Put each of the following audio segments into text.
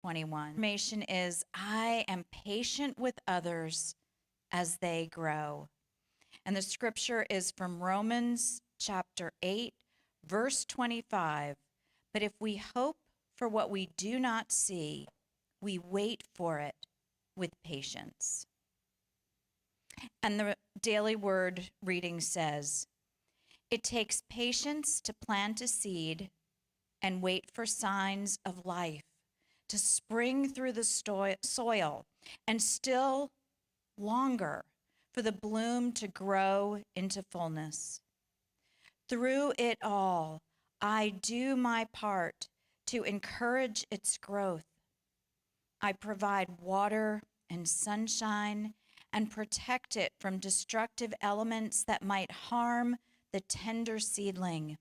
21. Affirmation is, I am patient with others as they grow. And the scripture is from Romans chapter 8, verse 25. But if we hope for what we do not see, we wait for it with patience. And the daily word reading says, it takes patience to plant a seed and wait for signs of life to spring through the soil, and still longer for the bloom to grow into fullness. Through it all, I do my part to encourage its growth. I provide water and sunshine and protect it from destructive elements that might harm the tender seedling.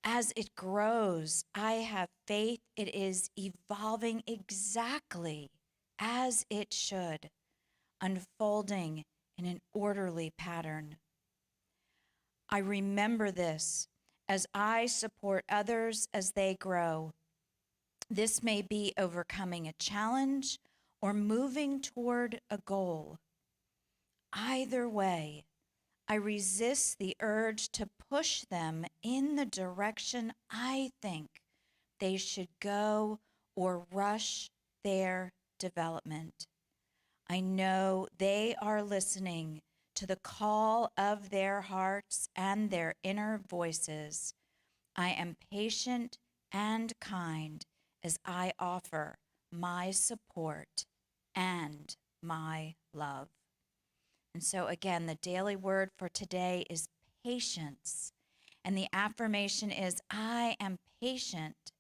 As it grows, I have faith it is evolving exactly as it should, unfolding in an orderly pattern. I remember this as I support others as they grow. This may be overcoming a challenge or moving toward a goal. Either way, I resist the urge to push them in the direction I think they should go or rush their development. I know they are listening to the call of their hearts and their inner voices. I am patient and kind as I offer my support and my love. And so again, the daily word for today is patience. And the affirmation is, I am patient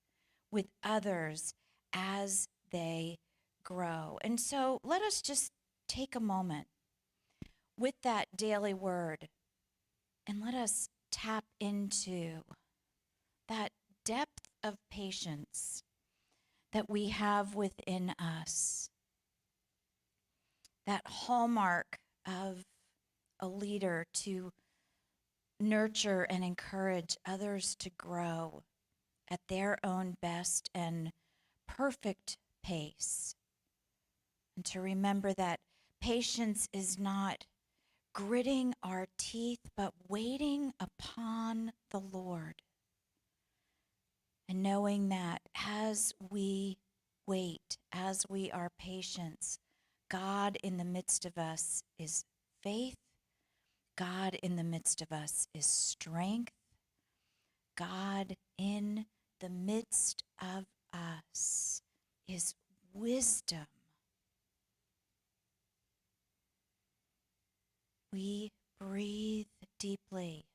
with others as they grow. And so let us just take a moment with that daily word and let us tap into that depth of patience that we have within us, that hallmark of a leader to nurture and encourage others to grow at their own best and perfect pace. And to remember that patience is not gritting our teeth, but waiting upon the Lord. And knowing that as we wait, as we are patient, God in the midst of us is faith. God in the midst of us is strength. God in the midst of us is wisdom. We breathe deeply,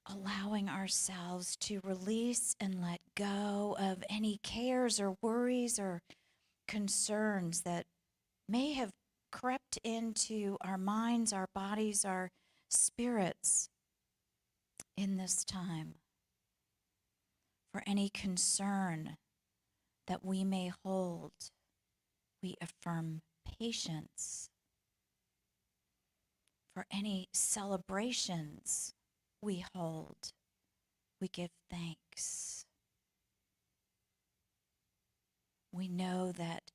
allowing ourselves to release and let go of any cares or worries or concerns that may have crept into our minds, our bodies, our spirits in this time. For any concern that we may hold, we affirm patience. For any celebrations we hold, we give thanks. We know that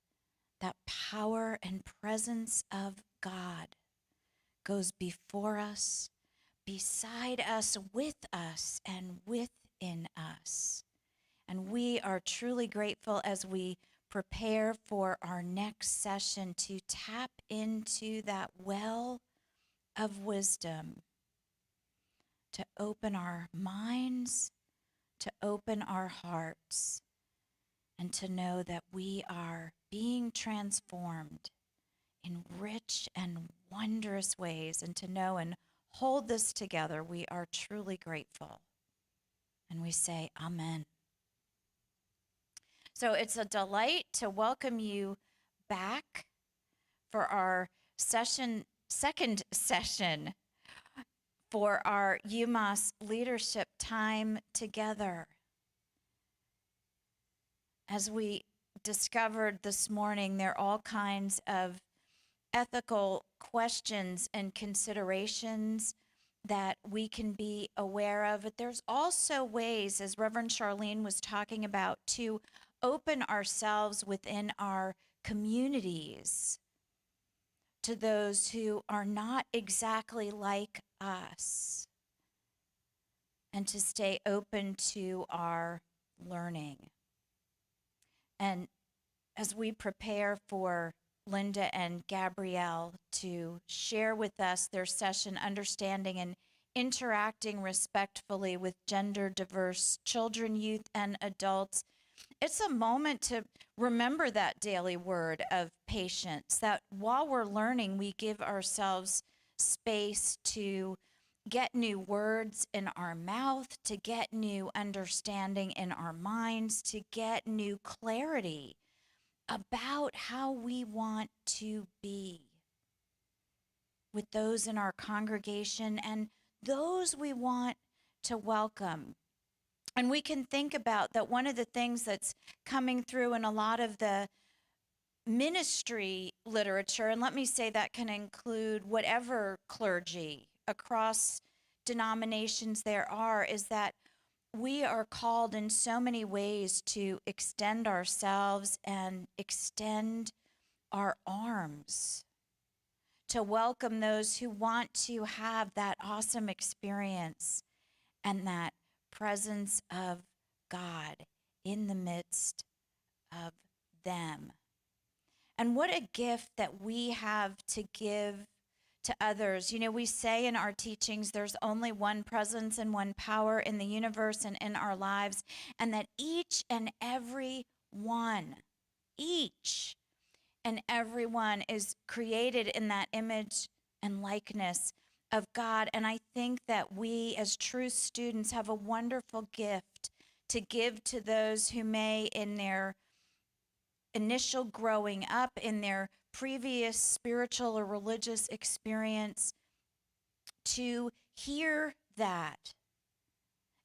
power and presence of God goes before us, beside us, with us, and within us. And we are truly grateful as we prepare for our next session to tap into that well of wisdom, to open our minds, to open our hearts, and to know that we are being transformed in rich and wondrous ways, and to know and hold this together. We are truly grateful. And we say, Amen. So it's a delight to welcome you back for our second session for our UMMAS leadership time together. As we discovered this morning, there are all kinds of ethical questions and considerations that we can be aware of. But there's also ways, as Reverend Charlene was talking about, to open ourselves within our communities to those who are not exactly like us, and to stay open to our learning. And as we prepare for Linda and Gabrielle to share with us their session, Understanding and Interacting Respectfully with Gender Diverse Children, Youth, and Adults, it's a moment to remember that daily word of patience, that while we're learning, we give ourselves space to get new words in our mouth, to get new understanding in our minds, to get new clarity about how we want to be with those in our congregation and those we want to welcome. And we can think about that one of the things that's coming through in a lot of the ministry literature, and let me say that can include whatever clergy across denominations there are, is that we are called in so many ways to extend ourselves and extend our arms to welcome those who want to have that awesome experience and that presence of God in the midst of them. And what a gift that we have to give to others. You know, we say in our teachings there's only one presence and one power in the universe and in our lives, and that each and every one is created in that image and likeness of God. And I think that we as true students have a wonderful gift to give to those who may, in their initial growing up, in their previous spiritual or religious experience, to hear that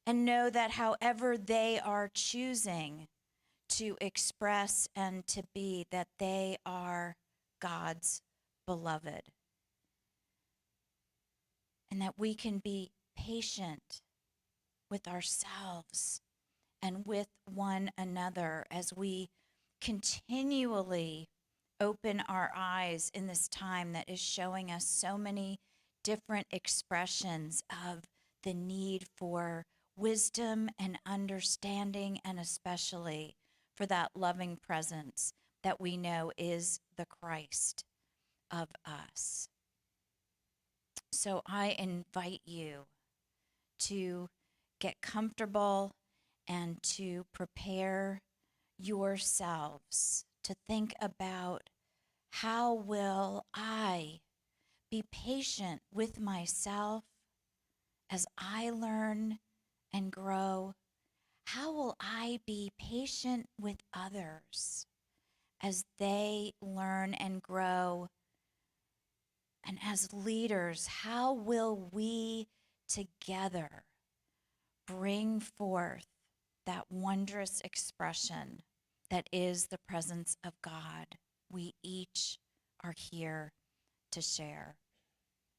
and know that however they are choosing to express and to be, that they are God's beloved. And that we can be patient with ourselves and with one another as we continually open our eyes in this time that is showing us so many different expressions of the need for wisdom and understanding, and especially for that loving presence that we know is the Christ of us. So I invite you to get comfortable and to prepare yourselves to think about, how will I be patient with myself as I learn and grow? How will I be patient with others as they learn and grow? And as leaders, how will we together bring forth that wondrous expression that is the presence of God we each are here to share?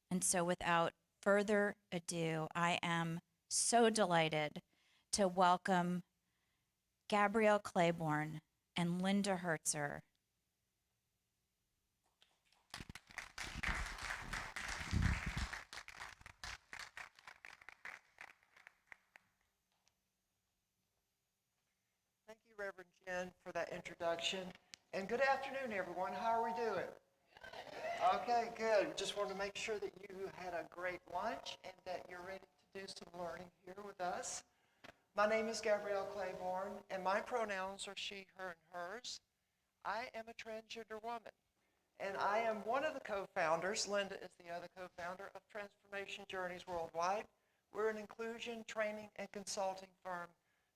And so without further ado, I am so delighted to welcome Gabrielle Claiborne and Linda Hertzer. Thank you, Reverend Jen, for that introduction. And good afternoon, everyone. How are we doing? Okay, good. Just wanted to make sure that you had a great lunch and that you're ready to do some learning here with us. My name is Gabrielle Claiborne, and my pronouns are she, her, and hers. I am a transgender woman, and I am one of the co-founders. Linda is the other co-founder of Transformation Journeys Worldwide. We're an inclusion, training, and consulting firm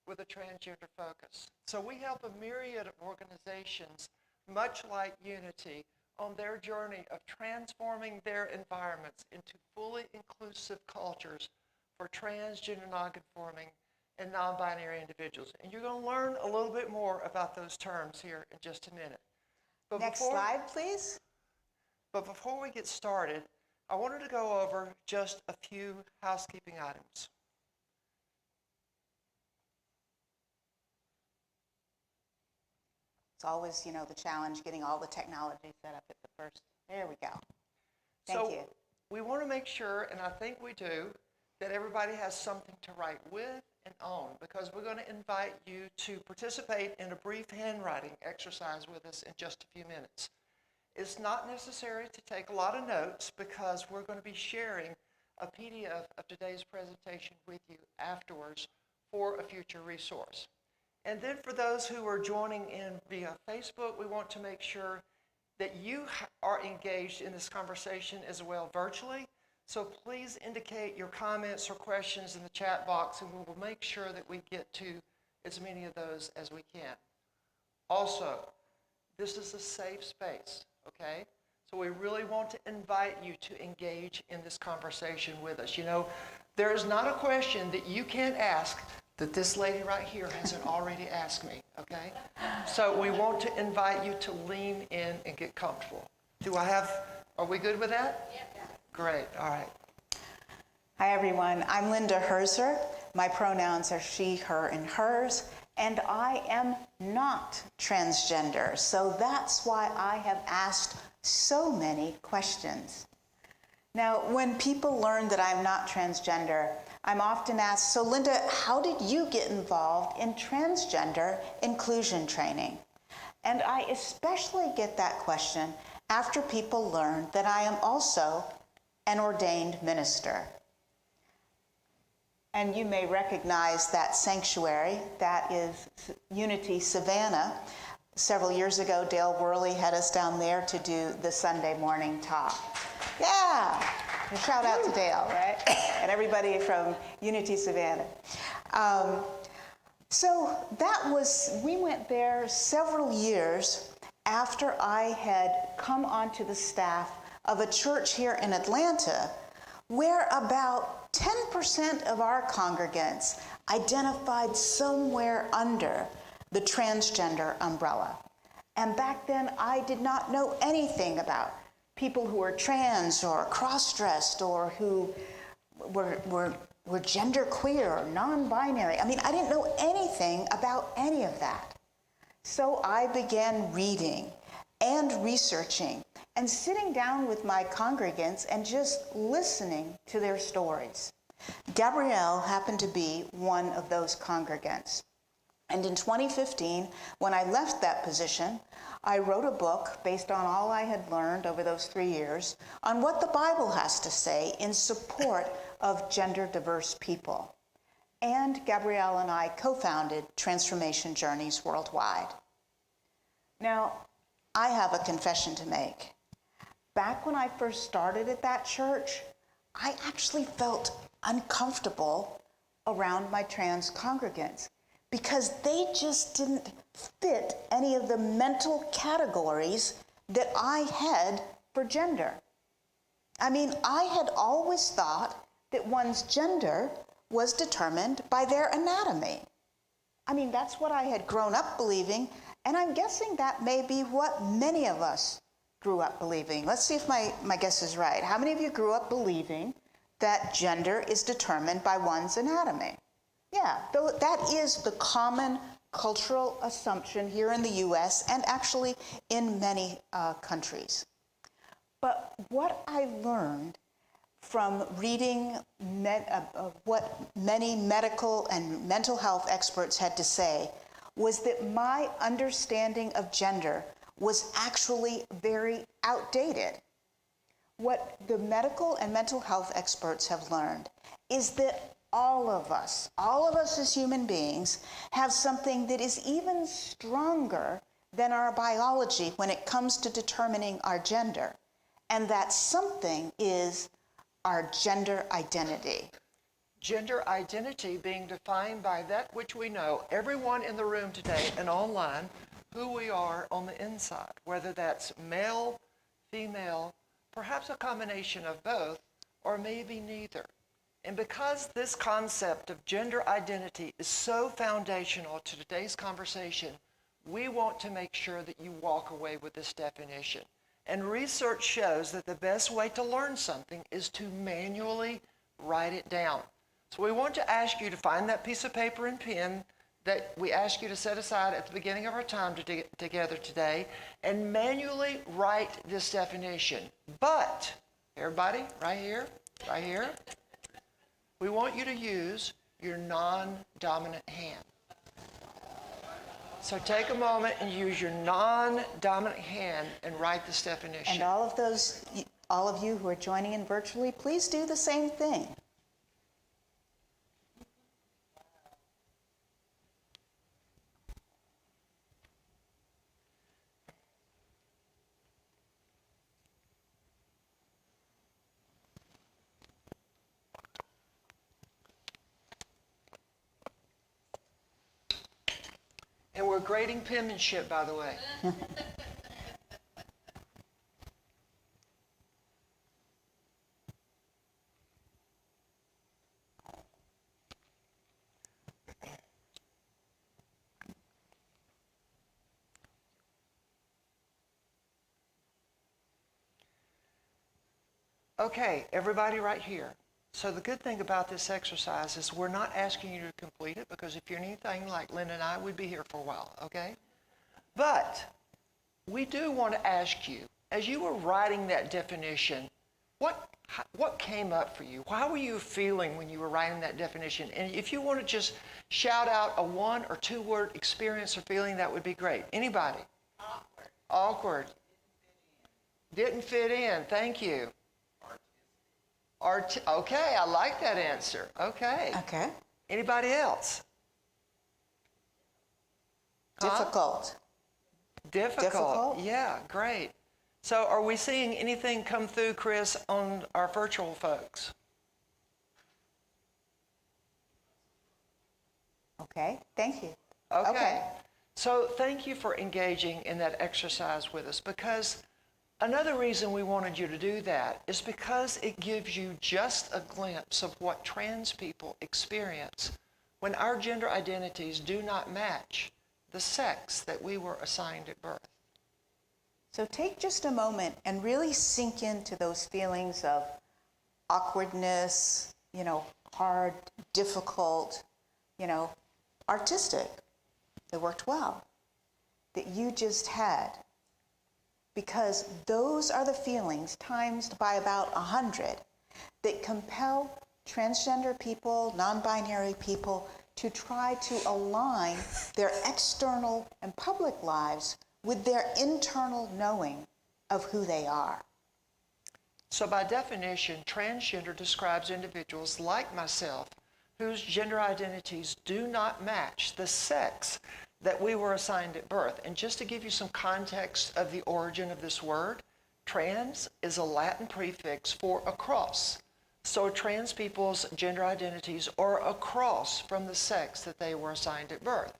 with a transgender focus. So we help a myriad of organizations, much like Unity, on their journey of transforming their environments into fully inclusive cultures for transgender, non-conforming, and non-binary individuals. And you're going to learn a little bit more about those terms here in just a minute. Next slide, please. But before we get started, I wanted to go over just a few housekeeping items. It's always, the challenge getting all the technology set up at the first. There we go. Thank you. We want to make sure, and I think we do, that everybody has something to write with and on, because we're going to invite you to participate in a brief handwriting exercise with us in just a few minutes. It's not necessary to take a lot of notes because we're going to be sharing a PDF of today's presentation with you afterwards for a future resource. And then for those who are joining in via Facebook, we want to make sure that you are engaged in this conversation as well virtually. So please indicate your comments or questions in the chat box, and we will make sure that we get to as many of those as we can. Also, this is a safe space, okay? So we really want to invite you to engage in this conversation with us. There is not a question that you can't ask that this lady right here hasn't already asked me, okay? So we want to invite you to lean in and get comfortable. Are we good with that? Yeah. Great, all right. Hi, everyone. I'm Linda Herzer. My pronouns are she, her, and hers, and I am not transgender. So that's why I have asked so many questions. Now, when people learn that I'm not transgender, I'm often asked, so Linda, how did you get involved in transgender inclusion training? And I especially get that question after people learn that I am also an ordained minister. And you may recognize that sanctuary. That is Unity Savannah. Several years ago, Dale Worley had us down there to do the Sunday morning talk. Yeah, a shout out to Dale, right? And everybody from Unity Savannah. We went there several years after I had come onto the staff of a church here in Atlanta, where about 10% of our congregants identified somewhere under the transgender umbrella. And back then, I did not know anything about people who were trans or cross-dressed or who were genderqueer or non-binary. I mean, I didn't know anything about any of that. So I began reading and researching and sitting down with my congregants and just listening to their stories. Gabrielle happened to be one of those congregants. And in 2015, when I left that position, I wrote a book based on all I had learned over those 3 years on what the Bible has to say in support of gender diverse people. And Gabrielle and I co-founded Transformation Journeys Worldwide. Now, I have a confession to make. Back when I first started at that church, I actually felt uncomfortable around my trans congregants because they just didn't fit any of the mental categories that I had for gender. I mean, I had always thought that one's gender was determined by their anatomy. I mean, that's what I had grown up believing, and I'm guessing that may be what many of us grew up believing. Let's see if my guess is right. How many of you grew up believing that gender is determined by one's anatomy? Yeah, that is the common cultural assumption here in the U.S. and actually in many countries. But what I learned from reading what many medical and mental health experts had to say was that my understanding of gender was actually very outdated. What the medical and mental health experts have learned is that all of us as human beings have something that is even stronger than our biology when it comes to determining our gender. And that something is our gender identity. Gender identity being defined by that which we know, everyone in the room today and online, who we are on the inside, whether that's male, female, perhaps a combination of both, or maybe neither. And because this concept of gender identity is so foundational to today's conversation, we want to make sure that you walk away with this definition. And research shows that the best way to learn something is to manually write it down. So we want to ask you to find that piece of paper and pen that we ask you to set aside at the beginning of our time together today and manually write this definition. But, everybody, right here, we want you to use your non-dominant hand. So take a moment and use your non-dominant hand and write this definition. And all of you who are joining in virtually, please do the same thing. And we're grading penmanship, by the way. Okay, everybody right here. So the good thing about this exercise is we're not asking you to complete it, because if you're anything like Lynn and I, we'd be here for a while, okay? But we do want to ask you, as you were writing that definition, what came up for you? How were you feeling when you were writing that definition? And if you want to just shout out a 1 or 2 word experience or feeling, that would be great. Anybody? Awkward. Awkward. Didn't fit in. Thank you. Okay, I like that answer. Okay. Okay. Anybody else? Difficult. Difficult. Yeah, great. So are we seeing anything come through, Chris, on our virtual folks? Okay, thank you. Okay. So thank you for engaging in that exercise with us, because another reason we wanted you to do that is because it gives you just a glimpse of what trans people experience when our gender identities do not match the sex that we were assigned at birth. So take just a moment and really sink into those feelings of awkwardness, hard, difficult, artistic, that worked well, that you just had. Because those are the feelings times by about 100 that compel transgender people, non-binary people, to try to align their external and public lives with their internal knowing of who they are. So by definition, transgender describes individuals like myself whose gender identities do not match the sex that we were assigned at birth. And just to give you some context of the origin of this word, trans is a Latin prefix for across. So trans people's gender identities are across from the sex that they were assigned at birth.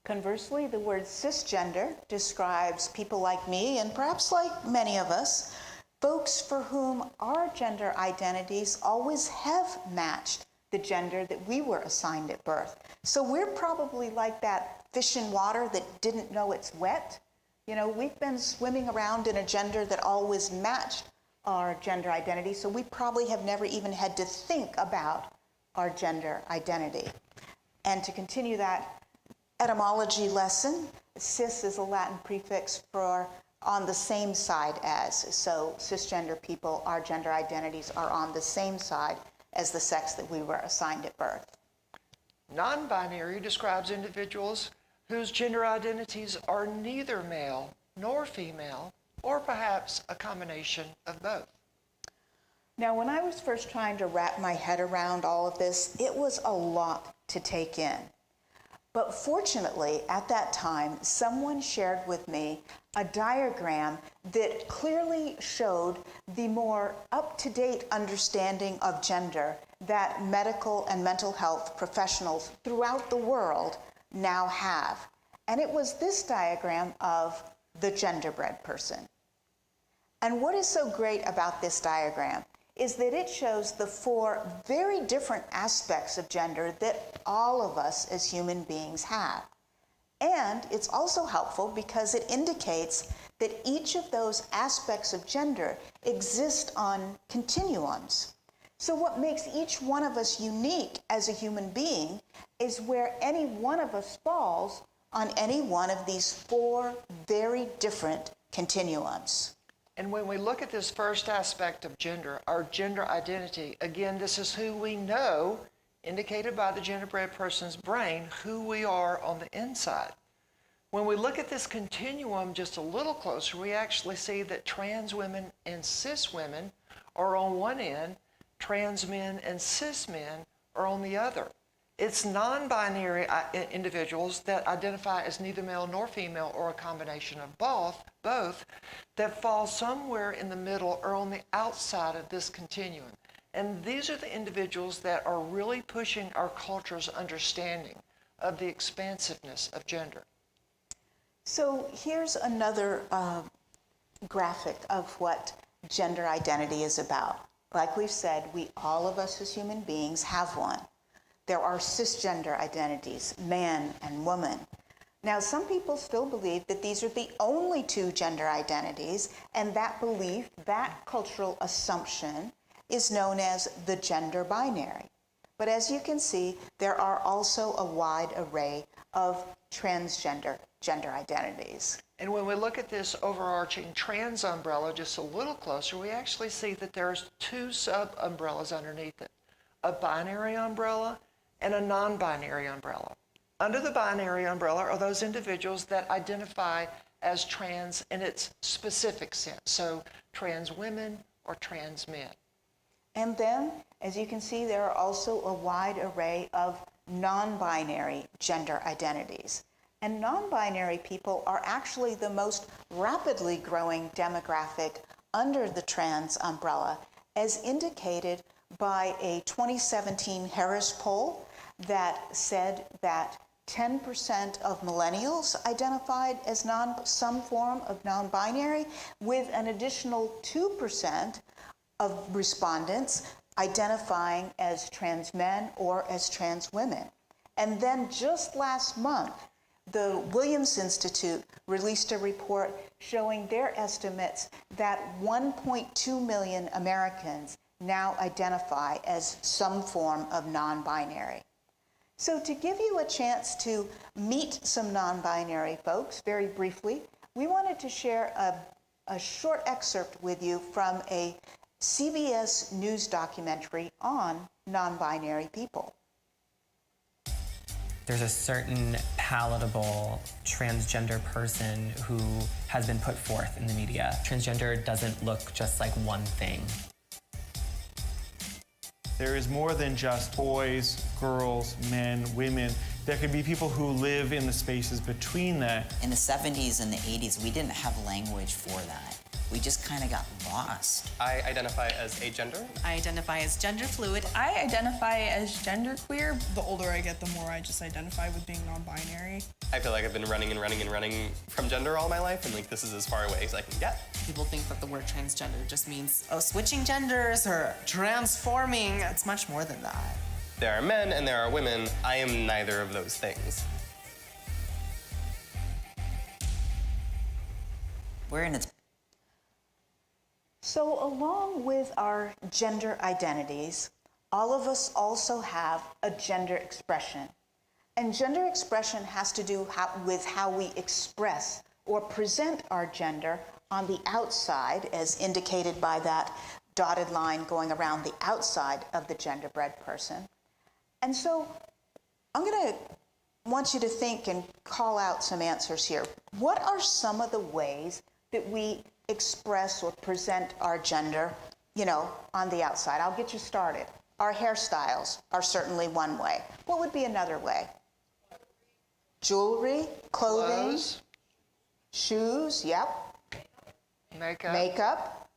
Conversely, the word cisgender describes people like me, and perhaps like many of us, folks for whom our gender identities always have matched the gender that we were assigned at birth. So we're probably like that fish in water that didn't know it's wet. We've been swimming around in a gender that always matched our gender identity, so we probably have never even had to think about our gender identity. And to continue that etymology lesson, cis is a Latin prefix for on the same side as. So cisgender people, our gender identities are on the same side as the sex that we were assigned at birth. Non-binary describes individuals whose gender identities are neither male nor female, or perhaps a combination of both. Now, when I was first trying to wrap my head around all of this, it was a lot to take in. But fortunately, at that time, someone shared with me a diagram that clearly showed the more up-to-date understanding of gender that medical and mental health professionals throughout the world now have. And it was this diagram of the genderbread person. And what is so great about this diagram is that it shows the 4 very different aspects of gender that all of us as human beings have. And it's also helpful because it indicates that each of those aspects of gender exist on continuums. So what makes each one of us unique as a human being is where any one of us falls on any one of these four very different continuums. And when we look at this first aspect of gender, our gender identity, again, this is who we know, indicated by the genderbread person's brain, who we are on the inside. When we look at this continuum just a little closer, we actually see that trans women and cis women are on one end, trans men and cis men are on the other. It's non-binary individuals that identify as neither male nor female or a combination of both that fall somewhere in the middle or on the outside of this continuum. And these are the individuals that are really pushing our culture's understanding of the expansiveness of gender. So here's another graphic of what gender identity is about. Like we've said, all of us as human beings have one. There are cisgender identities, man and woman. Now, some people still believe that these are the only two gender identities, and that belief, that cultural assumption, is known as the gender binary. But as you can see, there are also a wide array of transgender gender identities. And when we look at this overarching trans umbrella just a little closer, we actually see that there's two sub-umbrellas underneath it, a binary umbrella and a non-binary umbrella. Under the binary umbrella are those individuals that identify as trans in its specific sense, so trans women or trans men. And then, as you can see, there are also a wide array of non-binary gender identities. And non-binary people are actually the most rapidly growing demographic under the trans umbrella, as indicated by a 2017 Harris poll that said that 10% of millennials identified as some form of non-binary, with an additional 2% of respondents identifying as trans men or as trans women. And then just last month, the Williams Institute released a report showing their estimates that 1.2 million Americans now identify as some form of non-binary. So to give you a chance to meet some non-binary folks very briefly, we wanted to share a short excerpt with you from a CBS News documentary on non-binary people. There's a certain palatable transgender person who has been put forth in the media. Transgender doesn't look just like one thing. There is more than just boys, girls, men, women. There could be people who live in the spaces between that. In the 70s and the 80s, we didn't have language for that. We just kind of got lost. I identify as agender. I identify as gender fluid. I identify as genderqueer. The older I get, the more I just identify with being non-binary. I feel like I've been running from gender all my life, and like this is as far away as I can get. People think that the word transgender just means, oh, switching genders or transforming. It's much more than that. There are men and there are women. I am neither of those things. We're in its So along with our gender identities, all of us also have a gender expression. And gender expression has to do with how we express or present our gender on the outside, as indicated by that dotted line going around the outside of the genderbread person. And so I'm going to want you to think and call out some answers here. What are some of the ways that we express or present our gender, on the outside? I'll get you started. Our hairstyles are certainly one way. What would be another way? Jewelry, clothing, Clothes, shoes, yep. Makeup.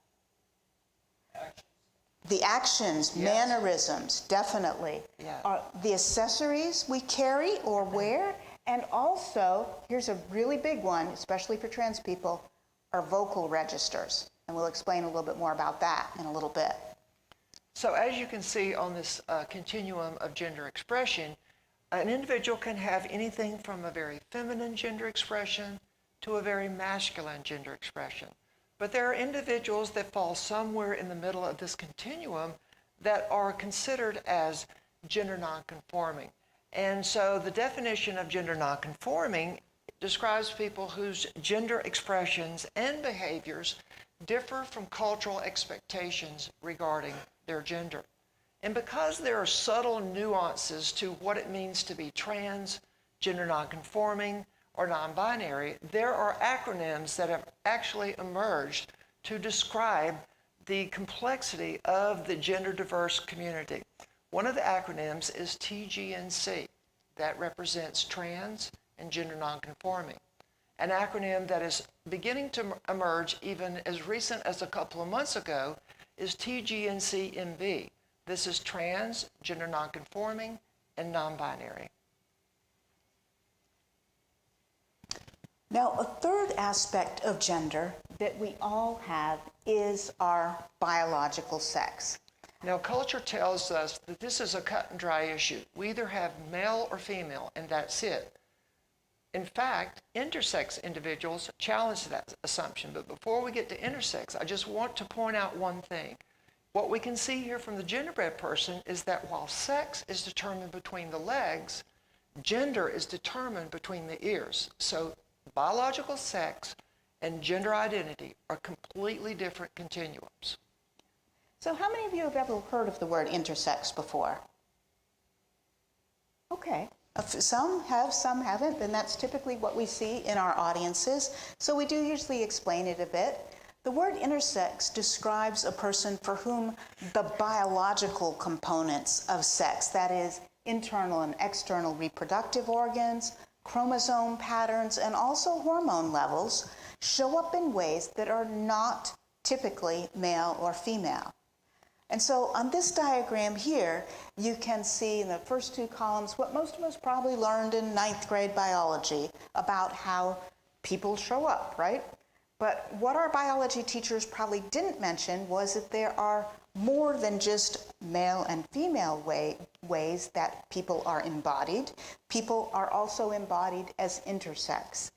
The actions, Yes. mannerisms, definitely. Yeah. The accessories we carry or wear, and also, here's a really big one, especially for trans people, are vocal registers. And we'll explain a little bit more about that in a little bit. So as you can see on this continuum of gender expression, an individual can have anything from a very feminine gender expression to a very masculine gender expression. But there are individuals that fall somewhere in the middle of this continuum that are considered as gender nonconforming. And so the definition of gender nonconforming describes people whose gender expressions and behaviors differ from cultural expectations regarding their gender. And because there are subtle nuances to what it means to be trans, gender nonconforming, or non-binary, there are acronyms that have actually emerged to describe the complexity of the gender diverse community. One of the acronyms is TGNC. That represents trans and gender nonconforming. An acronym that is beginning to emerge even as recent as a couple of months ago is TGNCMB. This is trans, gender nonconforming, and non-binary. Now, a third aspect of gender that we all have is our biological sex. Now, culture tells us that this is a cut and dry issue. We either have male or female, and that's it. In fact, intersex individuals challenge that assumption. But before we get to intersex, I just want to point out one thing. What we can see here from the genderbread person is that while sex is determined between the legs, gender is determined between the ears. So biological sex and gender identity are completely different continuums. So how many of you have ever heard of the word intersex before? Okay. Some have, some haven't, and that's typically what we see in our audiences. So we do usually explain it a bit. The word intersex describes a person for whom the biological components of sex, that is, internal and external reproductive organs, chromosome patterns, and also hormone levels, show up in ways that are not typically male or female. And so on this diagram here, you can see in the first two columns what most of us probably learned in 9th grade biology about how people show up, right? But what our biology teachers probably didn't mention was that there are more than just male and female ways that people are embodied. People are also embodied as intersex.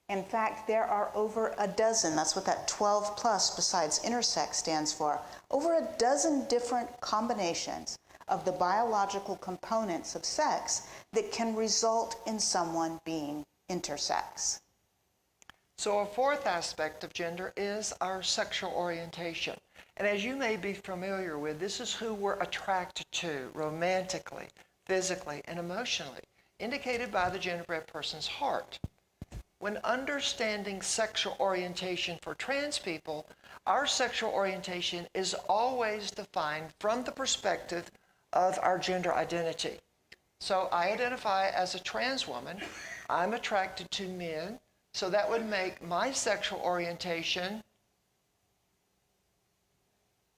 In fact, there are over a dozen, that's what that 12 plus besides intersex stands for, over a dozen different combinations of the biological components of sex that can result in someone being intersex. So a fourth aspect of gender is our sexual orientation. And as you may be familiar with, this is who we're attracted to romantically, physically, and emotionally, indicated by the genderbread person's heart. When understanding sexual orientation for trans people, our sexual orientation is always defined from the perspective of our gender identity. So I identify as a trans woman. I'm attracted to men. So that would make my sexual orientation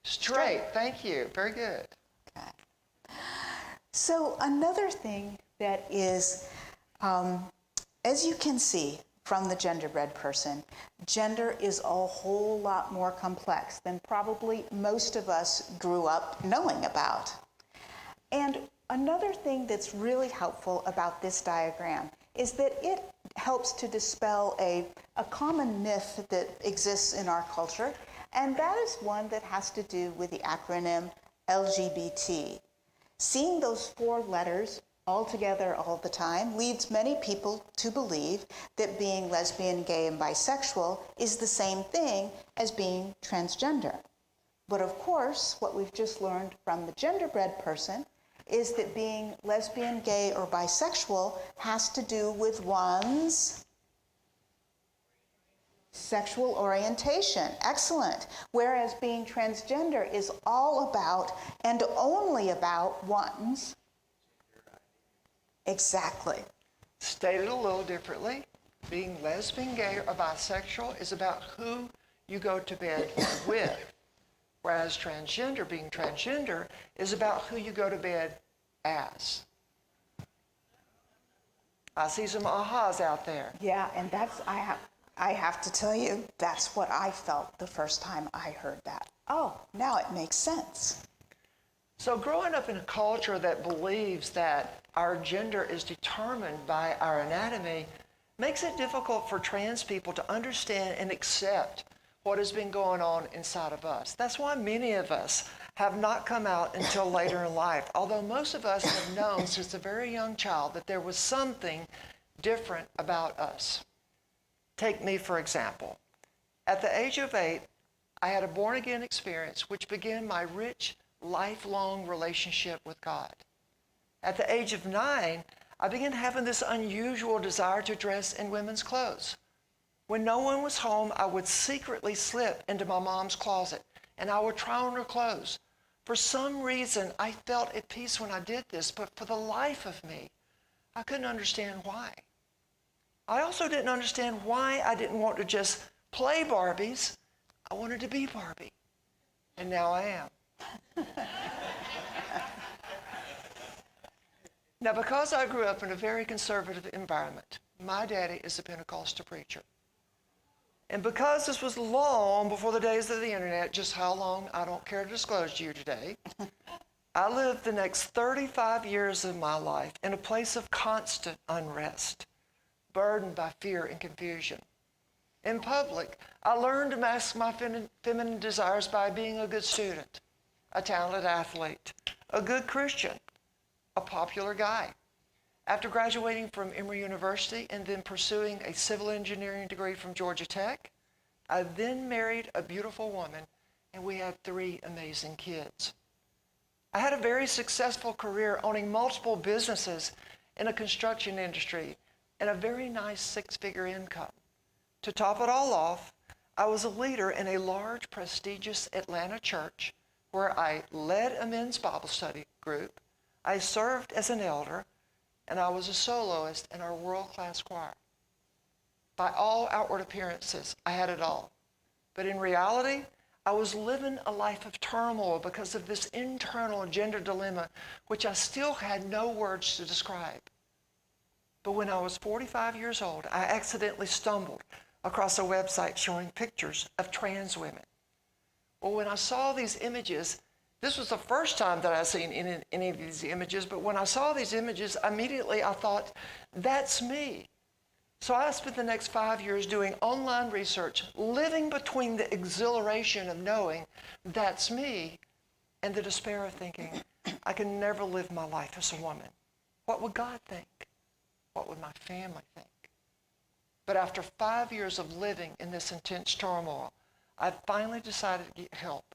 straight. Thank you. Very good. Okay. So another thing that is, as you can see from the genderbread person, gender is a whole lot more complex than probably most of us grew up knowing about. And another thing that's really helpful about this diagram is that it helps to dispel a common myth that exists in our culture, and that is one that has to do with the acronym LGBT. Seeing those 4 letters all together all the time leads many people to believe that being lesbian, gay, and bisexual is the same thing as being transgender. But of course, what we've just learned from the genderbread person is that being lesbian, gay, or bisexual has to do with one's sexual orientation. Excellent. Whereas being transgender is all about and only about one's. Exactly. Stated a little differently, being lesbian, gay, or bisexual is about who you go to bed with. Whereas transgender, being transgender, is about who you go to bed as. I see some ahas out there. Yeah, and that's, I have to tell you, that's what I felt the first time I heard that. Oh, now it makes sense. So growing up in a culture that believes that our gender is determined by our anatomy, makes it difficult for trans people to understand and accept what has been going on inside of us. That's why many of us have not come out until later in life, although most of us have known since a very young child that there was something different about us. Take me, for example. At the age of 8, I had a born-again experience which began my rich, lifelong relationship with God. At the age of 9, I began having this unusual desire to dress in women's clothes. When no one was home, I would secretly slip into my mom's closet and I would try on her clothes. For some reason, I felt at peace when I did this, but for the life of me, I couldn't understand why. I also didn't understand why I didn't want to just play Barbies. I wanted to be Barbie. And now I am. Now, because I grew up in a very conservative environment, my daddy is a Pentecostal preacher. And because this was long before the days of the internet, just how long, I don't care to disclose to you today, I lived the next 35 years of my life in a place of constant unrest, burdened by fear and confusion. In public, I learned to mask my feminine desires by being a good student, a talented athlete, a good Christian, a popular guy. After graduating from Emory University and then pursuing a civil engineering degree from Georgia Tech, I then married a beautiful woman and we had 3 amazing kids. I had a very successful career owning multiple businesses in a construction industry and a very nice 6-figure income. To top it all off, I was a leader in a large, prestigious Atlanta church where I led a men's Bible study group, I served as an elder, and I was a soloist in our world-class choir. By all outward appearances, I had it all. But in reality, I was living a life of turmoil because of this internal gender dilemma, which I still had no words to describe. But when I was 45 years old, I accidentally stumbled across a website showing pictures of trans women. Well, when I saw these images, this was the first time that I'd seen any of these images, but when I saw these images, immediately I thought, that's me. So I spent the next 5 years doing online research, living between the exhilaration of knowing that's me and the despair of thinking, I can never live my life as a woman. What would God think? What would my family think? But after 5 years of living in this intense turmoil, I finally decided to get help.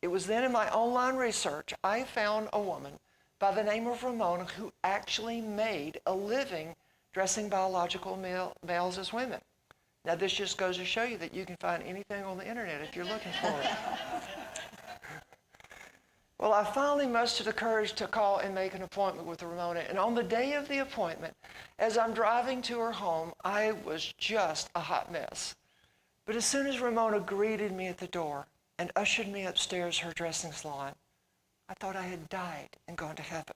It was then in my online research, I found a woman by the name of Ramona who actually made a living dressing biological males as women. Now, this just goes to show you that you can find anything on the internet if you're looking for it. Well, I finally mustered the courage to call and make an appointment with Ramona. And on the day of the appointment, as I'm driving to her home, I was just a hot mess. But as soon as Ramona greeted me at the door and ushered me upstairs her dressing salon, I thought I had died and gone to heaven.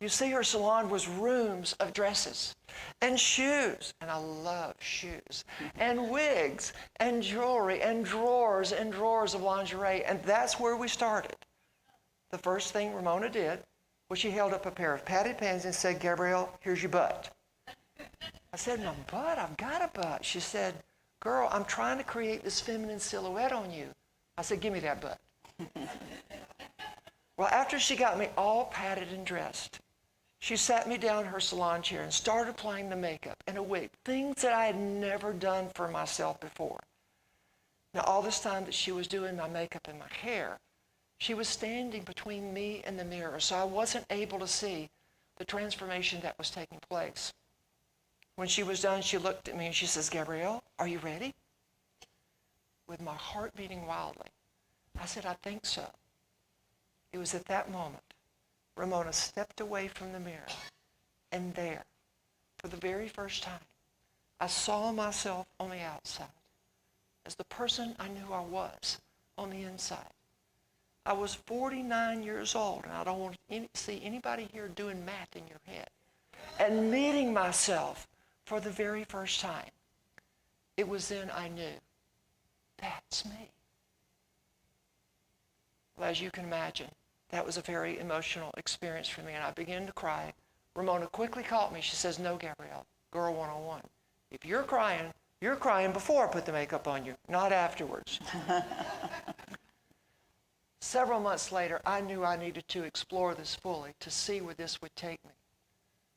You see, her salon was rooms of dresses and shoes, and I love shoes, and wigs and jewelry and drawers of lingerie, and that's where we started. The first thing Ramona did was she held up a pair of padded pants and said, Gabrielle, here's your butt. I said, my butt? I've got a butt. She said, girl, I'm trying to create this feminine silhouette on you. I said, give me that butt. Well, after she got me all padded and dressed, she sat me down in her salon chair and started applying the makeup and a wig, things that I had never done for myself before. Now, all this time that she was doing my makeup and my hair, she was standing between me and the mirror, so I wasn't able to see the transformation that was taking place. When she was done, she looked at me and she says, Gabrielle, are you ready? With my heart beating wildly, I said, I think so. It was at that moment Ramona stepped away from the mirror, and there, for the very first time, I saw myself on the outside as the person I knew I was on the inside. I was 49 years old, and I don't want to see anybody here doing math in your head, and meeting myself for the very first time. It was then I knew, that's me. Well, as you can imagine, that was a very emotional experience for me, and I began to cry. Ramona quickly caught me. She says, no, Gabrielle, Girl 101. If you're crying before I put the makeup on you, not afterwards. Several months later, I knew I needed to explore this fully to see where this would take me.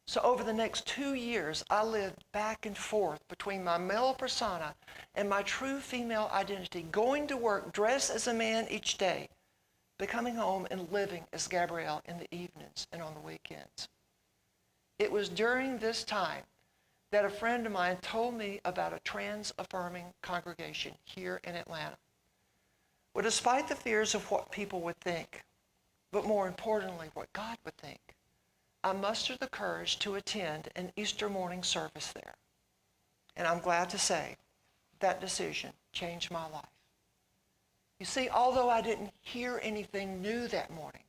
So over the next 2 years, I lived back and forth between my male persona and my true female identity, going to work dressed as a man each day, but coming home and living as Gabrielle in the evenings and on the weekends. It was during this time that a friend of mine told me about a trans-affirming congregation here in Atlanta. Well, despite the fears of what people would think, but more importantly, what God would think, I mustered the courage to attend an Easter morning service there. And I'm glad to say that decision changed my life. You see, although I didn't hear anything new that morning,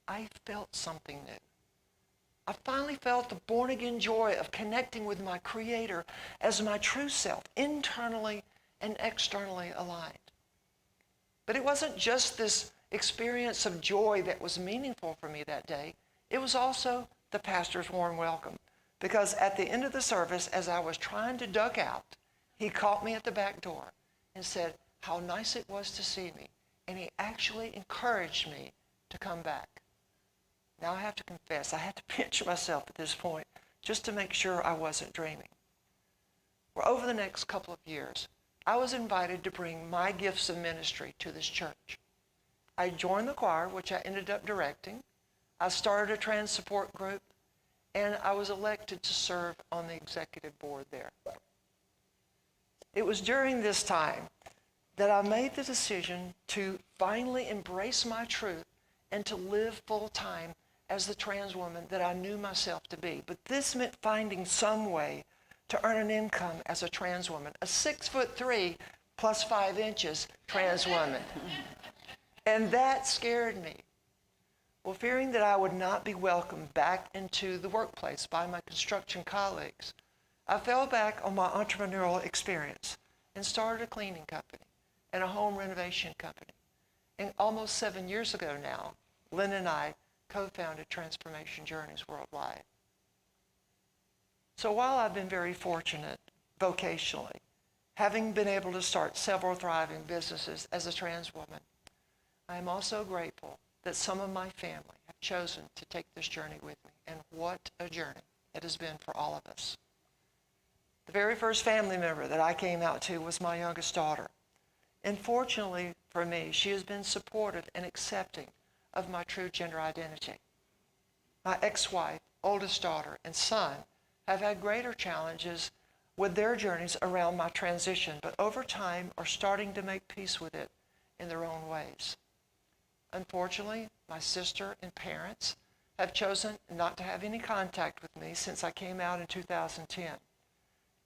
I felt something new. I finally felt the born-again joy of connecting with my Creator as my true self, internally and externally aligned. But it wasn't just this experience of joy that was meaningful for me that day. It was also the pastor's warm welcome, because at the end of the service, as I was trying to duck out, he caught me at the back door and said how nice it was to see me, and he actually encouraged me to come back. Now I have to confess, I had to pinch myself at this point just to make sure I wasn't dreaming. Well, over the next couple of years, I was invited to bring my gifts of ministry to this church. I joined the choir, which I ended up directing. I started a trans support group, and I was elected to serve on the executive board there. It was during this time that I made the decision to finally embrace my truth and to live full-time as the trans woman that I knew myself to be. But this meant finding some way to earn an income as a trans woman, a 6'3" plus 5 inches trans woman. And that scared me. Well, fearing that I would not be welcomed back into the workplace by my construction colleagues, I fell back on my entrepreneurial experience and started a cleaning company and a home renovation company. And almost 7 years ago now, Lynn and I co-founded Transformation Journeys Worldwide. So while I've been very fortunate vocationally, having been able to start several thriving businesses as a trans woman, I am also grateful that some of my family have chosen to take this journey with me. And what a journey it has been for all of us. The very first family member that I came out to was my youngest daughter. And fortunately for me, she has been supportive and accepting of my true gender identity. My ex-wife, oldest daughter, and son have had greater challenges with their journeys around my transition, but over time are starting to make peace with it in their own ways. Unfortunately, my sister and parents have chosen not to have any contact with me since I came out in 2010.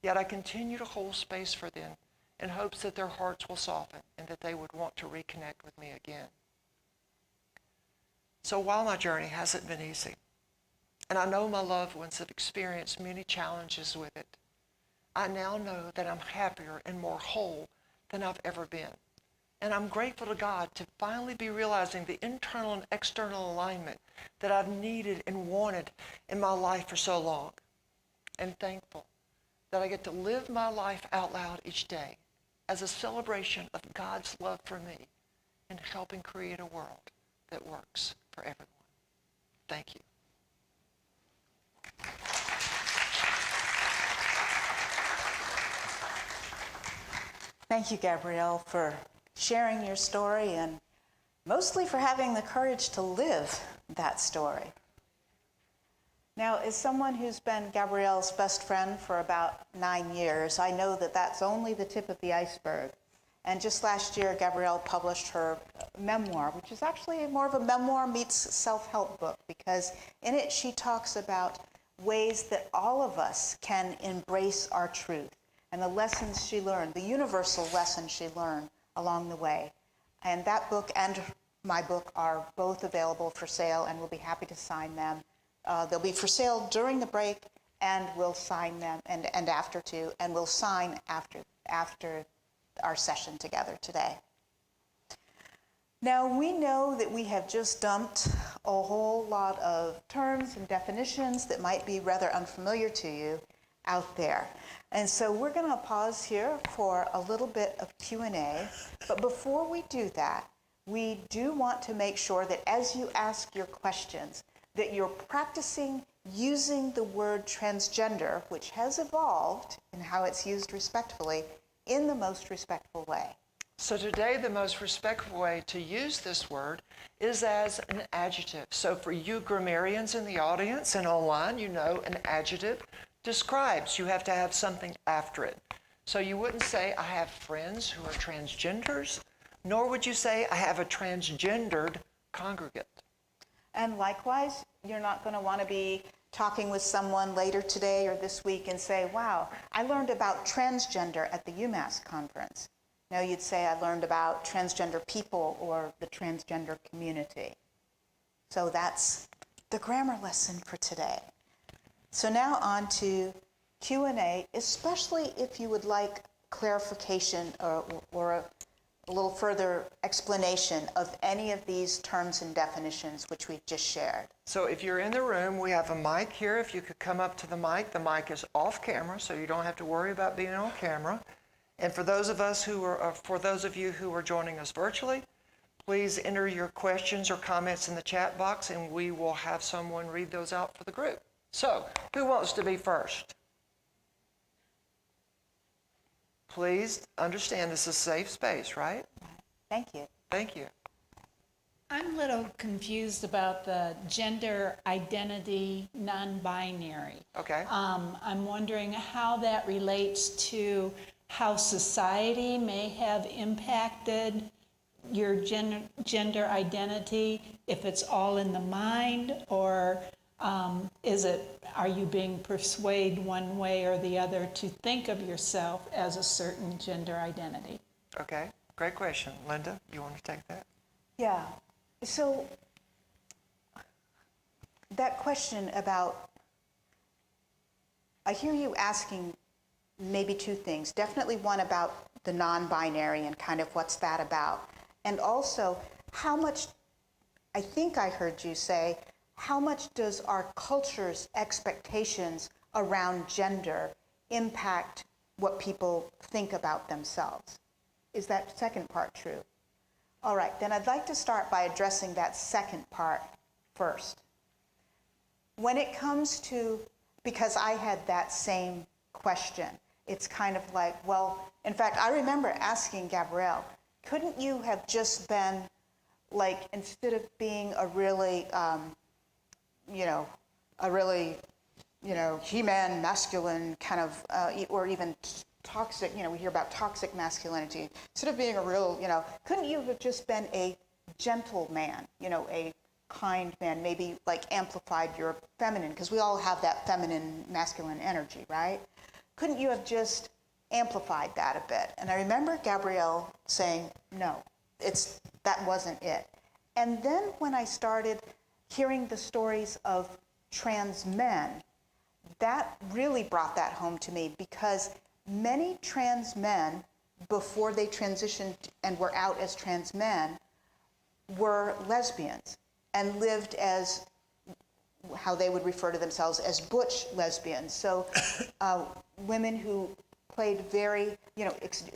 Yet I continue to hold space for them in hopes that their hearts will soften and that they would want to reconnect with me again. So while my journey hasn't been easy, and I know my loved ones have experienced many challenges with it, I now know that I'm happier and more whole than I've ever been. And I'm grateful to God to finally be realizing the internal and external alignment that I've needed and wanted in my life for so long. And thankful that I get to live my life out loud each day as a celebration of God's love for me and helping create a world that works for everyone. Thank you. Thank you, Gabrielle, for sharing your story and mostly for having the courage to live that story. Now, as someone who's been Gabrielle's best friend for about 9 years, I know that that's only the tip of the iceberg. And just last year, Gabrielle published her memoir, which is actually more of a memoir meets self-help book, because in it she talks about ways that all of us can embrace our truth and the lessons she learned, the universal lessons she learned along the way. And that book and my book are both available for sale, and we'll be happy to sign them. They'll be for sale during the break, and we'll sign them, and after too, and we'll sign after our session together today. Now, we know that we have just dumped a whole lot of terms and definitions that might be rather unfamiliar to you, out there. And so we're going to pause here for a little bit of Q&A. But before we do that, we do want to make sure that as you ask your questions, that you're practicing using the word transgender, which has evolved in how it's used respectfully, in the most respectful way. So today, the most respectful way to use this word is as an adjective. So for you grammarians in the audience and online, you know an adjective describes. You have to have something after it. So you wouldn't say, I have friends who are transgenders, nor would you say, I have a transgendered congregate. And likewise, you're not going to want to be talking with someone later today or this week and say, wow, I learned about transgender at the UMass conference. No, you'd say, I learned about transgender people or the transgender community. So that's the grammar lesson for today. So now on to Q&A, especially if you would like clarification or a little further explanation of any of these terms and definitions which we've just shared. So if you're in the room, we have a mic here. If you could come up to the mic is off camera, so you don't have to worry about being on camera. And for those of you who are joining us virtually, please enter your questions or comments in the chat box, and we will have someone read those out for the group. So, who wants to be first? Please understand this is a safe space, right? Thank you. Thank you. I'm a little confused about the gender identity non-binary. Okay. I'm wondering how that relates to how society may have impacted your gender identity, if it's all in the mind, or are you being persuaded one way or the other to think of yourself as a certain gender identity? Okay, great question. Linda, you want to take that? Yeah. So that question about, I hear you asking maybe two things. Definitely one about the non-binary and kind of what's that about. And also, how much, I think I heard you say, how much does our culture's expectations around gender impact what people think about themselves? Is that second part true? All right, then I'd like to start by addressing that second part first. When it comes to, because I had that same question, it's kind of like, well, in fact, I remember asking Gabrielle, couldn't you have just been like, instead of being a really, He-Man masculine kind of, or even toxic, we hear about toxic masculinity. Instead of being a real, couldn't you have just been a gentle man, a kind man, maybe like amplified your feminine, because we all have that feminine masculine energy, right? Couldn't you have just amplified that a bit? And I remember Gabrielle saying, no, that wasn't it. And then when I started hearing the stories of trans men, that really brought that home to me, because many trans men, before they transitioned and were out as trans men, were lesbians and lived as how they would refer to themselves as butch lesbians. So women who played very,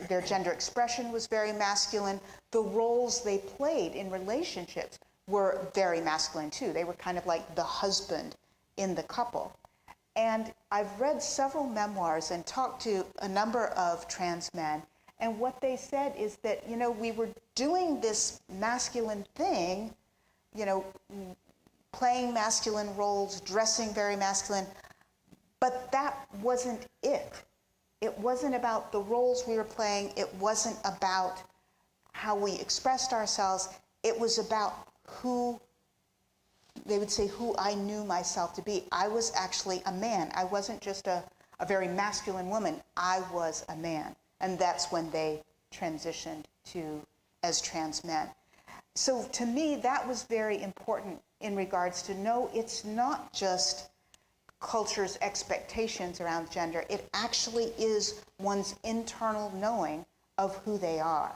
their gender expression was very masculine. The roles they played in relationships were very masculine too. They were kind of like the husband in the couple. And I've read several memoirs and talked to a number of trans men, and what they said is that, we were doing this masculine thing, playing masculine roles, dressing very masculine, but that wasn't it. It wasn't about the roles we were playing. It wasn't about how we expressed ourselves. It was about who I knew myself to be. I was actually a man. I wasn't just a very masculine woman. I was a man. And that's when they transitioned as trans men. So to me, that was very important in regards to, no, it's not just culture's expectations around gender. It actually is one's internal knowing of who they are.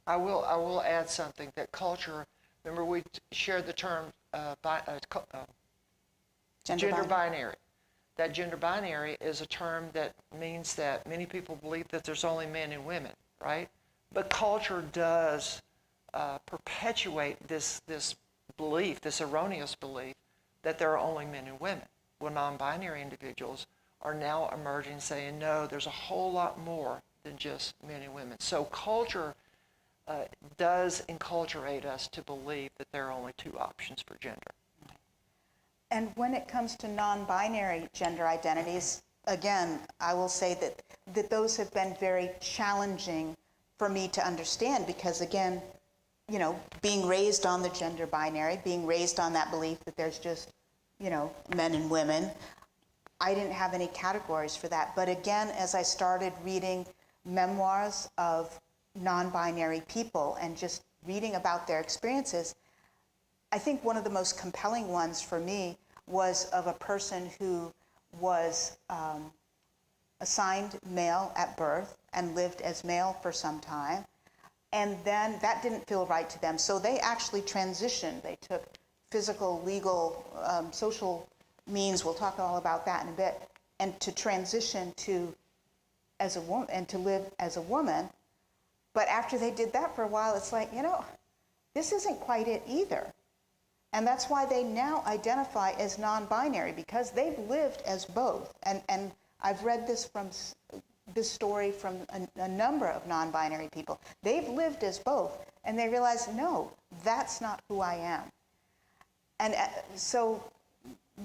I will add something, that culture, remember we shared the term gender binary. that gender binary is a term that means that many people believe that there's only men and women, right? But culture does perpetuate this belief, this erroneous belief, that there are only men and women. Well, non-binary individuals are now emerging saying, no, there's a whole lot more than just men and women. So culture does enculturate us to believe that there are only two options for gender. And when it comes to non-binary gender identities, again, I will say that those have been very challenging for me to understand because, again, you know, being raised on the gender binary, being raised on that belief that there's just, you know, men and women, I didn't have any categories for that. But again, as I started reading memoirs of non-binary people and just reading about their experiences, I think one of the most compelling ones for me was of a person who was assigned male at birth and lived as male for some time. And then that didn't feel right to them. So they actually transitioned. They took physical, legal, social means, we'll talk all about that in a bit, and to transition to as a woman and to live as a woman. But after they did that for a while, it's like, you know, this isn't quite it either. And that's why they now identify as non-binary, because they've lived as both. And I've read this story from a number of non-binary people. They've lived as both, and they realize, no, that's not who I am. And so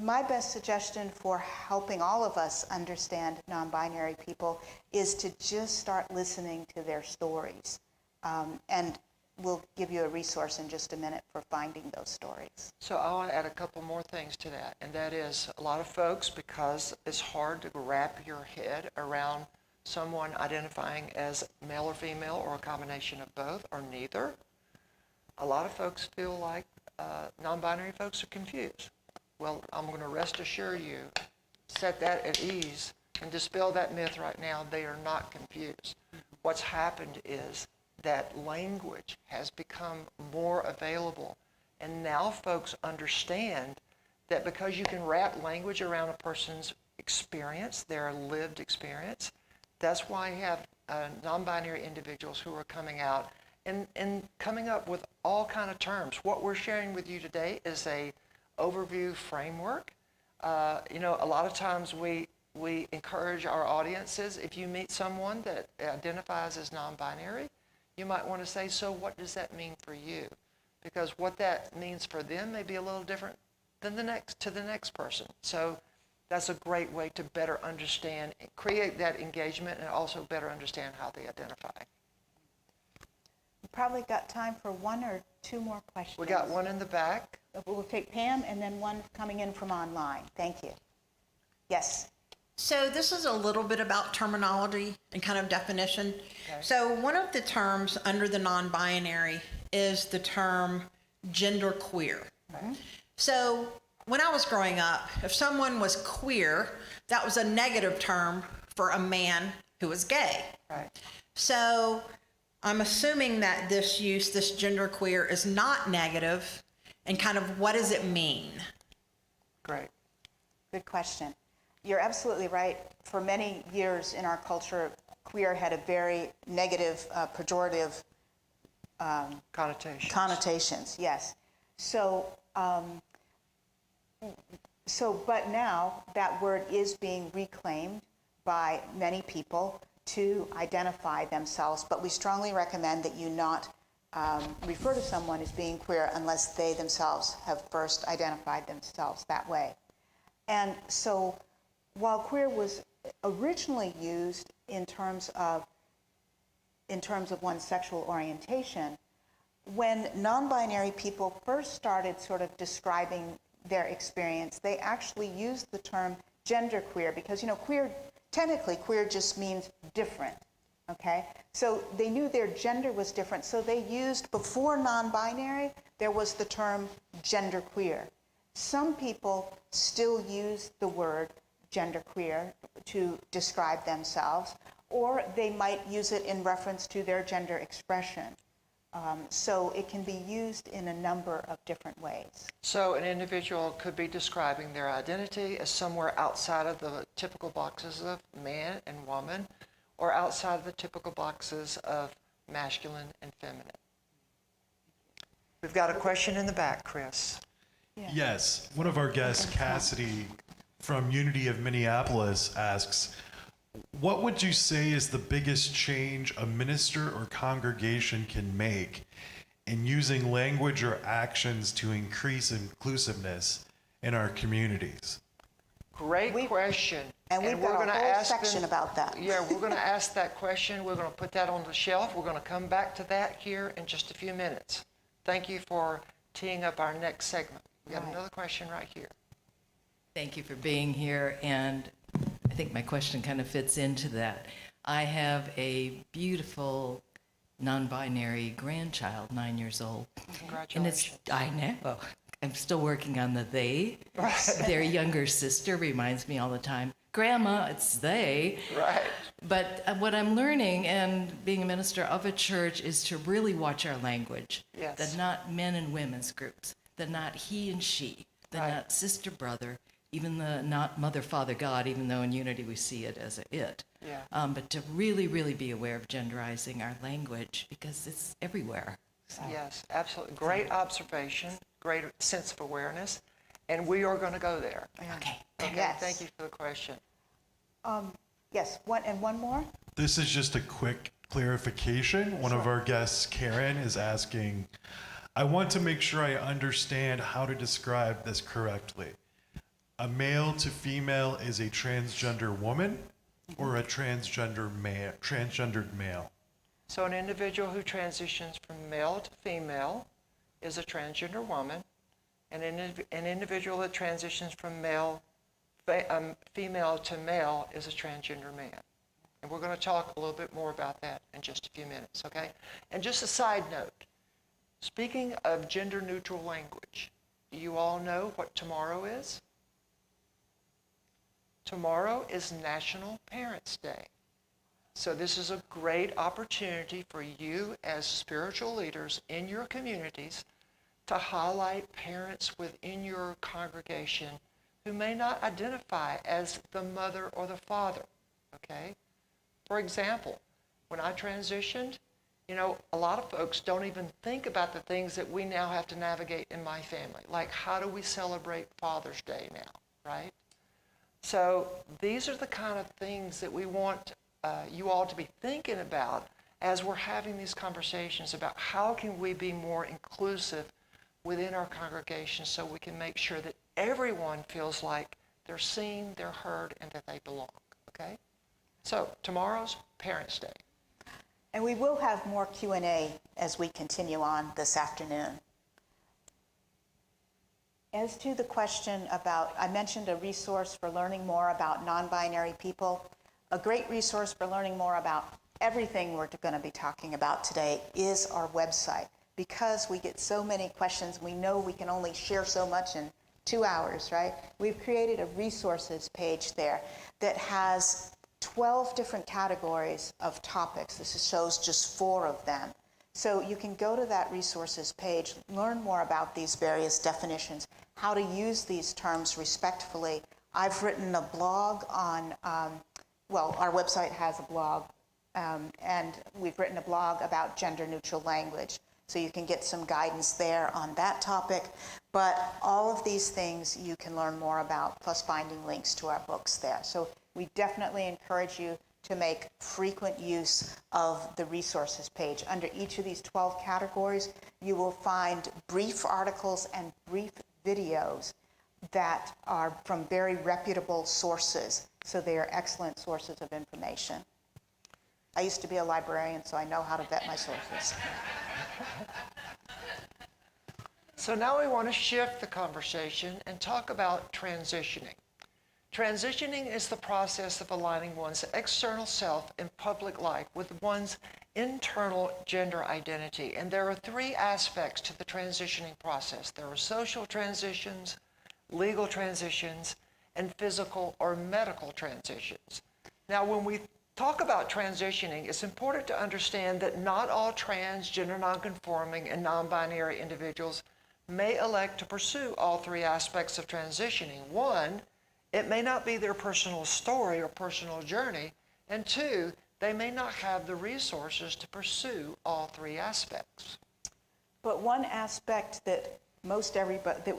my best suggestion for helping all of us understand non-binary people is to just start listening to their stories. And we'll give you a resource in just a minute for finding those stories. So I want to add a couple more things to that, and that is a lot of folks, because it's hard to wrap your head around someone identifying as male or female or a combination of both or neither, a lot of folks feel like non-binary folks are confused. Well, I'm going to rest assure you, set that at ease, and dispel that myth right now. They are not confused. What's happened is that language has become more available, and now folks understand that because you can wrap language around a person's experience, their lived experience, that's why you have non-binary individuals who are coming out and coming up with all kind of terms. What we're sharing with you today is a overview framework. You know, a lot of times we encourage our audiences, if you meet someone that identifies as non-binary, you might want to say, so what does that mean for you? Because what that means for them may be a little different than the next person. So that's a great way to better understand, create that engagement, and also better understand how they identify. We probably got time for one or two more questions. We got one in the back. We'll take Pam and then one coming in from online. Thank you. Yes. So this is a little bit about terminology and kind of definition. Okay. So one of the terms under the non-binary is the term genderqueer. Mm-hmm. So when I was growing up, if someone was queer, that was a negative term for a man who was gay. Right. So I'm assuming that this genderqueer is not negative, and kind of what does it mean? Great. Good question. You're absolutely right. For many years in our culture, queer had a very negative, pejorative connotations. Yes. So, but now that word is being reclaimed by many people to identify themselves, but we strongly recommend that you not refer to someone as being queer unless they themselves have first identified themselves that way. And so while queer was originally used in terms of one's sexual orientation, when non-binary people first started sort of describing their experience, they actually used the term genderqueer because, you know, technically queer just means different, okay? So they knew their gender was different, so they used, before non-binary, there was the term genderqueer. Some people still use the word genderqueer to describe themselves, or they might use it in reference to their gender expression. So it can be used in a number of different ways. So an individual could be describing their identity as somewhere outside of the typical boxes of man and woman, or outside of the typical boxes of masculine and feminine. We've got a question in the back, Chris. Yes, one of our guests, Cassidy from Unity of Minneapolis, asks, what would you say is the biggest change a minister or congregation can make in using language or actions to increase inclusiveness in our communities? Great question. And we've got a whole section about that. Yeah, we're going to ask that question. We're going to put that on the shelf. We're going to come back to that here in just a few minutes. Thank you for teeing up our next segment. We got another question right here. Thank you for being here, and I think my question kind of fits into that. I have a beautiful non-binary grandchild, 9 years old. Congratulations. I know. I'm still working on the they. Their younger sister reminds me all the time, Grandma, it's they. Right. But what I'm learning and being a minister of a church is to really watch our language. Yes. That not men and women's groups, that not he and she, that not sister, brother, even the not mother, father, God, even though in Unity we see it as a it. Yeah. But to really, really be aware of genderizing our language because it's everywhere. So. Yes, absolutely. Great observation, great sense of awareness, and we are going to go there. Okay. Okay, Yes. thank you for the question. Yes, one more? This is just a quick clarification. One of our guests, Karen, is asking, I want to make sure I understand how to describe this correctly. A male to female is a transgender woman or a transgendered male? So an individual who transitions from male to female is a transgender woman, and an individual that transitions from female to male is a transgender man. And we're going to talk a little bit more about that in just a few minutes, okay? And just a side note, speaking of gender-neutral language, do you all know what tomorrow is? Tomorrow is National Parents' Day. So this is a great opportunity for you as spiritual leaders in your communities to highlight parents within your congregation who may not identify as the mother or the father, okay? For example, when I transitioned, you know, a lot of folks don't even think about the things that we now have to navigate in my family, like how do we celebrate Father's Day now, right? So these are the kind of things that we want you all to be thinking about as we're having these conversations about how can we be more inclusive within our congregation so we can make sure that everyone feels like they're seen, they're heard, and that they belong, okay? So tomorrow's Parents' Day. And we will have more Q&A as we continue on this afternoon. As to the question about, I mentioned a resource for learning more about non-binary people. A great resource for learning more about everything we're going to be talking about today is our website. Because we get so many questions, we know we can only share so much in 2 hours, right? We've created a resources page there that has 12 different categories of topics. This shows just 4 of them. So you can go to that resources page, learn more about these various definitions, how to use these terms respectfully. I've written a blog on, our website has a blog, and we've written a blog about gender-neutral language. So you can get some guidance there on that topic. But all of these things you can learn more about, plus finding links to our books there. So we definitely encourage you to make frequent use of the resources page. Under each of these 12 categories, you will find brief articles and brief videos that are from very reputable sources. So they are excellent sources of information. I used to be a librarian, so I know how to vet my sources. So now we want to shift the conversation and talk about transitioning. Transitioning is the process of aligning one's external self in public life with one's internal gender identity. And there are 3 aspects to the transitioning process. There are social transitions, legal transitions, and physical or medical transitions. Now, when we talk about transitioning, it's important to understand that not all transgender, nonconforming, and non-binary individuals may elect to pursue all three aspects of transitioning. One, it may not be their personal story or personal journey, and two, they may not have the resources to pursue all three aspects. But one aspect that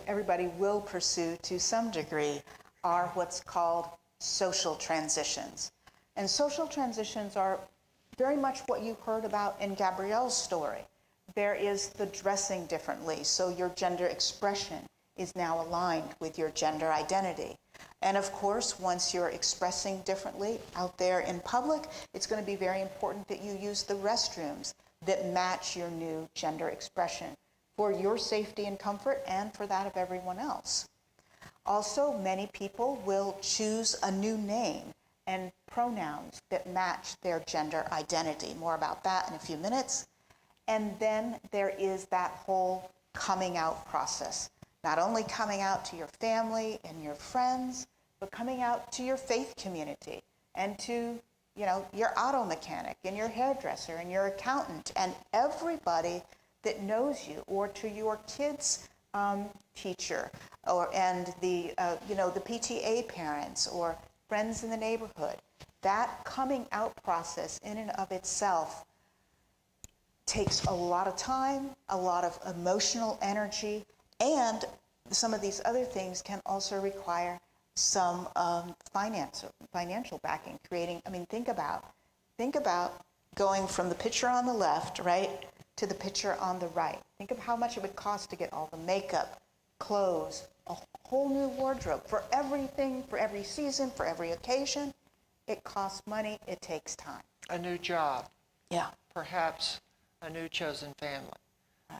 everybody will pursue to some degree are what's called social transitions. And social transitions are very much what you heard about in Gabrielle's story. There is the dressing differently, so your gender expression is now aligned with your gender identity. And of course, once you're expressing differently out there in public, it's going to be very important that you use the restrooms that match your new gender expression for your safety and comfort and for that of everyone else. Also, many people will choose a new name and pronouns that match their gender identity. More about that in a few minutes. And then there is that whole coming out process. Not only coming out to your family and your friends, but coming out to your faith community and to, your auto mechanic and your hairdresser and your accountant and everybody that knows you, or to your kids' teacher, and the PTA parents or friends in the neighborhood. That coming out process in and of itself takes a lot of time, a lot of emotional energy, and some of these other things can also require some financial backing. Think about going from the picture on the left, right, to the picture on the right. Think of how much it would cost to get all the makeup, clothes, a whole new wardrobe for everything, for every season, for every occasion. It costs money, it takes time. A new job. Yeah. Perhaps a new chosen family.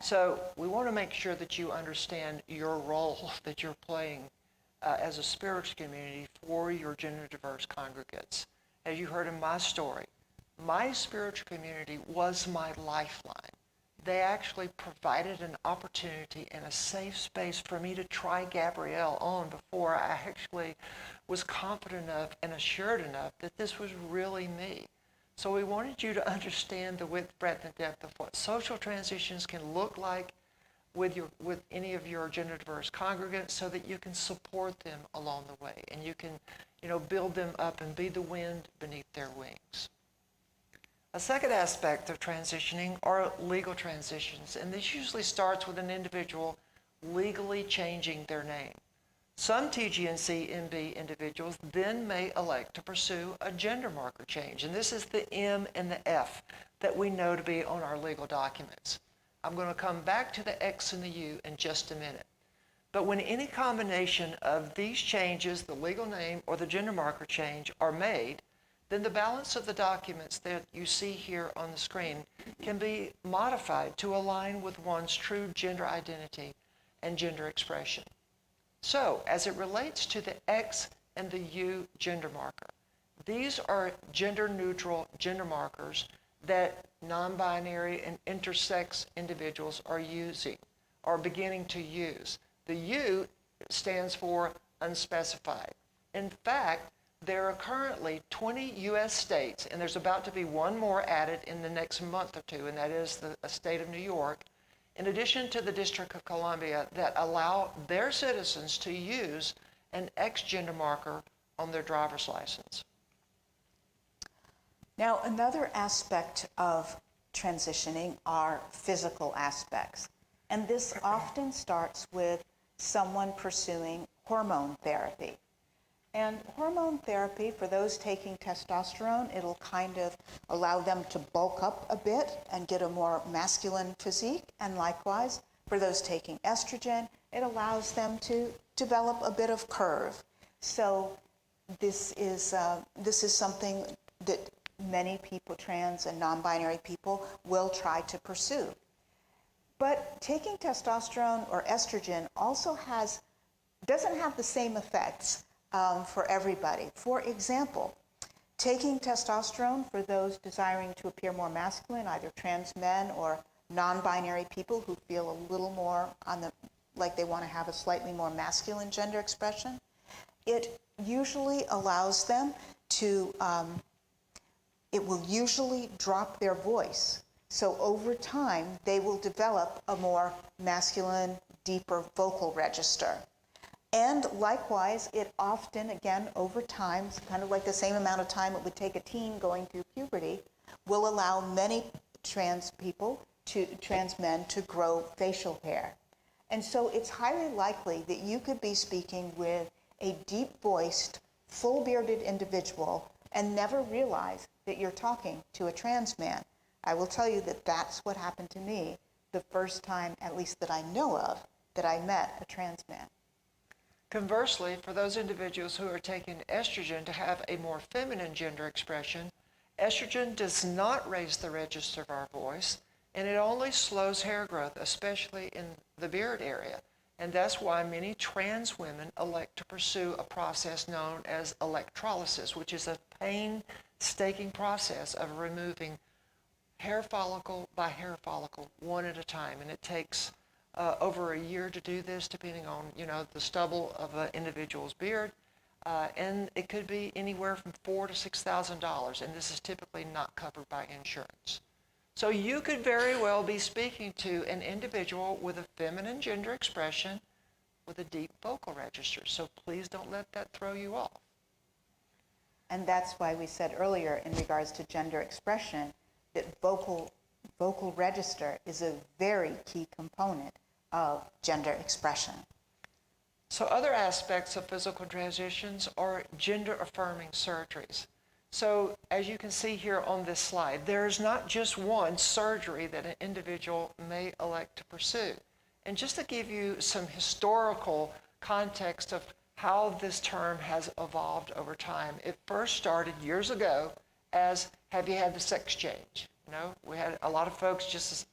So we want to make sure that you understand your role that you're playing as a spiritual community for your gender diverse congregates. As you heard in my story, my spiritual community was my lifeline. They actually provided an opportunity and a safe space for me to try Gabrielle on before I actually was confident enough and assured enough that this was really me. So we wanted you to understand the width, breadth, and depth of what social transitions can look like with any of your gender diverse congregants, so that you can support them along the way and you can, build them up and be the wind beneath their wings. A second aspect of transitioning are legal transitions, and this usually starts with an individual legally changing their name. Some TGNC-MB individuals then may elect to pursue a gender marker change, and this is the M and the F that we know to be on our legal documents. I'm going to come back to the X and the U in just a minute. But when any combination of these changes, the legal name or the gender marker change, are made, then the balance of the documents that you see here on the screen can be modified to align with one's true gender identity and gender expression. So, as it relates to the X and the U gender marker, these are gender-neutral gender markers that non-binary and intersex individuals are using, or beginning to use. The U stands for unspecified. In fact, there are currently 20 U.S. states, and there's about to be one more added in the next month or two, and that is the state of New York, in addition to the District of Columbia, that allow their citizens to use an X gender marker on their driver's license. Now, another aspect of transitioning are physical aspects. And this often starts with someone pursuing hormone therapy. And hormone therapy, for those taking testosterone, it'll kind of allow them to bulk up a bit and get a more masculine physique. And likewise, for those taking estrogen, it allows them to develop a bit of curve. So this is something that many people, trans and non-binary people, will try to pursue. But taking testosterone or estrogen also doesn't have the same effects for everybody. For example, taking testosterone for those desiring to appear more masculine, either trans men or non-binary people who feel a little more like they want to have a slightly more masculine gender expression, it usually allows them to it will usually drop their voice. So over time, they will develop a more masculine, deeper vocal register. And likewise, it often, again, over time, it's kind of like the same amount of time it would take a teen going through puberty, will allow many trans men to grow facial hair. And so it's highly likely that you could be speaking with a deep-voiced, full-bearded individual and never realize that you're talking to a trans man. I will tell you that that's what happened to me the first time, at least that I know of, that I met a trans man. Conversely, for those individuals who are taking estrogen to have a more feminine gender expression, estrogen does not raise the register of our voice, and it only slows hair growth, especially in the beard area. And that's why many trans women elect to pursue a process known as electrolysis, which is a painstaking process of removing hair follicle by hair follicle, one at a time. And it takes over a year to do this, depending on, the stubble of an individual's beard. And it could be anywhere from $4,000 to $6,000, and this is typically not covered by insurance. So you could very well be speaking to an individual with a feminine gender expression with a deep vocal register. So please don't let that throw you off. And that's why we said earlier in regards to gender expression that vocal register is a very key component of gender expression. So other aspects of physical transitions are gender-affirming surgeries. So as you can see here on this slide, there's not just one surgery that an individual may elect to pursue. And just to give you some historical context of how this term has evolved over time, it first started years ago as, have you had the sex change? We had a lot of folks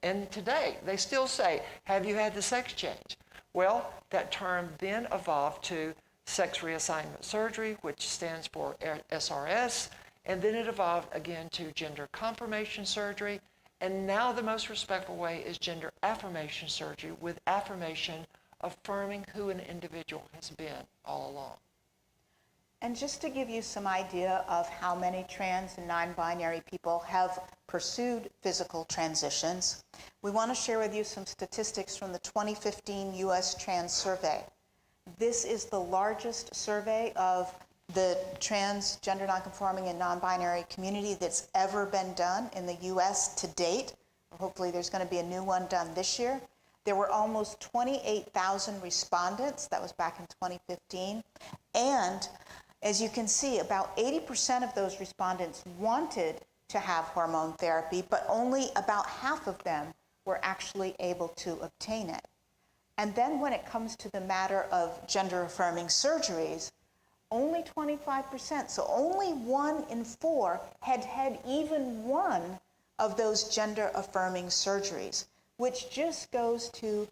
and today they still say, have you had the sex change? Well, that term then evolved to sex reassignment surgery, which stands for SRS, and then it evolved again to gender confirmation surgery, and now the most respectful way is gender affirmation surgery, with affirmation affirming who an individual has been all along. And just to give you some idea of how many trans and non-binary people have pursued physical transitions, we want to share with you some statistics from the 2015 U.S. Trans Survey. This is the largest survey of the trans, gender nonconforming, and non-binary community that's ever been done in the U.S. to date. Hopefully there's going to be a new one done this year. There were almost 28,000 respondents. That was back in 2015. And as you can see, about 80% of those respondents wanted to have hormone therapy, but only about half of them were actually able to obtain it. And then when it comes to the matter of gender-affirming surgeries, only 25%, so only 1 in 4 had had even one of those gender-affirming surgeries, which just goes to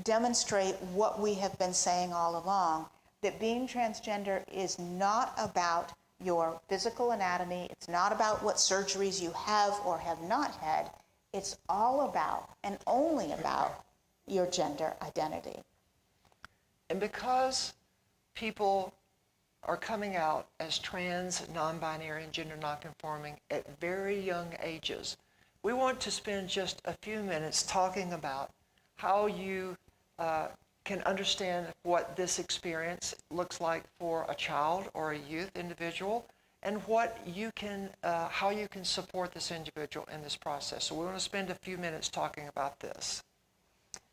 demonstrate what we have been saying all along, that being transgender is not about your physical anatomy, it's not about what surgeries you have or have not had, it's all about and only about your gender identity. And because people are coming out as trans, non-binary, and gender nonconforming at very young ages, we want to spend just a few minutes talking about how you can understand what this experience looks like for a child or a youth individual, and what you can, how you can support this individual in this process. So we want to spend a few minutes talking about this.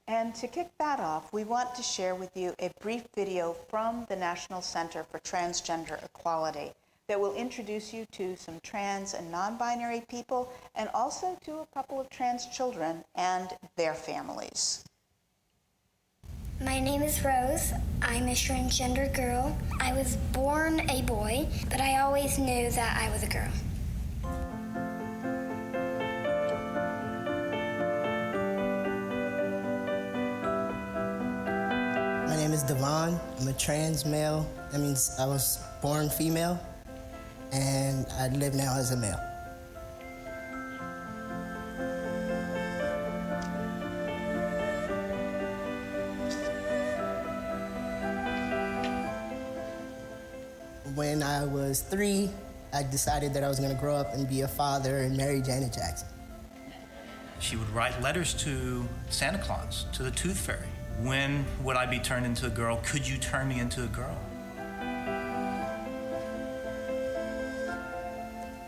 And to kick that off, we want to share with you a brief video from the National Center for Transgender Equality that will introduce you to some trans and non-binary people, and also to a couple of trans children and their families. My name is Rose. I'm a transgender girl. I was born a boy, but I always knew that I was a girl. My name is Devon. I'm a trans male. That means I was born female, and I live now as a male. When I was 3, I decided that I was going to grow up and be a father and marry Janet Jackson. She would write letters to Santa Claus, to the Tooth Fairy. When would I be turned into a girl? Could you turn me into a girl?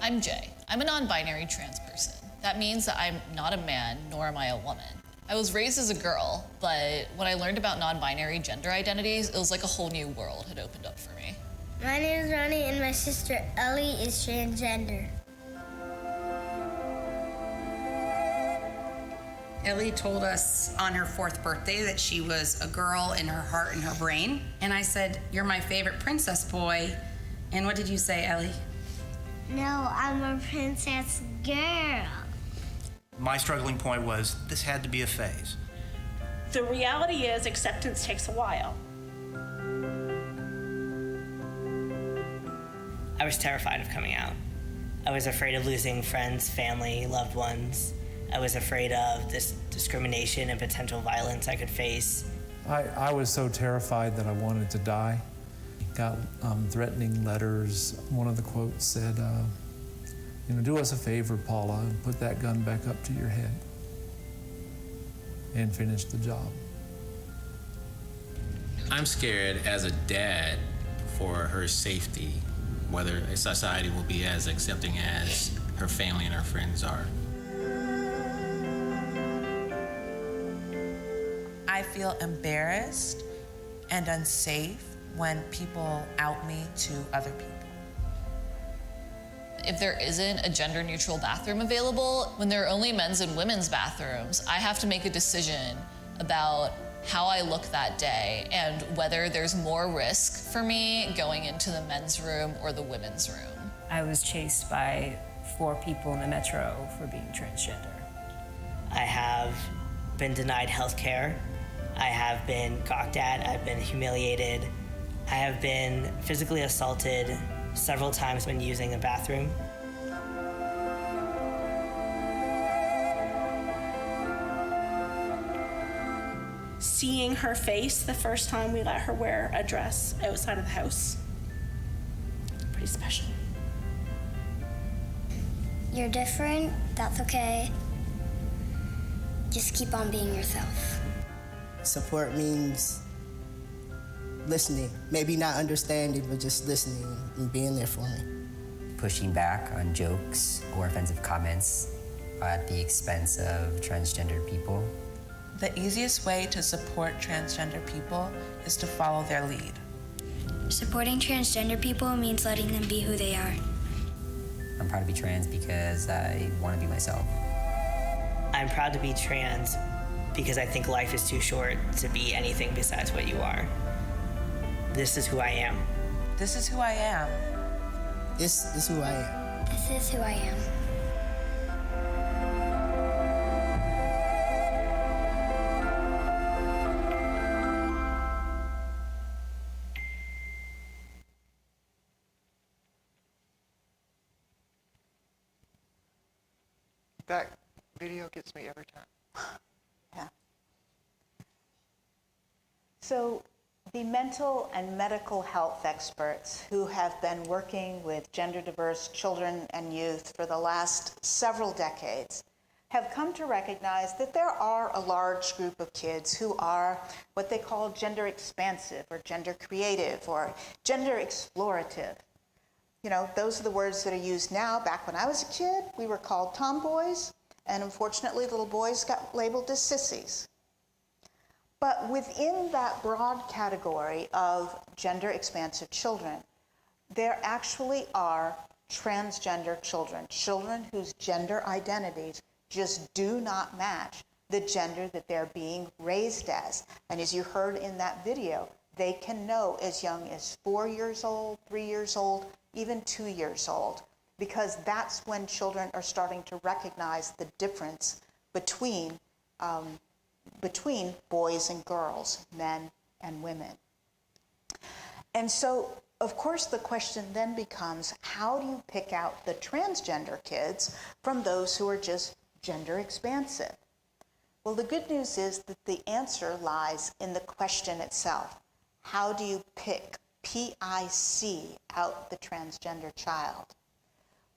I'm Jay. I'm a non-binary trans person. That means that I'm not a man, nor am I a woman. I was raised as a girl, but when I learned about non-binary gender identities, it was like a whole new world had opened up for me. My name is Ronnie, and my sister Ellie is transgender. Ellie told us on her 4th birthday that she was a girl in her heart and her brain. And I said, "You're my favorite princess boy." And what did you say, Ellie? No, I'm a princess girl. My struggling point was this had to be a phase. The reality is acceptance takes a while. I was terrified of coming out. I was afraid of losing friends, family, loved ones. I was afraid of this discrimination and potential violence I could face. I was so terrified that I wanted to die. Got threatening letters. One of the quotes said, do us a favor, Paula, and put that gun back up to your head and finish the job. I'm scared as a dad for her safety, whether a society will be as accepting as her family and her friends are. I feel embarrassed and unsafe when people out me to other people. If there isn't a gender-neutral bathroom available, when there are only men's and women's bathrooms, I have to make a decision about how I look that day and whether there's more risk for me going into the men's room or the women's room. I was chased by 4 people in the metro for being transgender. I have been denied health care. I have been gawked at. I've been humiliated. I have been physically assaulted several times when using the bathroom. Seeing her face the first time we let her wear a dress outside of the house, pretty special. You're different, that's okay. Just keep on being yourself. Support means listening, maybe not understanding, but just listening and being there for me. Pushing back on jokes or offensive comments at the expense of transgender people. The easiest way to support transgender people is to follow their lead. Supporting transgender people means letting them be who they are. I'm proud to be trans because I want to be myself. I'm proud to be trans because I think life is too short to be anything besides what you are. This is who I am. This is who I am. This is who I am. This is who I am. That video gets me every time. Yeah. So the mental and medical health experts who have been working with gender diverse children and youth for the last several decades have come to recognize that there are a large group of kids who are what they call gender expansive or gender creative or gender explorative. You know, those are the words that are used now. Back when I was a kid, we were called tomboys, and unfortunately, little boys got labeled as sissies. But within that broad category of gender expansive children, there actually are transgender children, children whose gender identities just do not match the gender that they're being raised as. And as you heard in that video, they can know as young as 4 years old, 3 years old, even 2 years old, because that's when children are starting to recognize the difference between boys and girls, men and women. And so, of course, the question then becomes, how do you pick out the transgender kids from those who are just gender expansive? Well, the good news is that the answer lies in the question itself. How do you pick, P-I-C, out the transgender child?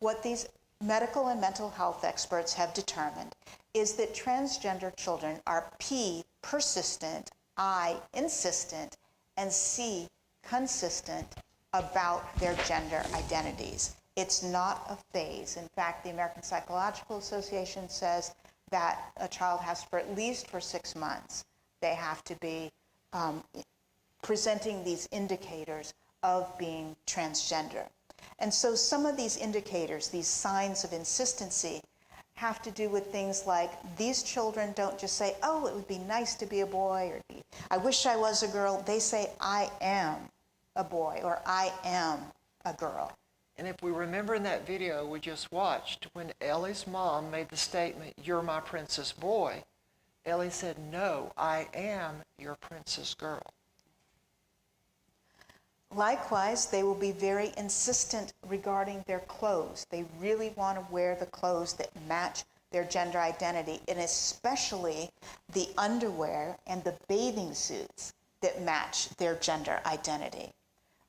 what these medical and mental health experts have determined is that transgender children are P, persistent, I, insistent, and C, consistent about their gender identities. It's not a phase. In fact, the American Psychological Association says that a child has for at least for 6 months, they have to be presenting these indicators of being transgender. And so some of these indicators, these signs of insistency, have to do with things like these children don't just say, oh, it would be nice to be a boy, or I wish I was a girl. They say, I am a boy, or I am a girl. And if we remember in that video we just watched, when Ellie's mom made the statement, you're my princess boy, Ellie said, no, I am your princess girl. Likewise, they will be very insistent regarding their clothes. They really want to wear the clothes that match their gender identity, and especially the underwear and the bathing suits that match their gender identity.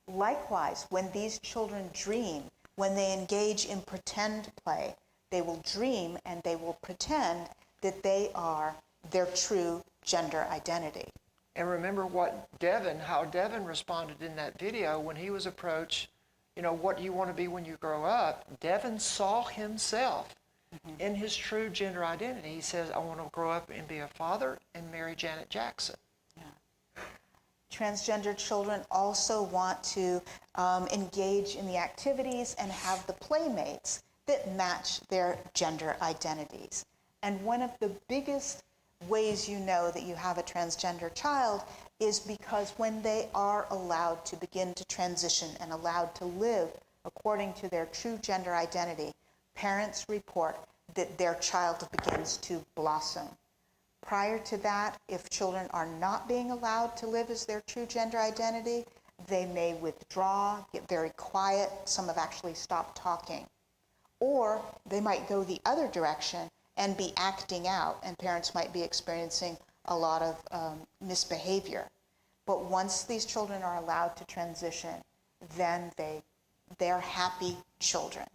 Likewise, when these children dream, when they engage in pretend play, they will dream and they will pretend that they are their true gender identity. And remember how Devin responded in that video when he was approached, what do you want to be when you grow up? Devin saw himself in his true gender identity. He says, I want to grow up and be a father and marry Janet Jackson. Yeah. Transgender children also want to engage in the activities and have the playmates that match their gender identities. And one of the biggest ways you know that you have a transgender child is because when they are allowed to begin to transition and allowed to live according to their true gender identity, parents report that their child begins to blossom. Prior to that, if children are not being allowed to live as their true gender identity, they may withdraw, get very quiet. Some have actually stopped talking. Or they might go the other direction and be acting out, and parents might be experiencing a lot of misbehavior. But once these children are allowed to transition, then they're happy children.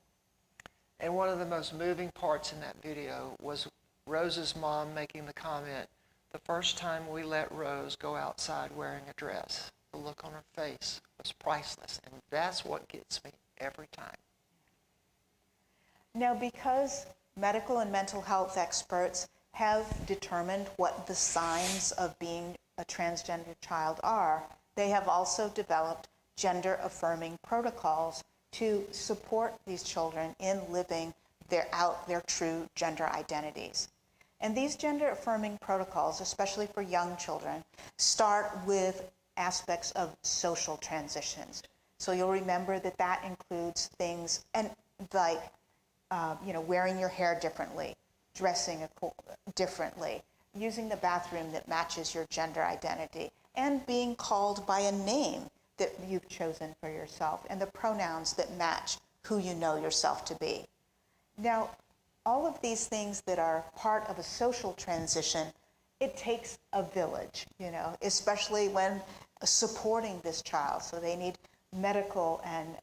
And one of the most moving parts in that video was Rose's mom making the comment, the first time we let Rose go outside wearing a dress, the look on her face was priceless, and that's what gets me every time. Now, because medical and mental health experts have determined what the signs of being a transgender child are, they have also developed gender-affirming protocols to support these children in living their true gender identities. And these gender-affirming protocols, especially for young children, start with aspects of social transitions. So you'll remember that includes things like wearing your hair differently, dressing differently, using the bathroom that matches your gender identity, and being called by a name that you've chosen for yourself, and the pronouns that match who you know yourself to be. Now, all of these things that are part of a social transition, it takes a village, especially when supporting this child. So they need medical and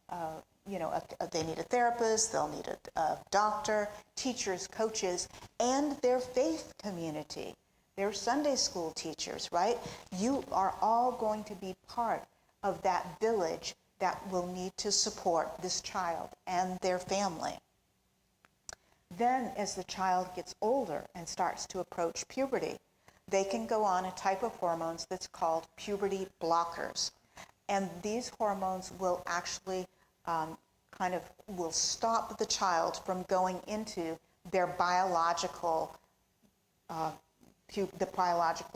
they need a therapist, they'll need a doctor, teachers, coaches, and their faith community, their Sunday school teachers, right? You are all going to be part of that village that will need to support this child and their family. Then, as the child gets older and starts to approach puberty, they can go on a type of hormones that's called puberty blockers. And these hormones will actually will stop the child from going into their biological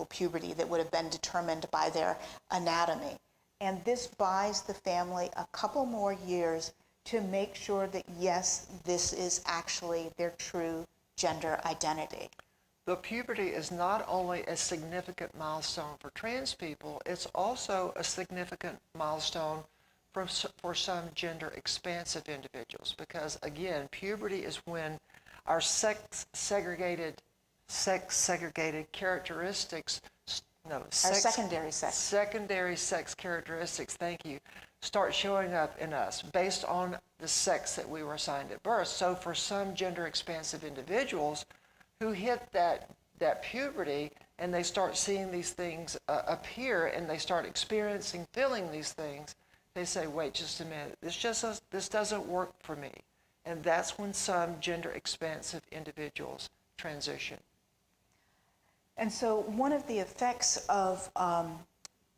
puberty that would have been determined by their anatomy. And this buys the family a couple more years to make sure that, yes, this is actually their true gender identity. The puberty is not only a significant milestone for trans people, it's also a significant milestone for some gender-expansive individuals, because, again, puberty is when our sex-segregated characteristics No, secondary sex. Secondary sex characteristics, thank you, start showing up in us based on the sex that we were assigned at birth. So for some gender expansive individuals who hit that puberty and they start seeing these things appear and they start experiencing, feeling these things, they say, wait just a minute, this doesn't work for me. And that's when some gender expansive individuals transition. And so one of the effects of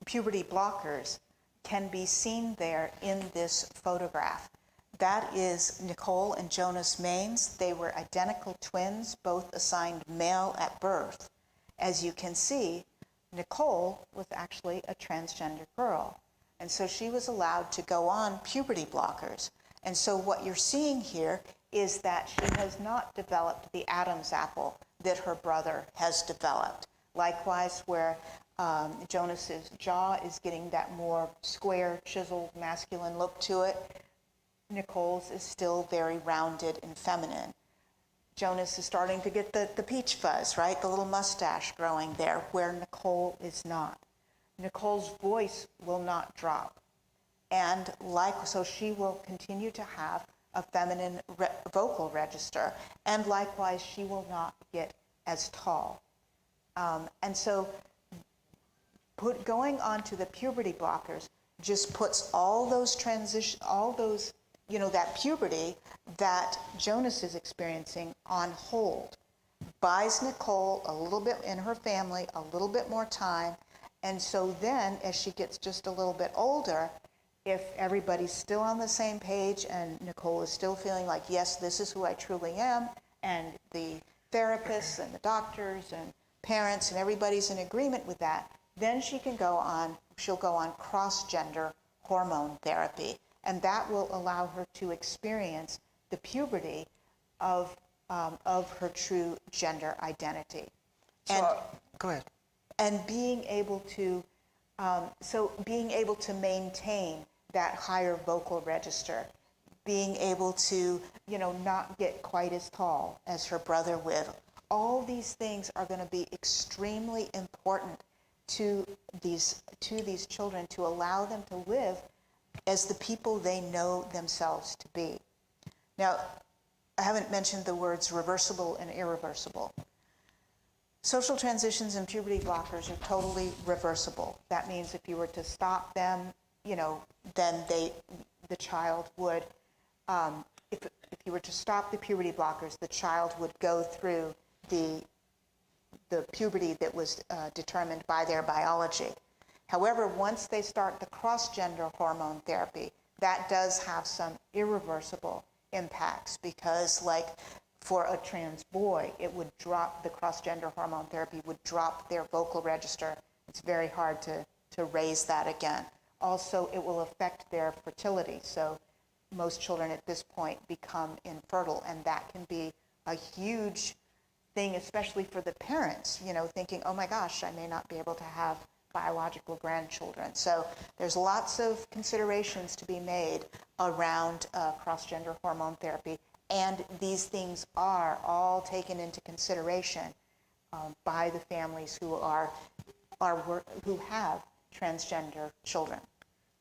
puberty blockers can be seen there in this photograph. That is Nicole and Jonas Maines. They were identical twins, both assigned male at birth. As you can see, Nicole was actually a transgender girl. And so she was allowed to go on puberty blockers. And so what you're seeing here is that she has not developed the Adam's apple that her brother has developed. Likewise, where Jonas's jaw is getting that more square, chiseled, masculine look to it, Nicole's is still very rounded and feminine. Jonas is starting to get the peach fuzz, right? The little mustache growing there, where Nicole is not. Nicole's voice will not drop. And so she will continue to have a feminine vocal register. And likewise, she will not get as tall. And so going on to the puberty blockers just puts all those that puberty that Jonas is experiencing on hold, buys Nicole a little bit, in her family, a little bit more time. And so then, as she gets just a little bit older, if everybody's still on the same page and Nicole is still feeling like, yes, this is who I truly am, and the therapists and the doctors and parents and everybody's in agreement with that, then she'll go on cross-gender hormone therapy. And that will allow her to experience the puberty of her true gender identity. Go ahead. And being able to maintain that higher vocal register, being able to, not get quite as tall as her brother would. All these things are going to be extremely important to these children, to allow them to live as the people they know themselves to be. Now, I haven't mentioned the words reversible and irreversible. Social transitions and puberty blockers are totally reversible. That means if you were to stop them, then the child would, if you were to stop the puberty blockers, the child would go through the puberty that was determined by their biology. However, once they start the cross-gender hormone therapy, that does have some irreversible impacts because, like, for a trans boy, it would drop, the cross-gender hormone therapy would drop their vocal register. It's very hard to raise that again. Also, it will affect their fertility. So most children at this point become infertile, and that can be a huge thing, especially for the parents, thinking, oh my gosh, I may not be able to have biological grandchildren. So there's lots of considerations to be made around cross-gender hormone therapy, and these things are all taken into consideration by the families who have transgender children.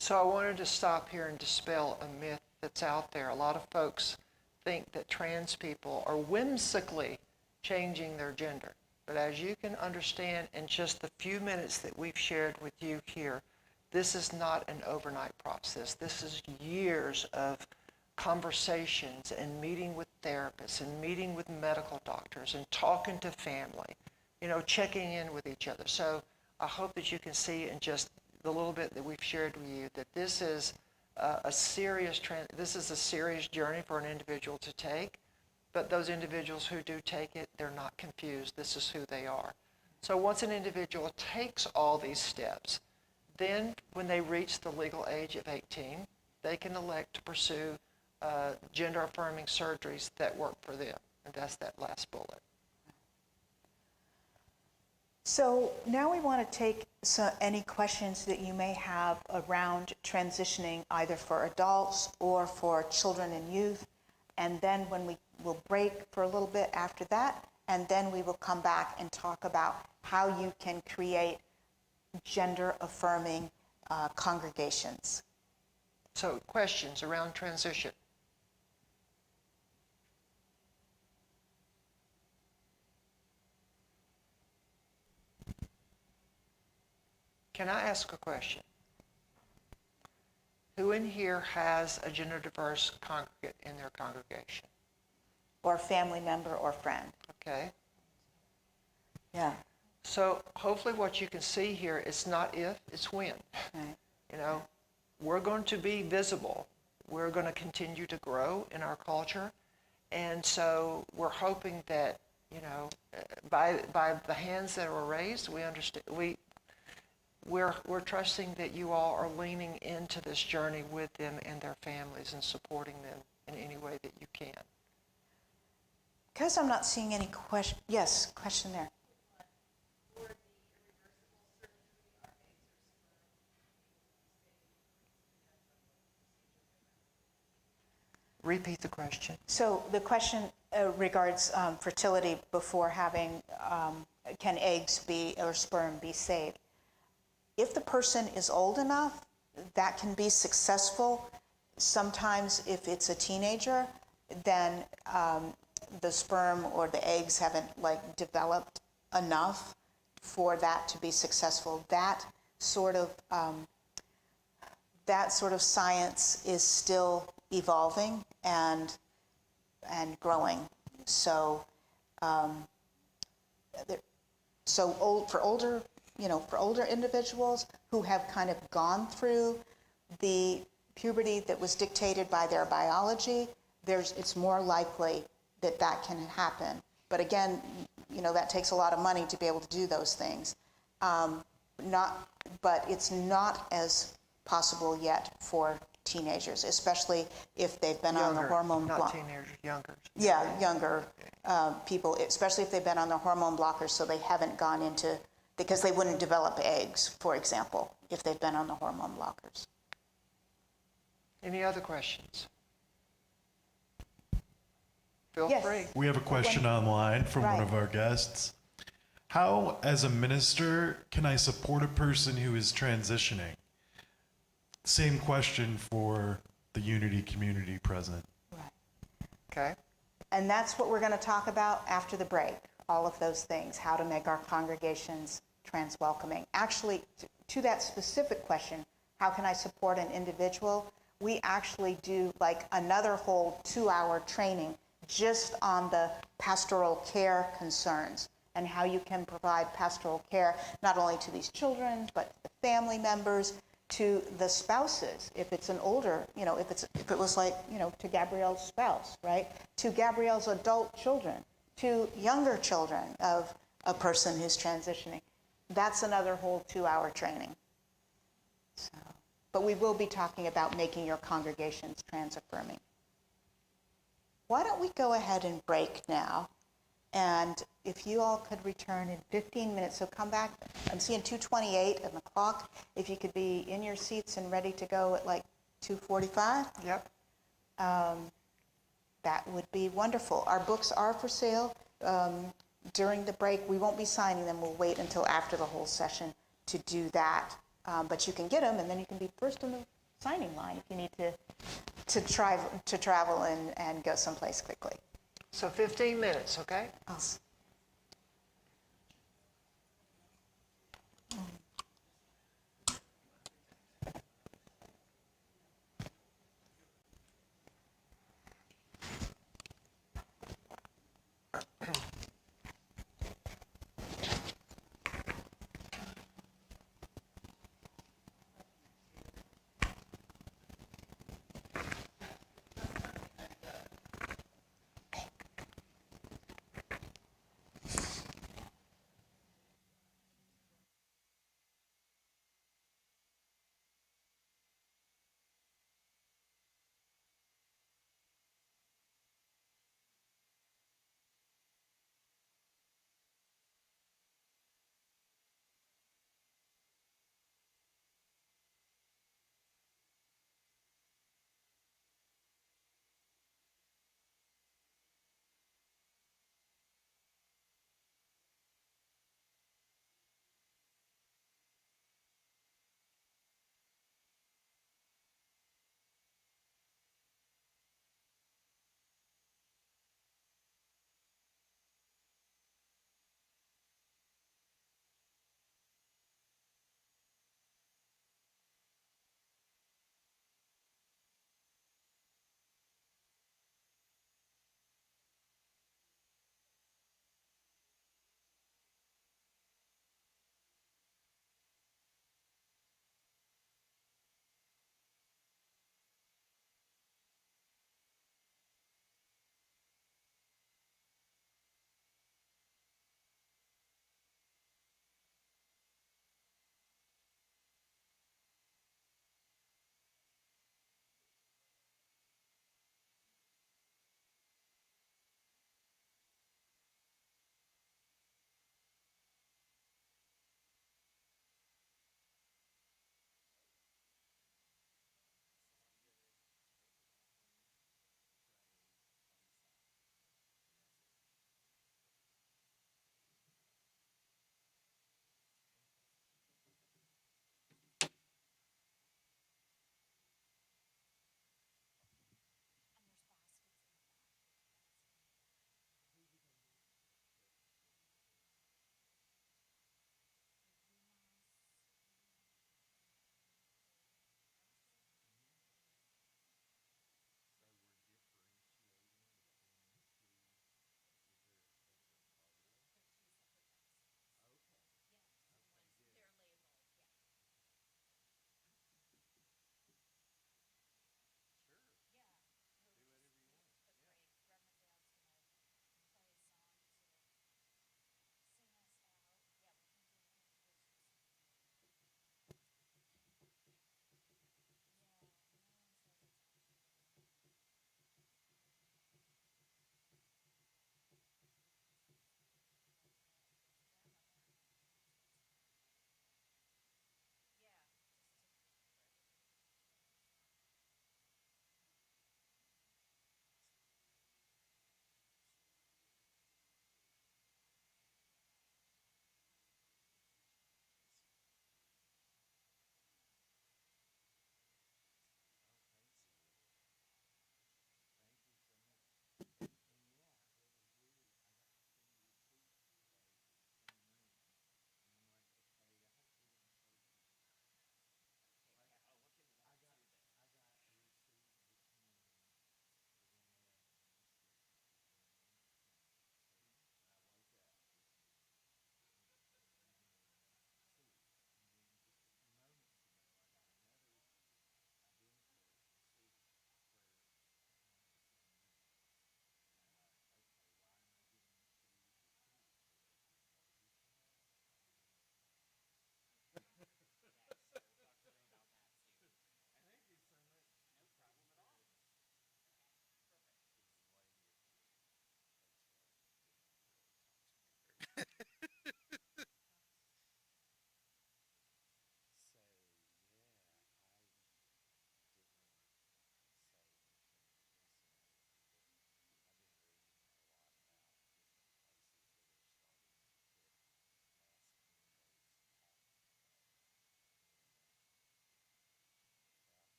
So I wanted to stop here and dispel a myth that's out there. A lot of folks think that trans people are whimsically changing their gender. But as you can understand in just the few minutes that we've shared with you here, this is not an overnight process. This is years of conversations and meeting with therapists and meeting with medical doctors and talking to family, checking in with each other. So I hope that you can see in just the little bit that we've shared with you that this is a serious journey for an individual to take. But those individuals who do take it, they're not confused. This is who they are. So once an individual takes all these steps, then when they reach the legal age of 18, they can elect to pursue gender-affirming surgeries that work for them. And that's that last bullet. So now we want to take any questions that you may have around transitioning, either for adults or for children and youth. And then when we will break for a little bit after that, and then we will come back and talk about how you can create gender affirming congregations. So questions around transition? Can I ask a question? Who in here has a gender diverse congregate in their congregation? Or family member or friend. Okay. Yeah. So hopefully what you can see here, it's not if, it's when. Right. You know, we're going to be visible. We're going to continue to grow in our culture. And so we're hoping that, you know, by the hands that are raised, we understand, we're trusting that you all are leaning into this journey with them and their families and supporting them in any way that you can. Because I'm not seeing any question. Yes, question there. Repeat the question. So the question regards fertility before having, can eggs be or sperm be saved? If the person is old enough, that can be successful. Sometimes if it's a teenager, then the sperm or the eggs haven't developed enough for that to be successful. That sort of science is still evolving and growing. So for older individuals who have kind of gone through the puberty that was dictated by their biology, it's more likely that can happen. But again, that takes a lot of money to be able to do those things. But it's not as possible yet for teenagers, especially if they've been on the hormone block. Not teenagers, younger. Yeah, younger people, especially if they've been on the hormone blockers, so they haven't gone into, because they wouldn't develop eggs, for example, if they've been on the hormone blockers. Any other questions? Feel Yes. free. We have a question online from one Right. of our guests. How, as a minister, can I support a person who is transitioning? Same question for the Unity community present. Okay. And that's what we're going to talk about after the break, all of those things, how to make our congregations trans-welcoming. Actually, to that specific question, how can I support an individual? We actually do another whole 2-hour training just on the pastoral care concerns and how you can provide pastoral care not only to these children, but to the family members, to the spouses, if it's an older, if it was to Gabrielle's spouse, right? To Gabrielle's adult children, to younger children of a person who's transitioning. That's another whole 2-hour training. But we will be talking about making your congregations trans-affirming. Why don't we go ahead and break now? And if you all could return in 15 minutes, so come back. I'm seeing 2:28 on the clock. If you could be in your seats and ready to go at 2:45. Yep. That would be wonderful. Our books are for sale. During the break, we won't be signing them. We'll wait until after the whole session to do that. But you can get them, and then you can be first in the signing line if you need to travel and go someplace quickly. So 15 minutes, okay?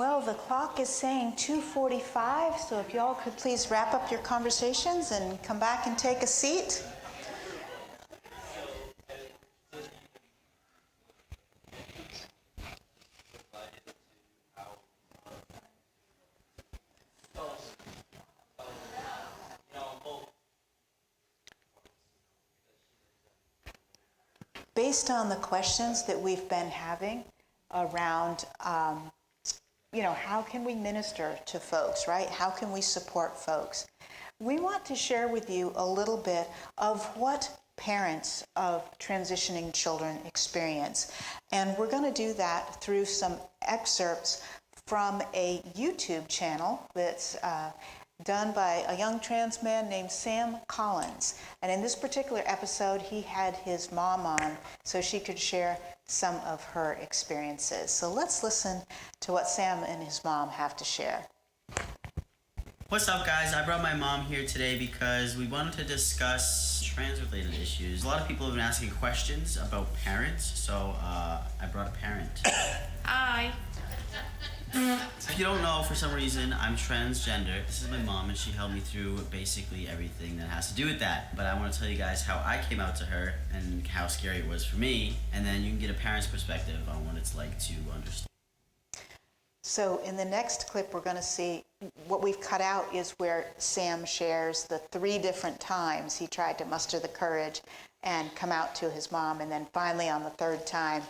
Well, the clock is saying 2:45, so if y'all could please wrap up your conversations and come back and take a seat. Based on the questions that we've been having around, how can we minister to folks, right? How can we support folks? We want to share with you a little bit of what parents of transitioning children experience. And we're going to do that through some excerpts from a YouTube channel that's done by a young trans man named Sam Collins. And in this particular episode, he had his mom on so she could share some of her experiences. So let's listen to what Sam and his mom have to share. What's up, guys? I brought my mom here today because we wanted to discuss trans-related issues. A lot of people have been asking questions about parents, so I brought a parent. Hi. If you don't know, for some reason, I'm transgender. This is my mom, and she helped me through basically everything that has to do with that. But I want to tell you guys how I came out to her and how scary it was for me, and then you can get a parent's perspective on what it's like to understand. So in the next clip, we're going to see what we've cut out is where Sam shares the 3 different times he tried to muster the courage and come out to his mom, and then finally on the 3rd time,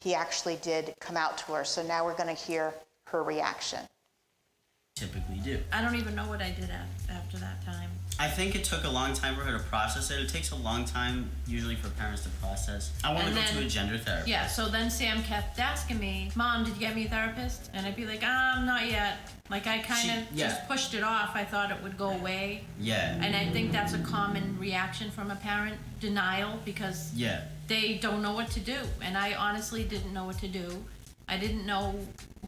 he actually did come out to her. So now we're going to hear her reaction. Typically do. I don't even know what I did after that time. I think it took a long time for her to process it. It takes a long time usually for parents to process. I want to go to a gender therapist. Yeah, so then Sam kept asking me, Mom, did you get me a therapist? And I'd be like, not yet. Like I kind of just pushed it off. I thought it would go away. Yeah. And I think that's a common reaction from a parent, denial, because they don't know what to do. And I honestly didn't know what to do. I didn't know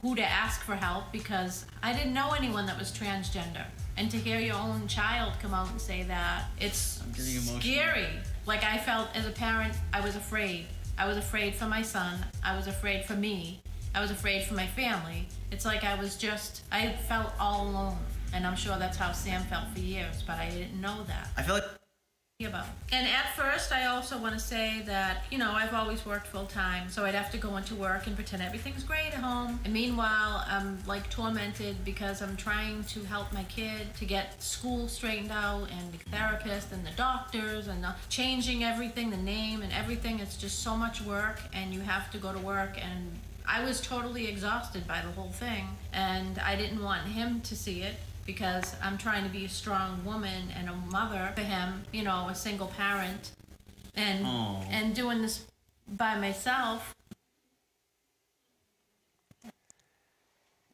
who to ask for help because I didn't know anyone that was transgender. And to hear your own child come out and say that, it's scary. Like I felt as a parent, I was afraid. I was afraid for my son. I was afraid for me. I was afraid for my family. It's like I felt all alone. And I'm sure that's how Sam felt for years, but I didn't know that. I feel like And at first, I also want to say that, I've always worked full time, so I'd have to go into work and pretend everything's great at home. And meanwhile, I'm like tormented because I'm trying to help my kid to get school straightened out and the therapist and the doctors and changing everything, the name and everything. It's just so much work and you have to go to work, and I was totally exhausted by the whole thing, and I didn't want him to see it, because I'm trying to be a strong woman and a mother for him, a single parent, and doing this by myself.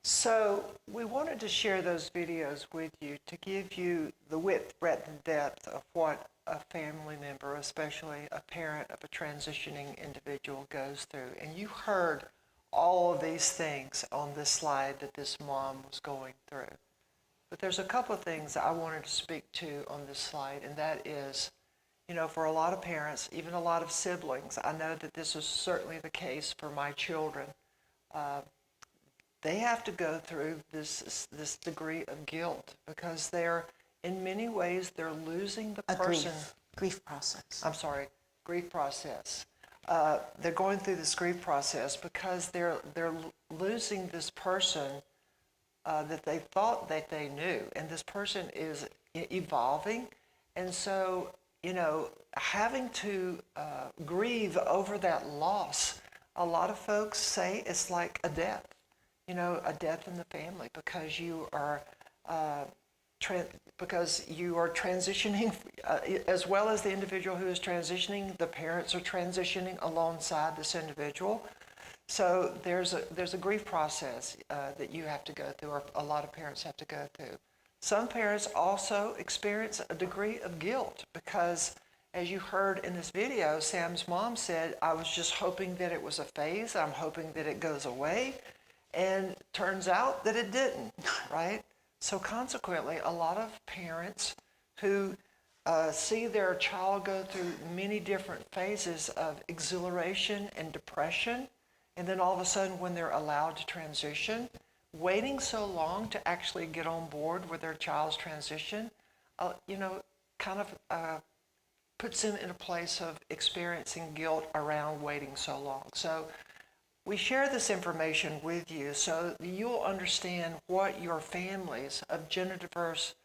So we wanted to share those videos with you to give you the width, breadth, and depth of what a family member, especially a parent of a transitioning individual, goes through. And you heard all of these things on this slide that this mom was going through. But there's a couple of things that I wanted to speak to on this slide, and that is, for a lot of parents, even a lot of siblings, I know that this is certainly the case for my children. They have to go through this degree of guilt because in many ways, they're losing the person. Grief process. I'm sorry, grief process. They're going through this grief process because they're losing this person that they thought that they knew, and this person is evolving, and so having to grieve over that loss. A lot of folks say it's like a death, a death in the family because you are transitioning, as well as the individual who is transitioning. The parents are transitioning alongside this individual. So there's a grief process that you have to go through, or a lot of parents have to go through. Some parents also experience a degree of guilt because, as you heard in this video, Sam's mom said, I was just hoping that it was a phase. I'm hoping that it goes away. And turns out that it didn't, right? So consequently, a lot of parents who see their child go through many different phases of exhilaration and depression, and then all of a sudden when they're allowed to transition, waiting so long to actually get on board with their child's transition, kind of puts them in a place of experiencing guilt around waiting so long. So we share this information with you so that you'll understand what your families of gender diverse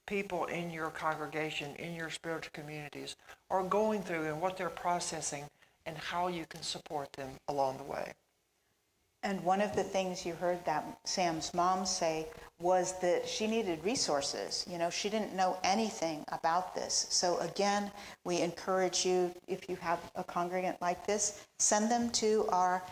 people in your congregation, in your spiritual communities, are going through and what they're processing and how you can support them along the way. And one of the things you heard that Sam's mom say was that she needed resources. She didn't know anything about this. So again, we encourage you, if you have a congregant like this, send them to our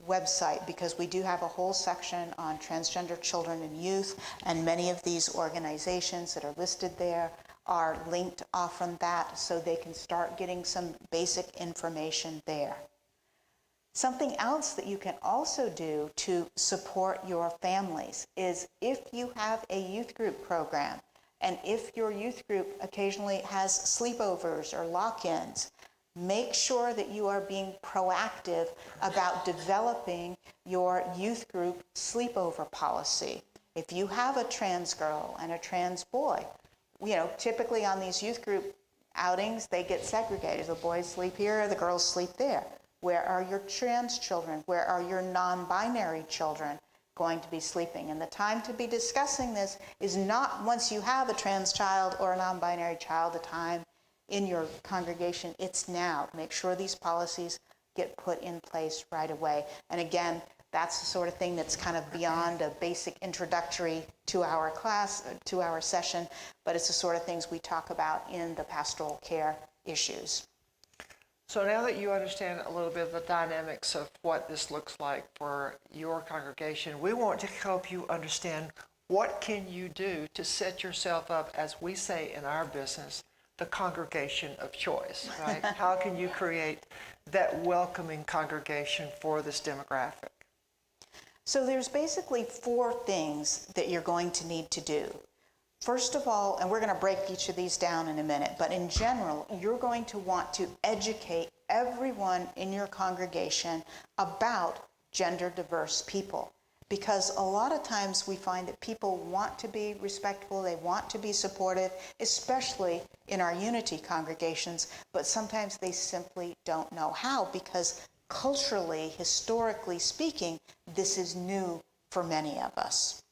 website, because we do have a whole section on transgender children and youth, and many of these organizations that are listed there are linked off from that, so they can start getting some basic information there. Something else that you can also do to support your families is, if you have a youth group program, and if your youth group occasionally has sleepovers or lock-ins, make sure that you are being proactive about developing your youth group sleepover policy. If you have a trans girl and a trans boy, typically on these youth group outings, they get segregated. The boys sleep here, the girls sleep there. Where are your trans children? Where are your non-binary children going to be sleeping? And the time to be discussing this is not once you have a trans child or a non-binary child, the time in your congregation, it's now. Make sure these policies get put in place right away. And again, that's the sort of thing that's kind of beyond a basic introductory 2-hour class, 2-hour session, but it's the sort of things we talk about in the pastoral care issues. So now that you understand a little bit of the dynamics of what this looks like for your congregation, we want to help you understand what can you do to set yourself up, as we say in our business, the congregation of choice, right? How can you create that welcoming congregation for this demographic? So there's basically 4 things that you're going to need to do. First of all, and we're going to break each of these down in a minute, but in general, you're going to want to educate everyone in your congregation about gender diverse people. Because a lot of times we find that people want to be respectful, they want to be supportive, especially in our unity congregations, but sometimes they simply don't know how, because culturally, historically speaking, this is new for many of us.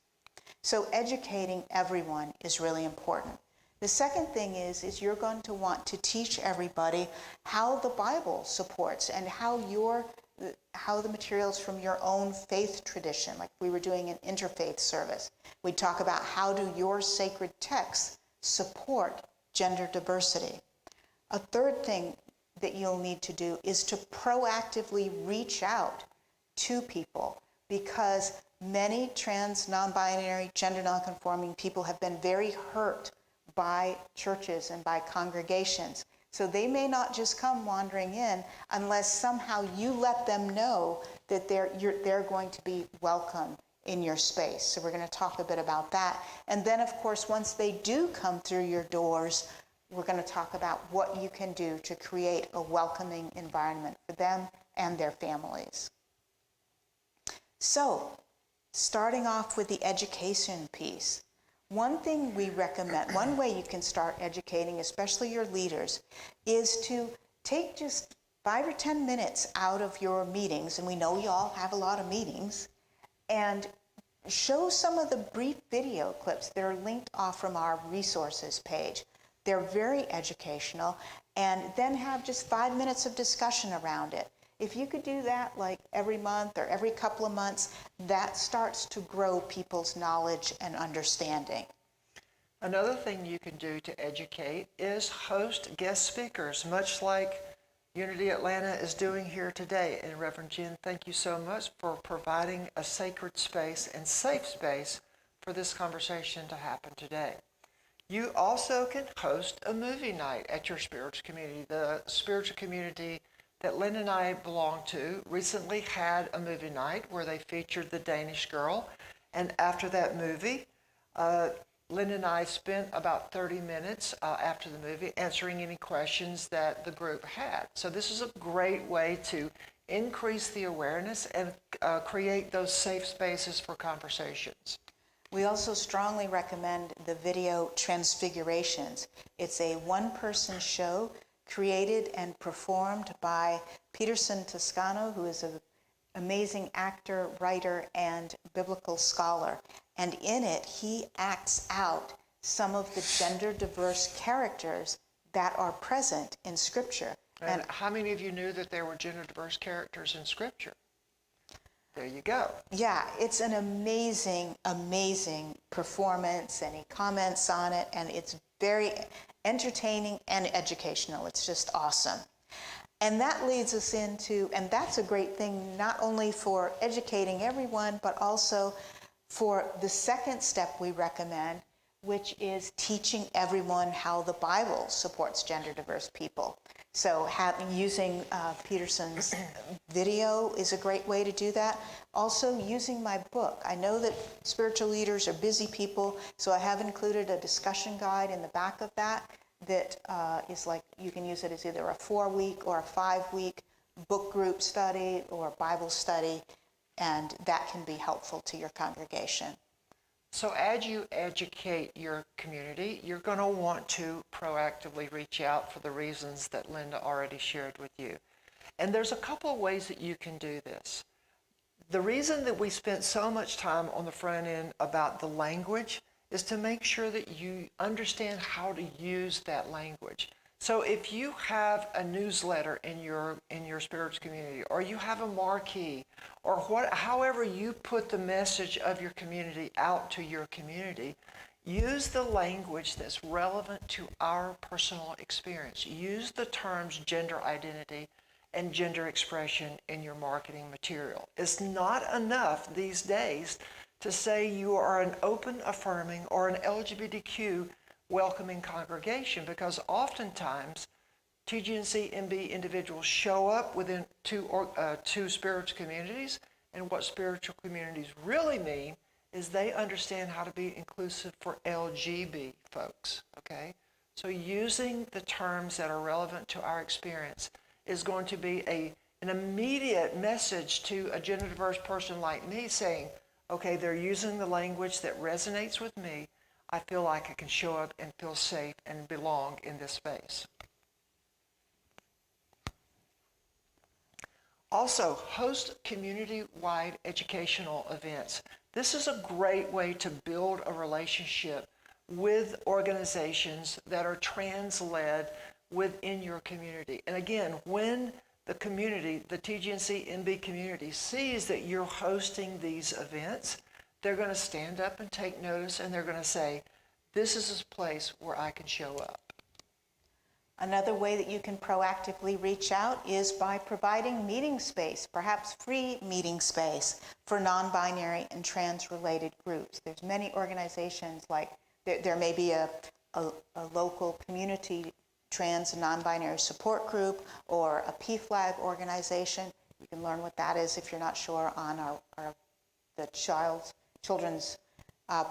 So educating everyone is really important. The second thing is you're going to want to teach everybody how the Bible supports and how the materials from your own faith tradition, like we were doing an interfaith service, we talk about how do your sacred texts support gender diversity. A third thing that you'll need to do is to proactively reach out to people, because many trans, non-binary, gender non-conforming people have been very hurt by churches and by congregations. So they may not just come wandering in unless somehow you let them know that they're going to be welcome in your space. So we're going to talk a bit about that. And then, of course, once they do come through your doors, we're going to talk about what you can do to create a welcoming environment for them and their families. So, starting off with the education piece. One thing we recommend, one way you can start educating, especially your leaders, is to take just 5 or 10 minutes out of your meetings, and we know you all have a lot of meetings, and show some of the brief video clips that are linked off from our resources page. They're very educational, and then have just 5 minutes of discussion around it. If you could do that like every month or every couple of months, that starts to grow people's knowledge and understanding. Another thing you can do to educate is host guest speakers, much like Unity Atlanta is doing here today. And Reverend Jen, thank you so much for providing a sacred space and safe space for this conversation to happen today. You also can host a movie night at your spiritual community. The spiritual community that Lynn and I belong to recently had a movie night where they featured The Danish Girl. And after that movie, Lynn and I spent about 30 minutes after the movie answering any questions that the group had. So this is a great way to increase the awareness and create those safe spaces for conversations. We also strongly recommend the video Transfigurations. It's a one-person show created and performed by Peterson Toscano, who is an amazing actor, writer, and biblical scholar. And in it, he acts out some of the gender-diverse characters that are present in Scripture. And how many of you knew that there were gender-diverse characters in Scripture? There you go. Yeah, it's an amazing, amazing performance, and he comments on it, and it's very entertaining and educational. It's just awesome. And that leads us into, and that's a great thing, not only for educating everyone, but also for the second step we recommend, which is teaching everyone how the Bible supports gender-diverse people. So using Peterson's video is a great way to do that. Also, using my book. I know that spiritual leaders are busy people, so I have included a discussion guide in the back of that is like, you can use it as either a 4-week or a 5-week book group study or Bible study, and that can be helpful to your congregation. So as you educate your community, you're going to want to proactively reach out for the reasons that Linda already shared with you. And there's a couple of ways that you can do this. The reason that we spent so much time on the front end about the language is to make sure that you understand how to use that language. So if you have a newsletter in your spiritual community, or you have a marquee, or however you put the message of your community out to your community, use the language that's relevant to our personal experience. Use the terms gender identity and gender expression in your marketing material. It's not enough these days to say you are an open, affirming, or an LGBTQ welcoming congregation, because oftentimes TGNC MB individuals show up within two spiritual communities, and what spiritual communities really mean is they understand how to be inclusive for LGB folks, okay? So using the terms that are relevant to our experience is going to be an immediate message to a gender diverse person like me saying, okay, they're using the language that resonates with me. I feel like I can show up and feel safe and belong in this space. Also, host community-wide educational events. This is a great way to build a relationship with organizations that are trans-led within your community. And again, when the community, the TGNC MB community, sees that you're hosting these events, they're going to stand up and take notice, and they're going to say, this is a place where I can show up. Another way that you can proactively reach out is by providing meeting space, perhaps free meeting space for non-binary and trans-related groups. There's many organizations like, there may be a local community trans and non-binary support group or a PFLAG organization. You can learn what that is if you're not sure on the children's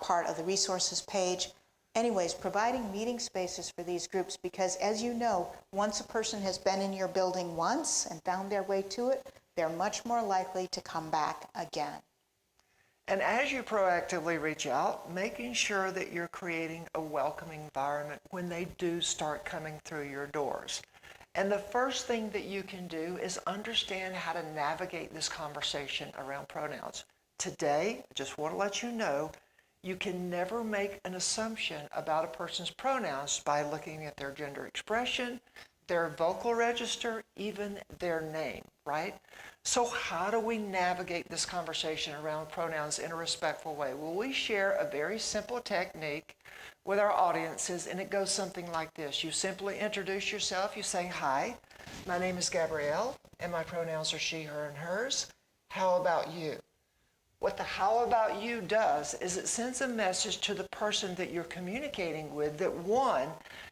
part of the resources page. Anyways, providing meeting spaces for these groups, because as you know, once a person has been in your building once and found their way to it, they're much more likely to come back again. And as you proactively reach out, making sure that you're creating a welcoming environment when they do start coming through your doors. And the first thing that you can do is understand how to navigate this conversation around pronouns. Today, I just want to let you know, you can never make an assumption about a person's pronouns by looking at their gender expression, their vocal register, even their name, right? So how do we navigate this conversation around pronouns in a respectful way? Well, we share a very simple technique with our audiences, and it goes something like this. You simply introduce yourself. You say, hi, my name is Gabrielle, and my pronouns are she, her, and hers. How about you? What the how about you does is it sends a message to the person that you're communicating with that, one,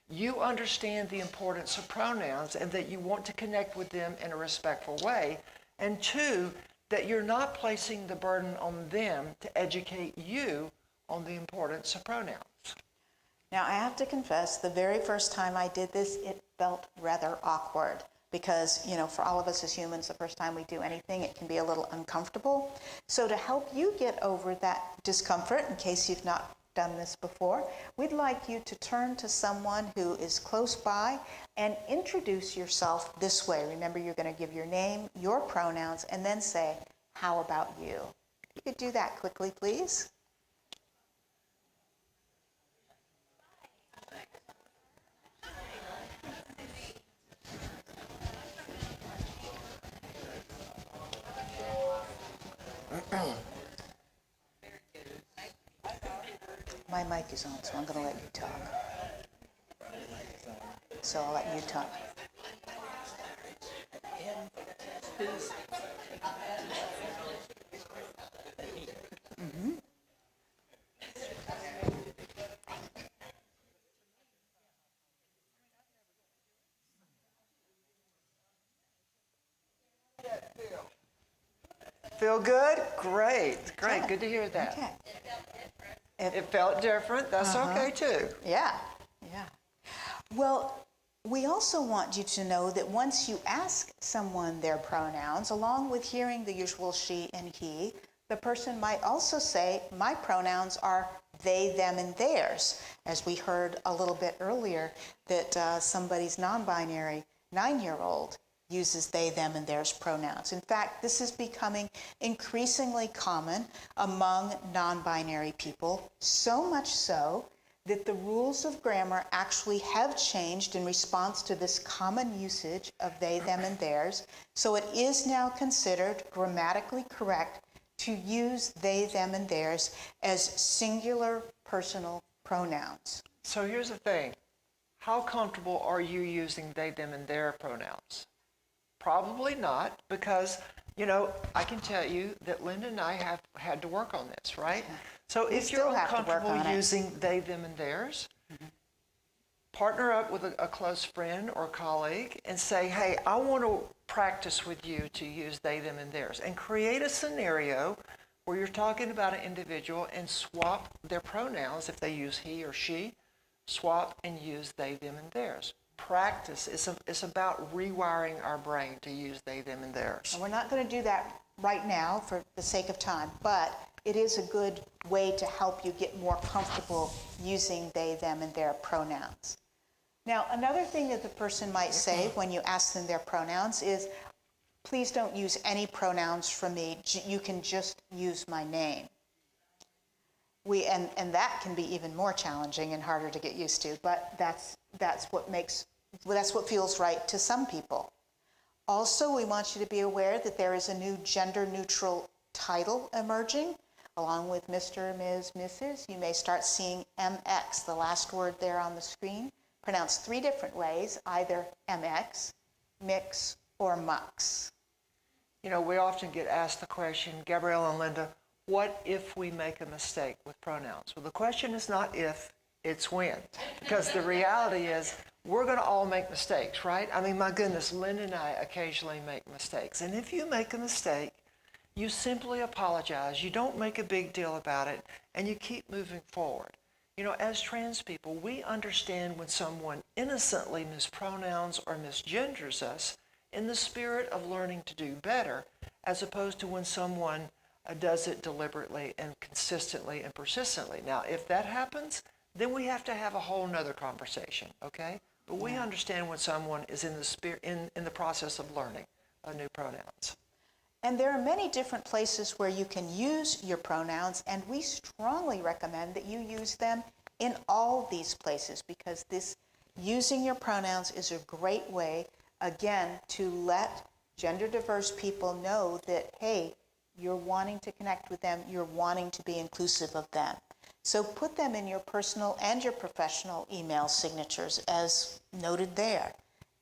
you understand the importance of pronouns and that you want to connect with them in a respectful way, and two, that you're not placing the burden on them to educate you on the importance of pronouns. Now, I have to confess, the very first time I did this, it felt rather awkward. because, for all of us as humans, the first time we do anything, it can be a little uncomfortable. So to help you get over that discomfort, in case you've not done this before, we'd like you to turn to someone who is close by and introduce yourself this way. Remember, you're going to give your name, your pronouns, and then say, "How about you?" You could do that quickly, please. My mic is on, so I'm going to let you talk. So I'll let you talk. Mm-hmm. Feel good? Great. Good to hear that. Okay. It felt different. That's okay too. Yeah. Well, we also want you to know that once you ask someone their pronouns, along with hearing the usual she and he, the person might also say, "My pronouns are they, them, and theirs." As we heard a little bit earlier, that somebody's non-binary 9-year-old uses they, them, and theirs pronouns. In fact, this is becoming increasingly common among non-binary people, so much so that the rules of grammar actually have changed in response to this common usage of they, them, and theirs. So it is now considered grammatically correct to use they, them, and theirs as singular personal pronouns. So here's the thing. How comfortable are you using they, them, and their pronouns? Probably not, because, I can tell you that Linda and I have had to work on this, right? So if you're uncomfortable using they, them, and theirs, partner up with a close friend or colleague and say, "Hey, I want to practice with you to use they, them, and theirs," and create a scenario where you're talking about an individual and swap their pronouns. If they use he or she, swap and use they, them, and theirs. Practice. It's about rewiring our brain to use they, them, and theirs. And we're not going to do that right now for the sake of time, but it is a good way to help you get more comfortable using they, them, and their pronouns. Now, another thing that the person might say when you ask them their pronouns is, "Please don't use any pronouns for me. You can just use my name." And that can be even more challenging and harder to get used to, but that's what feels right to some people. Also, we want you to be aware that there is a new gender-neutral title emerging. Along with Mr., Ms., Mrs., you may start seeing MX, the last word there on the screen, pronounced 3 different ways, either MX, mix, or mux. We often get asked the question, Gabrielle and Linda, what if we make a mistake with pronouns? Well, the question is not if, it's when. Because the reality is, we're going to all make mistakes, right? I mean, my goodness, Linda and I occasionally make mistakes. And if you make a mistake, you simply apologize. You don't make a big deal about it, and you keep moving forward. As trans people, we understand when someone innocently mispronouns or misgenders us in the spirit of learning to do better, as opposed to when someone does it deliberately and consistently and persistently. Now, if that happens, then we have to have a whole nother conversation, okay? But we understand when someone is in the process of learning new pronouns. And there are many different places where you can use your pronouns, and we strongly recommend that you use them in all these places, because this using your pronouns is a great way, again, to let gender diverse people know that, hey, you're wanting to connect with them, you're wanting to be inclusive of them. So put them in your personal and your professional email signatures as noted there.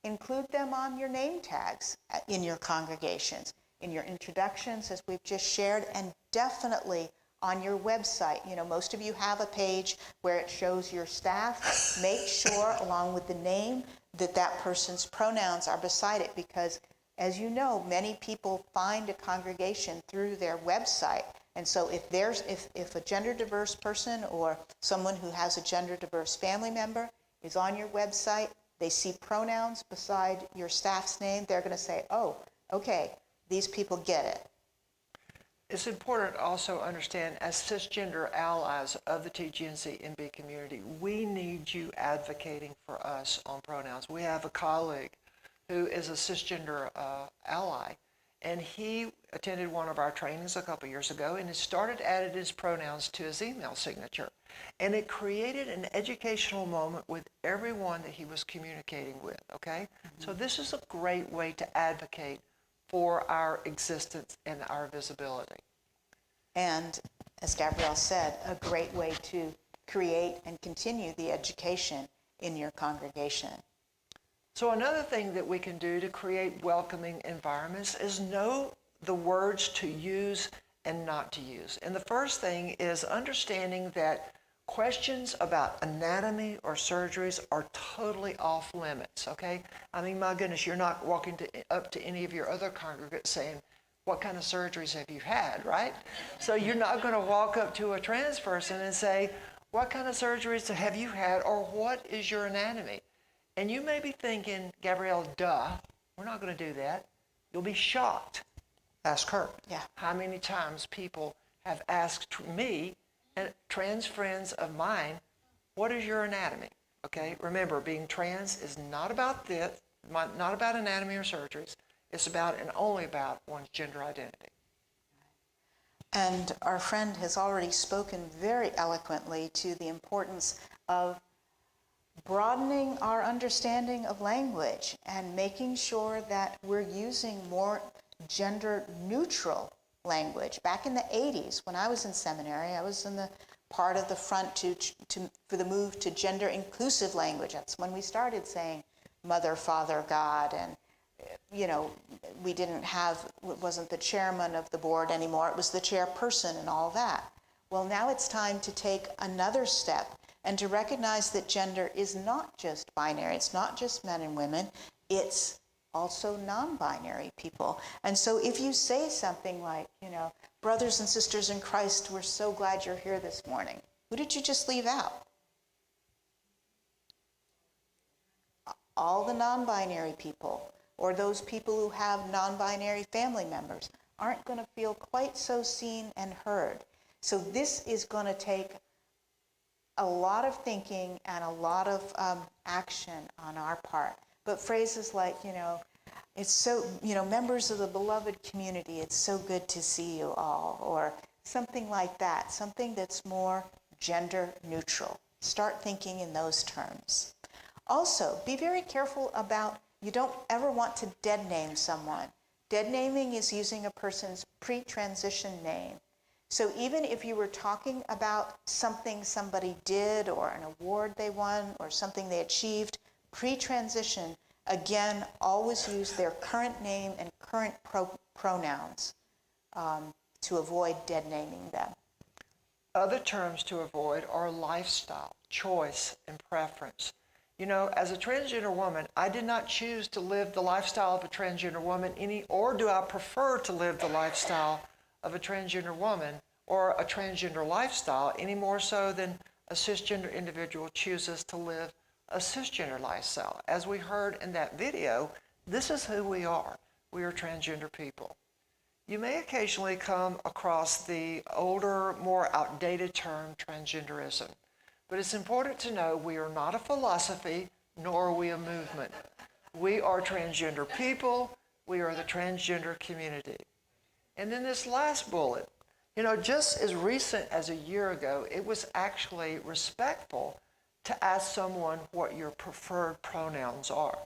Include them on your name tags in your congregations, in your introductions, as we've just shared, and definitely on your website. Most of you have a page where it shows your staff. Make sure, along with the name, that that person's pronouns are beside it, because as you know, many people find a congregation through their website. And so if a gender diverse person or someone who has a gender diverse family member is on your website, they see pronouns beside your staff's name, they're going to say, oh, okay, these people get it. It's important to also understand, as cisgender allies of the TGNC-MB community, we need you advocating for us on pronouns. We have a colleague who is a cisgender ally, and he attended one of our trainings a couple years ago, and he started adding his pronouns to his email signature. And it created an educational moment with everyone that he was communicating with, okay? So this is a great way to advocate for our existence and our visibility. And as Gabrielle said, a great way to create and continue the education in your congregation. So another thing that we can do to create welcoming environments is know the words to use and not to use. And the first thing is understanding that questions about anatomy or surgeries are totally off limits, okay? I mean, my goodness, you're not walking up to any of your other congregants saying, what kind of surgeries have you had, right? So you're not going to walk up to a trans person and say, what kind of surgeries have you had, or what is your anatomy? And you may be thinking, Gabrielle, duh, we're not going to do that. You'll be shocked. Ask her. Yeah. How many times people have asked me and trans friends of mine, what is your anatomy? Okay, remember, being trans is not about this, not about anatomy or surgeries. It's about and only about one's gender identity. And our friend has already spoken very eloquently to the importance of broadening our understanding of language and making sure that we're using more gender neutral language. Back in the 80s, when I was in seminary, I was in the part of the front for the move to gender inclusive language. That's when we started saying mother, father, God, and we didn't have, it wasn't the chairman of the board anymore, it was the chairperson and all that. Well, now it's time to take another step and to recognize that gender is not just binary, it's not just men and women, it's also non-binary people. And so if you say something like, brothers and sisters in Christ, we're so glad you're here this morning, who did you just leave out? All the non-binary people, or those people who have non-binary family members, aren't going to feel quite so seen and heard. So this is going to take a lot of thinking and a lot of action on our part. But phrases like, it's so, members of the beloved community, it's so good to see you all, or something like that, something that's more gender neutral. Start thinking in those terms. Also, be very careful about, you don't ever want to dead name someone. Dead naming is using a person's pre-transition name. So even if you were talking about something somebody did or an award they won or something they achieved pre-transition, again, always use their current name and current pronouns to avoid dead naming them. Other terms to avoid are lifestyle, choice, and preference. As a transgender woman, I did not choose to live the lifestyle of a transgender woman or do I prefer to live the lifestyle of a transgender woman or a transgender lifestyle any more so than a cisgender individual chooses to live a cisgender lifestyle. As we heard in that video, this is who we are. We are transgender people. You may occasionally come across the older, more outdated term transgenderism, but it's important to know we are not a philosophy, nor are we a movement. We are transgender people. We are the transgender community. And then this last bullet, just as recent as a year ago, it was actually respectful to ask someone what your preferred pronouns are.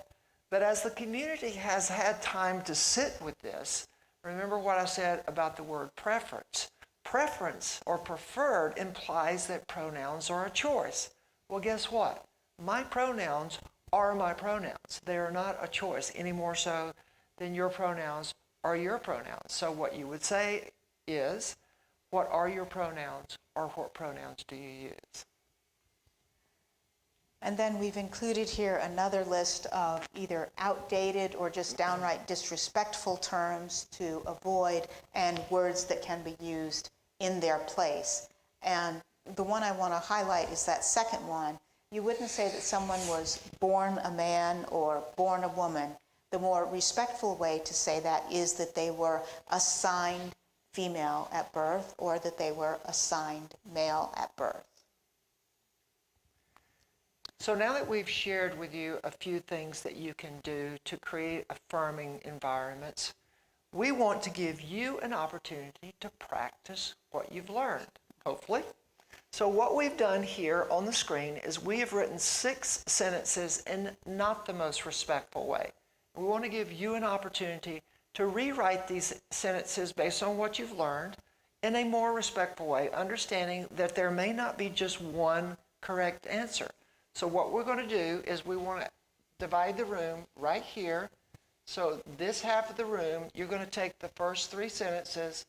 But as the community has had time to sit with this, remember what I said about the word preference. Preference or preferred implies that pronouns are a choice. Well, guess what? My pronouns are my pronouns. They are not a choice any more so than your pronouns are your pronouns. So what you would say is, what are your pronouns, or what pronouns do you use? And then we've included here another list of either outdated or just downright disrespectful terms to avoid and words that can be used in their place. And the one I want to highlight is that second one, You wouldn't say that someone was born a man or born a woman. The more respectful way to say that is that they were assigned female at birth or that they were assigned male at birth. So now that we've shared with you a few things that you can do to create affirming environments, we want to give you an opportunity to practice what you've learned, hopefully. So what we've done here on the screen is we have written 6 sentences in not the most respectful way. We want to give you an opportunity to rewrite these sentences based on what you've learned in a more respectful way, understanding that there may not be just one correct answer. So what we're going to do is we want to divide the room right here. So this half of the room, you're going to take the first 3 sentences,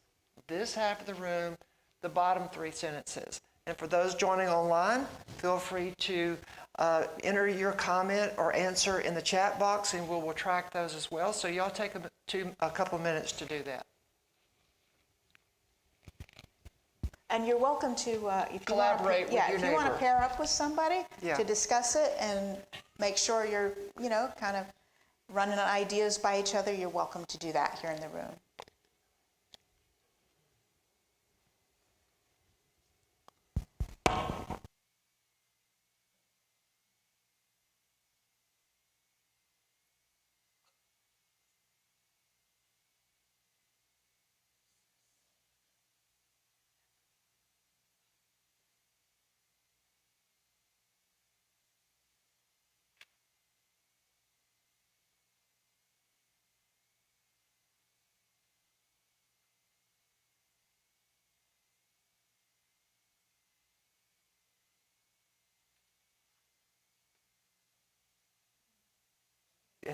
this half of the room, the bottom 3 sentences. And for those joining online, feel free to enter your comment or answer in the chat box, and we'll track those as well. So y'all take a couple minutes to do that. And you're welcome to, if you collaborate with your if you want to neighbor. pair up with somebody Yeah. to discuss it and make sure you're, kind of running ideas by each other, you're welcome to do that here in the room.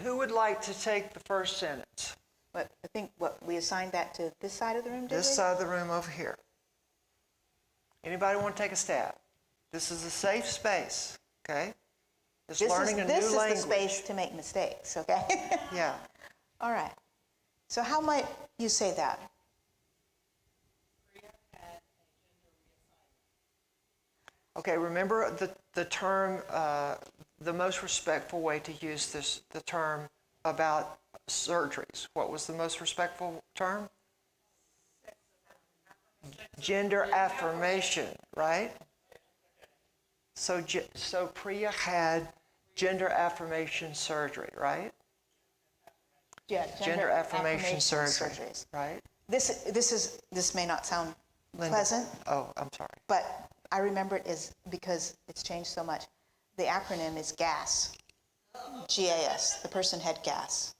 Who would like to take the first sentence? But I think we assigned that to this side of the room, did we? This side of the room over here. Anybody want to take a stab? This is a safe space, okay? It's learning a new language. This is the space to make mistakes, okay? Yeah. All right. So how might you say that? Okay, remember the term, the most respectful way to use the term about surgeries. What was the most respectful term? Gender affirmation, right? So Priya had gender affirmation surgery, right? Yeah, Gender affirmation surgery, surgeries. right? This may not sound Linda. pleasant, Oh, I'm sorry. but I remember it is because it's changed so much. The acronym is GAS. GAS. The person had gas.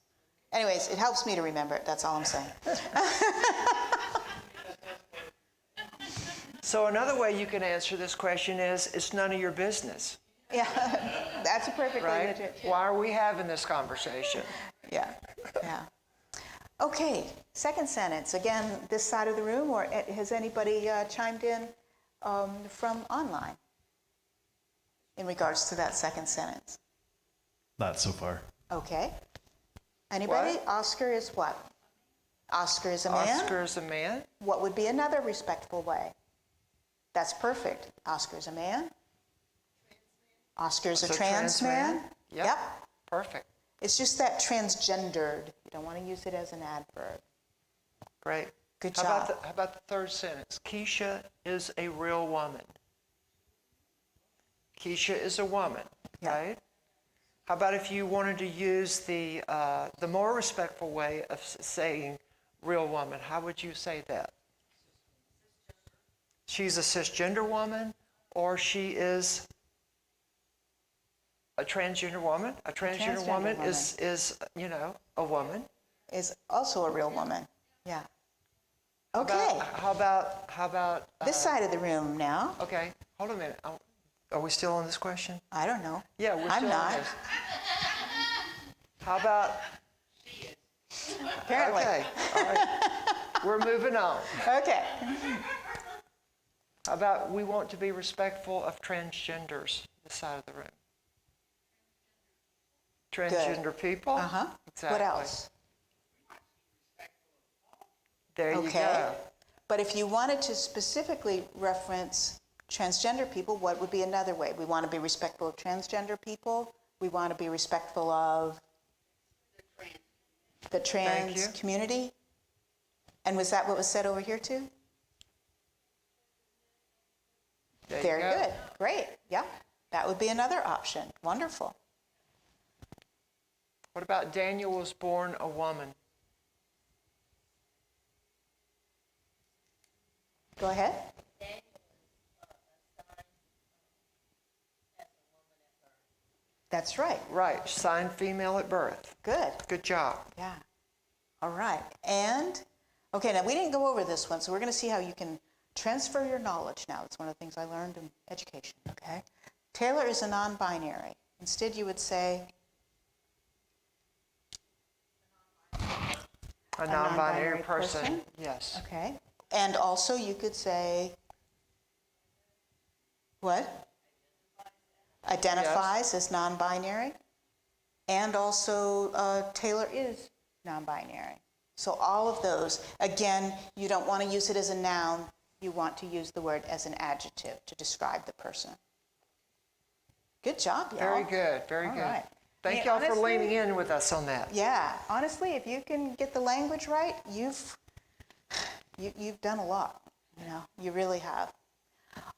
Anyways, it helps me to remember it. That's all I'm saying. So another way you can answer this question is, it's none of your business, Yeah, that's a perfect way right? to do it. Why are we having this conversation? Yeah, yeah. Okay, second sentence. Again, this side of the room, or has anybody chimed in from online in regards to that second sentence? Not so far. Okay. Anybody? What? Oscar is what? Oscar is a man? Oscar is a man? What would be another respectful way? That's perfect. Oscar is a man. Oscar is a trans man. Yep. Perfect. It's just that transgendered. You don't want to use it as an adverb. Great. Good How job. about the third sentence? Keisha is a real woman. Keisha is a woman, right? How about if you wanted to use the more respectful way of saying real woman? How would you say that? She's a cisgender woman, or she is a transgender woman. A transgender woman is a woman. Is also a real woman. Yeah. Okay. How about This side of the room now. Okay, hold a minute. Are we still on this question? I don't know. Yeah, we're I'm still not. on this. How about? Apparently. Okay, all right. We're moving on. Okay. How about we want to be respectful of transgenders, this side of the room? Transgender people? Uh-huh. Exactly. What else? There you go. But if you wanted to specifically reference transgender people, what would be another way? We want to be respectful of transgender people. We want to be respectful of the trans community. And was that what was said over here too? Very good. Great. Yeah. That would be another option. Wonderful. What about Daniel was born a woman? Go ahead. That's right. Right. Signed female at birth. Good. Good job. Yeah. All right. And, okay, now we didn't go over this one, so we're going to see how you can transfer your knowledge now. It's one of the things I learned in education, okay? Taylor is a non-binary. Instead, you would say... A non-binary person. Yes. Okay. And also you could say... What? Identifies as non-binary. And also Taylor is non-binary. So all of those, again, you don't want to use it as a noun. You want to use the word as an adjective to describe the person. Good job, y'all. Very good. Very All good. right. Thank Yeah, y'all for honestly- leaning in with us on that. Yeah, honestly, if you can get the language right, you've done a lot. You know, you really have.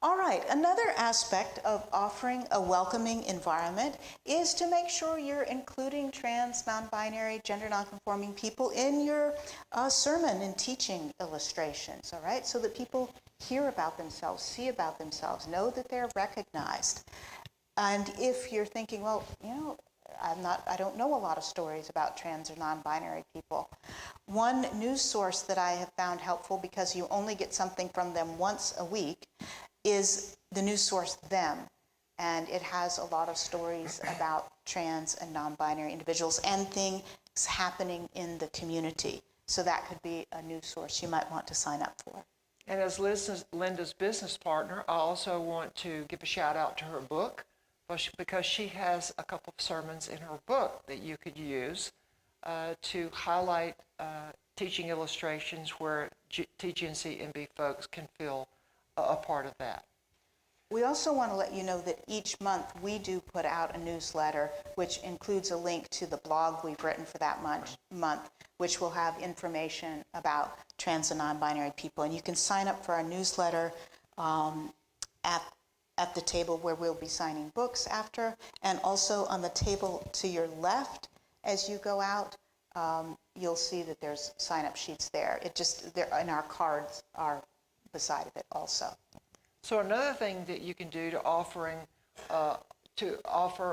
All right, another aspect of offering a welcoming environment is to make sure you're including trans, non-binary, gender non-conforming people in your sermon and teaching illustrations, all right? So that people hear about themselves, see about themselves, know that they're recognized. And if you're thinking, well, you know, I don't know a lot of stories about trans or non-binary people. One news source that I have found helpful, because you only get something from them once a week, is the news source Them. And it has a lot of stories about trans and non-binary individuals and things happening in the community. So that could be a news source you might want to sign up for. And as Linda's business partner, I also want to give a shout out to her book, because she has a couple of sermons in her book that you could use to highlight teaching illustrations where TGNC-MB folks can feel a part of that. We also want to let you know that each month we do put out a newsletter which includes a link to the blog we've written for that month, which will have information about trans and non-binary people. And you can sign up for our newsletter at the table where we'll be signing books after, and also on the table to your left as you go out, you'll see that there's sign-up sheets there. And our cards are beside of it also. So another thing that you can do to offer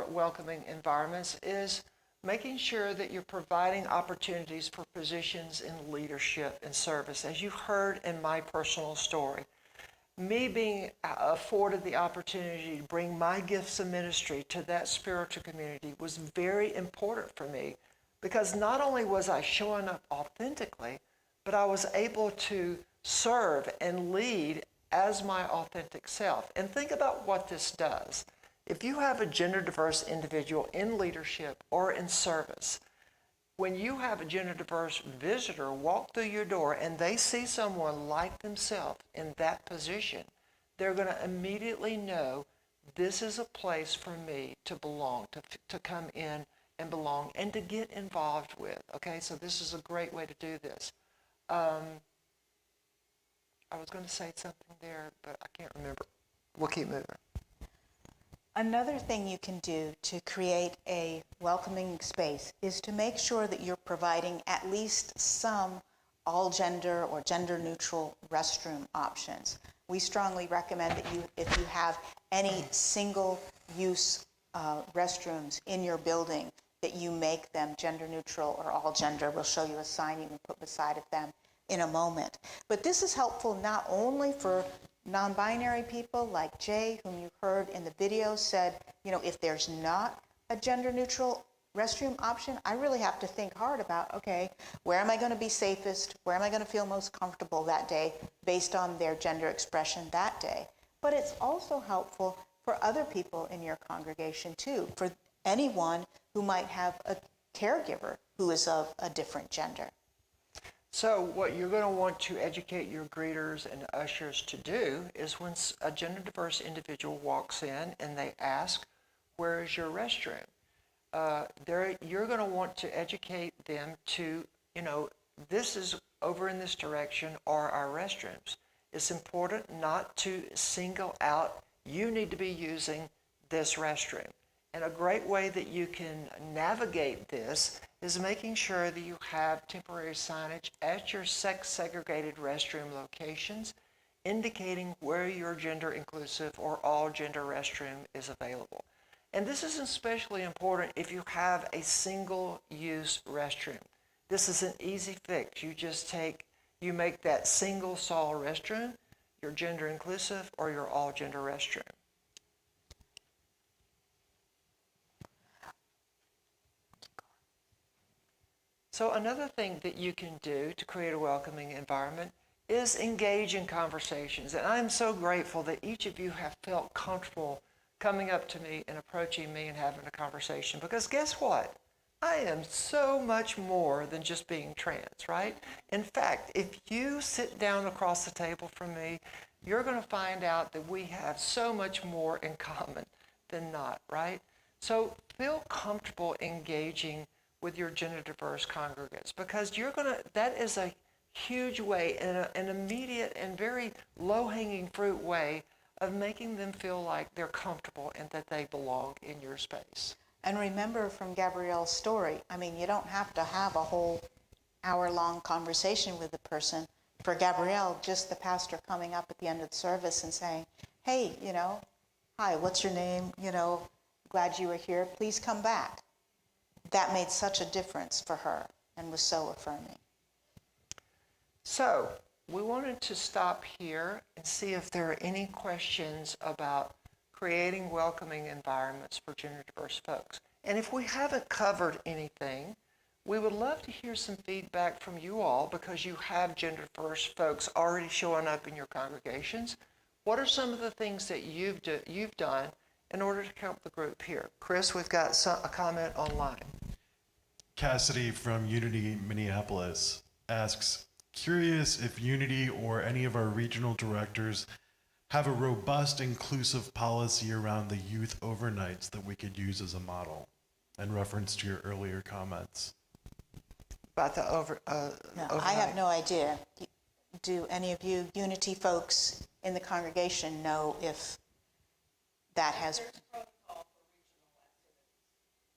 welcoming environments is making sure that you're providing opportunities for positions in leadership and service. As you heard in my personal story, me being afforded the opportunity to bring my gifts of ministry to that spiritual community was very important for me, because not only was I showing up authentically, but I was able to serve and lead as my authentic self. And think about what this does. If you have a gender diverse individual in leadership or in service, when you have a gender diverse visitor walk through your door and they see someone like themselves in that position, they're going to immediately know this is a place for me to belong, to come in and belong and to get involved with. Okay, so this is a great way to do this. I was going to say something there, but I can't remember. We'll keep moving. Another thing you can do to create a welcoming space is to make sure that you're providing at least some all-gender or gender-neutral restroom options. We strongly recommend that if you have any single-use restrooms in your building, that you make them gender-neutral or all-gender. We'll show you a sign you can put beside of them in a moment. But this is helpful not only for non-binary people like Jay, whom you heard in the video, said, you know, if there's not a gender-neutral restroom option, I really have to think hard about, okay, where am I going to be safest? Where am I going to feel most comfortable that day based on their gender expression that day? But it's also helpful for other people in your congregation too, for anyone who might have a caregiver who is of a different gender. So what you're going to want to educate your greeters and ushers to do is when a gender diverse individual walks in and they ask, where is your restroom? You're going to want to educate them to, this is over in this direction are our restrooms. It's important not to single out, you need to be using this restroom. And a great way that you can navigate this is making sure that you have temporary signage at your sex-segregated restroom locations indicating where your gender-inclusive or all-gender restroom is available. And this is especially important if you have a single-use restroom. This is an easy fix. You make that single stall restroom your gender-inclusive or your all-gender restroom. So another thing that you can do to create a welcoming environment is engage in conversations. And I'm so grateful that each of you have felt comfortable coming up to me and approaching me and having a conversation. Because guess what? I am so much more than just being trans, right? In fact, if you sit down across the table from me, you're going to find out that we have so much more in common than not, right? So feel comfortable engaging with your gender diverse congregants, because that is a huge way and an immediate and very low-hanging fruit way of making them feel like they're comfortable and that they belong in your space. And remember from Gabrielle's story, you don't have to have a whole hour-long conversation with the person. For Gabrielle, just the pastor coming up at the end of the service and saying, hey, hi, what's your name? Glad you were here. Please come back. That made such a difference for her and was so affirming. So we wanted to stop here and see if there are any questions about creating welcoming environments for gender diverse folks. And if we haven't covered anything, we would love to hear some feedback from you all, because you have gender diverse folks already showing up in your congregations. What are some of the things that you've done in order to help the group here? Chris, we've got a comment online. Cassidy from Unity Minneapolis asks, curious if Unity or any of our regional directors have a robust inclusive policy around the youth overnights that we could use as a model, in reference to your earlier comments. About the overnight. I have no idea. Do any of you Unity folks in the congregation know if that has...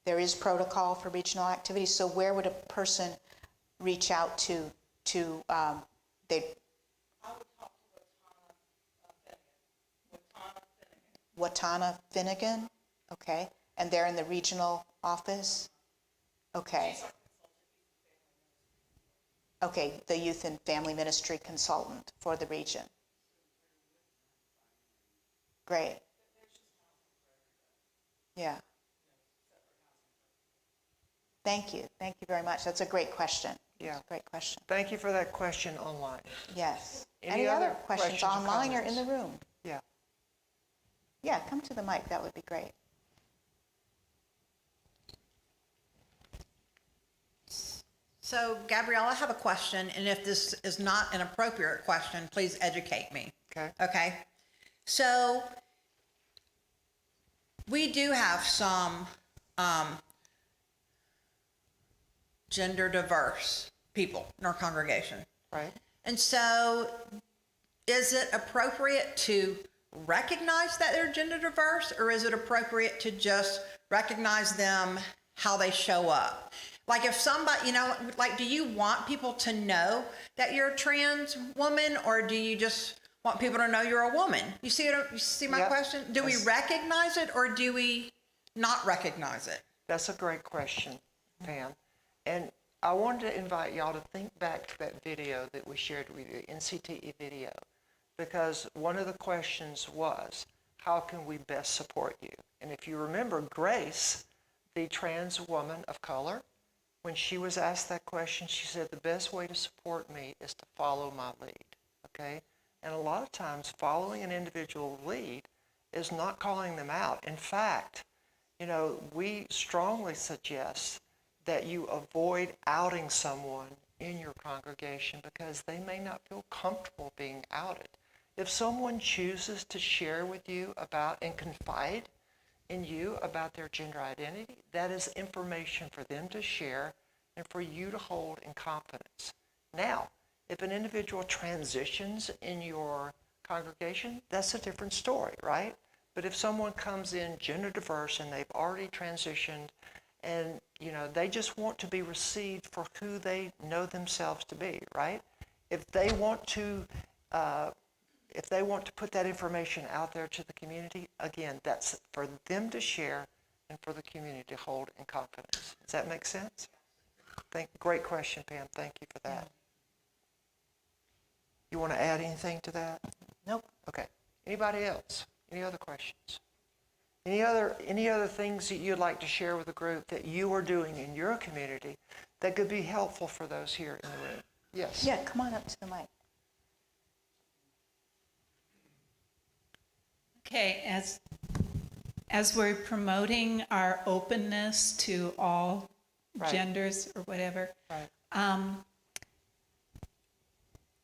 There is protocol for regional activities. So where would a person reach out to they? Watana Finnegan, okay, and they're in the regional office, okay. Okay, the youth and family ministry consultant for the region. Great. Yeah. Thank you very much. That's a great question. Yeah. Great question. Thank you for that question online. Yes. Any other questions online or in the room? Yeah. Yeah, come to the mic. That would be great. So, Gabrielle, I have a question, and if this is not an appropriate question, please educate me. Okay. Okay. So, we do have some gender diverse people in our congregation. Right. And so, is it appropriate to recognize that they're gender diverse, or is it appropriate to just recognize them how they show up? Like if somebody, do you want people to know that you're a trans woman, or do you just want people to know you're a woman? You see my question? Do we recognize it, or do we not recognize it? That's a great question, Pam. And I wanted to invite y'all to think back to that video that we shared with you, NCTE video, because one of the questions was, how can we best support you? And if you remember, Grace, the trans woman of color, when she was asked that question, she said, the best way to support me is to follow my lead, okay? And a lot of times, following an individual lead is not calling them out. In fact, we strongly suggest that you avoid outing someone in your congregation because they may not feel comfortable being outed. If someone chooses to share with you about and confide in you about their gender identity, that is information for them to share and for you to hold in confidence. Now, if an individual transitions in your congregation, that's a different story, right? But if someone comes in gender diverse and they've already transitioned and, they just want to be received for who they know themselves to be, right? If they want to put that information out there to the community, again, that's for them to share and for the community to hold in confidence. Does that make sense? Great question, Pam. Thank you for that. You want to add anything to that? Nope. Okay. Anybody else? Any other questions? Any other things that you'd like to share with the group that you are doing in your community that could be helpful for those here in the room? Yes. Yeah, come on up to the mic. Okay, as we're promoting our openness to all Right. genders or whatever, Right.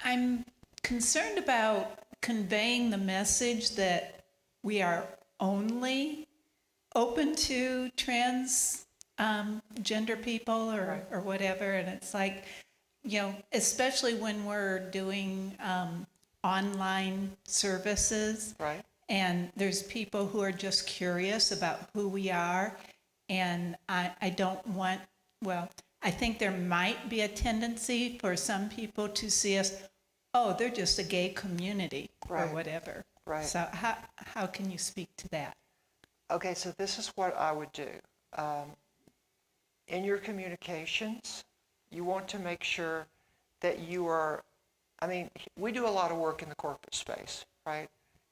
I'm concerned about conveying the message that we are only open to trans gender people or whatever. And it's like, especially when we're doing online services. Right. And there's people who are just curious about who we are. And I don't want, I think there might be a tendency for some people to see us, oh, they're just a gay community or Right. whatever. Right. So how can you speak to that? Okay, so this is what I would do. In your communications, you want to make sure that you are, we do a lot of work in the corporate space, right?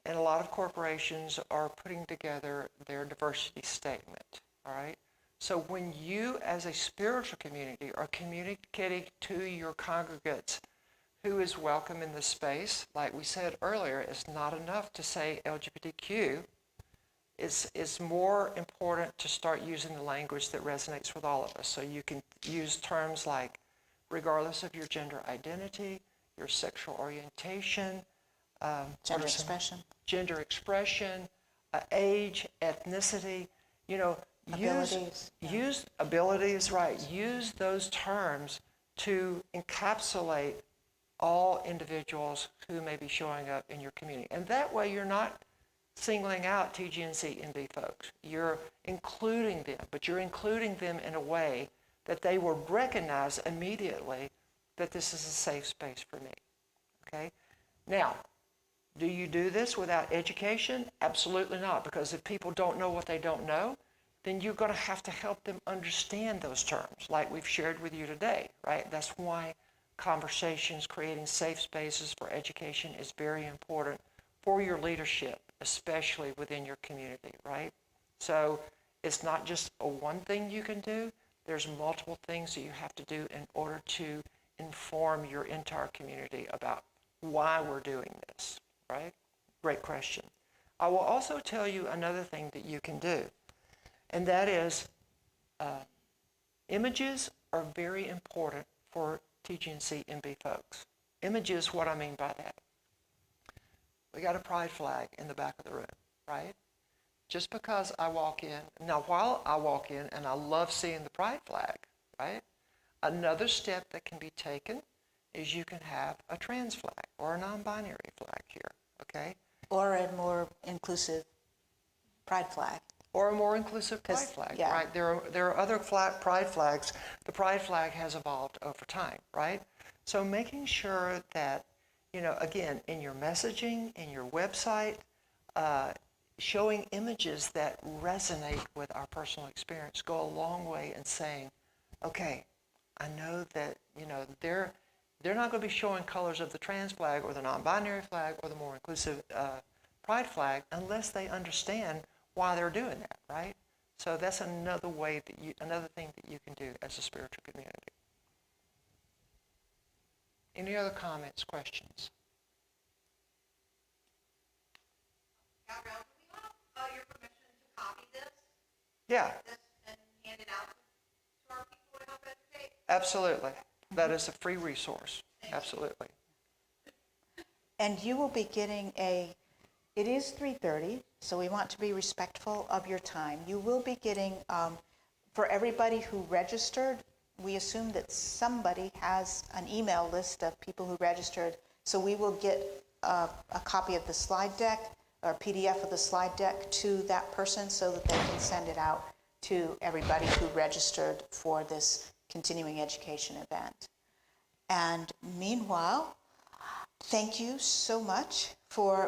And a lot of corporations are putting together their diversity statement, all right? So when you, as a spiritual community, are communicating to your congregates who is welcome in the space, like we said earlier, it's not enough to say LGBTQ. It's more important to start using the language that resonates with all of us. So you can use terms like, regardless of your gender identity, your sexual orientation, Gender expression. Gender expression, age, ethnicity, Abilities. Use abilities, right. Use those terms to encapsulate all individuals who may be showing up in your community. And that way you're not singling out TGNC NB folks. You're including them, but you're including them in a way that they will recognize immediately that this is a safe space for me, okay? Now, do you do this without education? Absolutely not, because if people don't know what they don't know, then you're going to have to help them understand those terms, like we've shared with you today, right? That's why conversations, creating safe spaces for education is very important for your leadership, especially within your community, right? So it's not just a one thing you can do. There's multiple things that you have to do in order to inform your entire community about why we're doing this, right? Great question. I will also tell you another thing that you can do, and that is images are very important for TGNC NB folks. Images, what I mean by that. We got a pride flag in the back of the room, right? Just because I walk in, now while I walk in and I love seeing the pride flag, right? Another step that can be taken is you can have a trans flag or a non-binary flag here, okay? Or a more inclusive pride flag. Or a more inclusive pride flag, yeah. right? There are other pride flags. The pride flag has evolved over time, right? So making sure that, again, in your messaging, in your website, showing images that resonate with our personal experience go a long way in saying, okay, I know that, they're not going to be showing colors of the trans flag or the non-binary flag or the more inclusive pride flag unless they understand why they're doing that, right? So that's another thing that you can do as a spiritual community. Any other comments, questions? Gabrielle, do we have your permission to copy this? Yeah, This and hand it out to our people to help educate? absolutely. that is a free resource. Absolutely. And you will be getting it is 3:30, so we want to be respectful of your time. You will be getting, for everybody who registered, we assume that somebody has an email list of people who registered, so we will get a copy of the slide deck or PDF of the slide deck to that person so that they can send it out to everybody who registered for this continuing education event. And meanwhile, thank you so much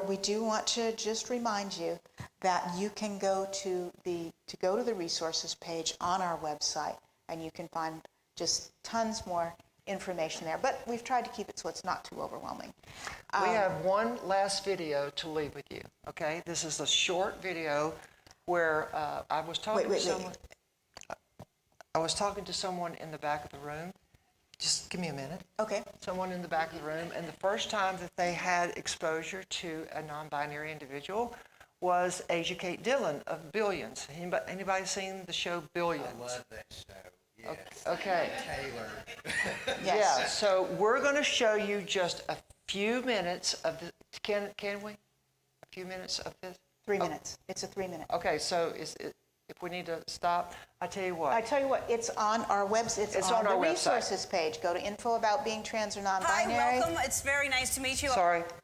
we do want to just remind you that you can go to the resources page on our website, and you can find just tons more information there. But we've tried to keep it so it's not too overwhelming. We have one last video to leave with you, okay? This is a short video where I was talking to someone. I was talking to someone in the back of the room. Just give me a minute. Okay. Someone in the back of the room, and the first time that they had exposure to a non-binary individual was Asia Kate Dillon of Billions. Anybody seen the show Billions? I love that show. Yes. Okay. Taylor. Yes. Yeah. So we're going to show you just a few minutes of the. Can we? A few minutes of this. 3 minutes. It's a 3 minute. Okay. So if we need to stop, I tell you what, it's on our website. It's on the resources page. Go to info about being trans or non-binary. Hi, welcome. It's very nice to meet you.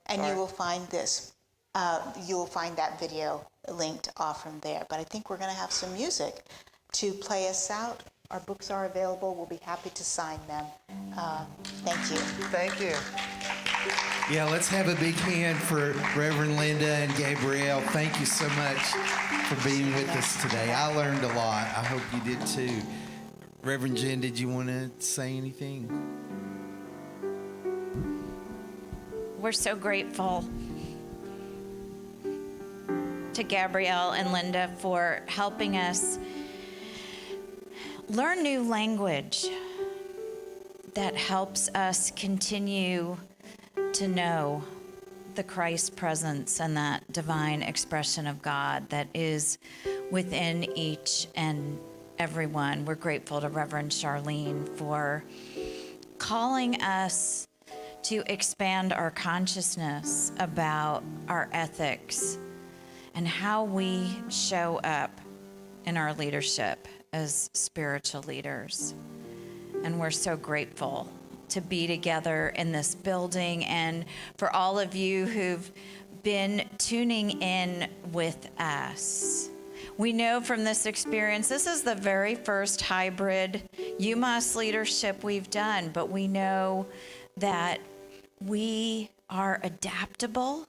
And you will find this. You will find that video linked off from there. But I think we're going to have some music to play us out. Our books are available. We'll be happy to sign them. Thank you. Thank you. Yeah, let's have a big hand for Reverend Linda and Gabrielle. Thank you so much for being with us today. I learned a lot. I hope you did too. Reverend Jen, did you want to say anything? We're so grateful to Gabrielle and Linda for helping us learn new language that helps us continue to know the Christ presence and that divine expression of God that is within each and every one. We're grateful to Reverend Charlene for calling us to expand our consciousness about our ethics and how we show up in our leadership as spiritual leaders. And we're so grateful to be together in this building, and for all of you who've been tuning in with us. We know from this experience, this is the very first hybrid UMMAS leadership we've done, but we know that we are adaptable,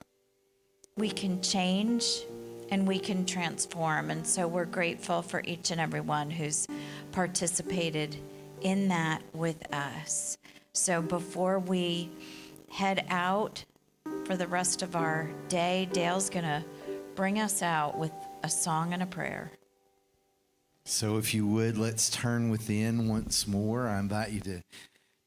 we can change, and we can transform. And so we're grateful for each and every one who's participated in that with us. So before we head out for the rest of our day, Dale's going to bring us out with a song and a prayer. So if you would, let's turn within once more. I invite you to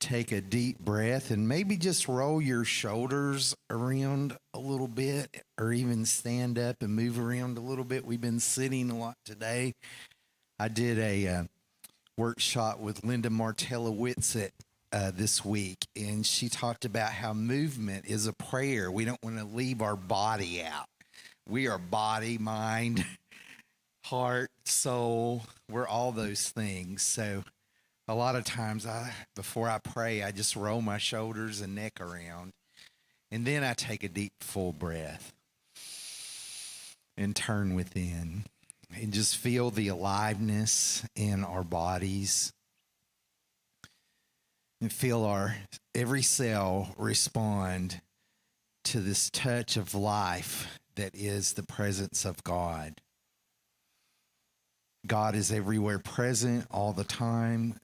take a deep breath and maybe just roll your shoulders around a little bit, or even stand up and move around a little bit. We've been sitting a lot today. I did a workshop with Linda Martella-Whitsett this week, and she talked about how movement is a prayer. We don't want to leave our body out. We are body, mind, heart, soul. We're all those things. So a lot of times before I pray, I just roll my shoulders and neck around, and then I take a deep, full breath and turn within and just feel the aliveness in our bodies and feel our every cell respond to this touch of life that is the presence of God. God is everywhere present all the time.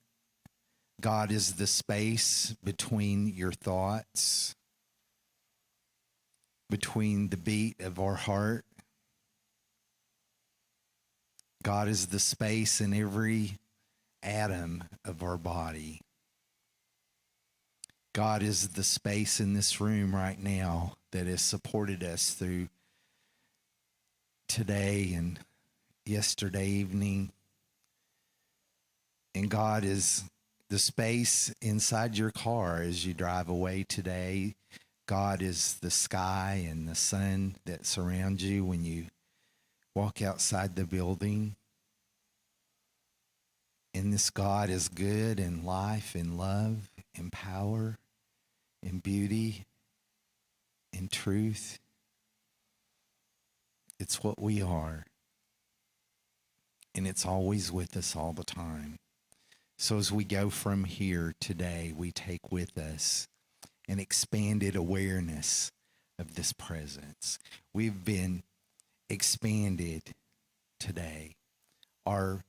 God is the space between your thoughts, between the beat of our heart. God is the space in every atom of our body. God is the space in this room right now that has supported us through today and yesterday evening. And God is the space inside your car as you drive away today. God is the sky and the sun that surrounds you when you walk outside the building. And this God is good in life, in love, in power, in beauty, in truth. It's what we are. And it's always with us all the time. So as we go from here today, we take with us an expanded awareness of this presence. We've been expanded today. Our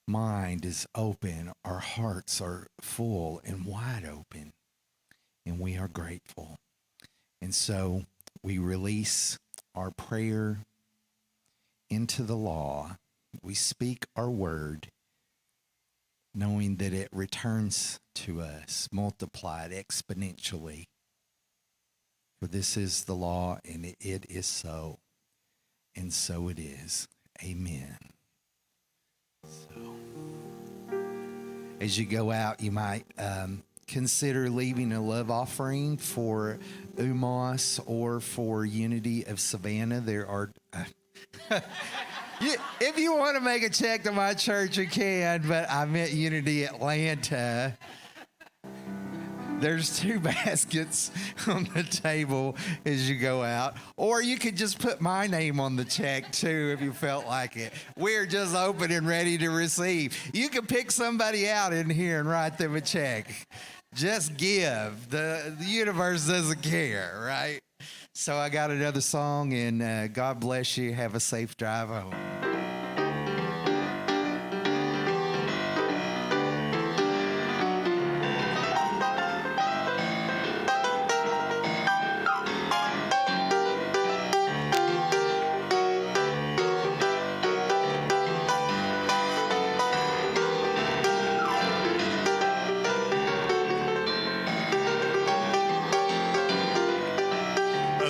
mind is open. Our hearts are full and wide open. And we are grateful. And so we release our prayer into the law. We speak our word, knowing that it returns to us, multiplied exponentially. For this is the law, and it is so, and so it is. Amen. So, as you go out, you might consider leaving a love offering for UMMAS or for Unity of Savannah. There are... if you want to make a check to my church, you can, but I meant Unity Atlanta. There's 2 baskets on the table as you go out. Or you could just put my name on the check, too, if you felt like it. We're just open and ready to receive. You can pick somebody out in here and write them a check. Just give. The universe doesn't care, right? So I got another song, and God bless you. Have a safe drive home.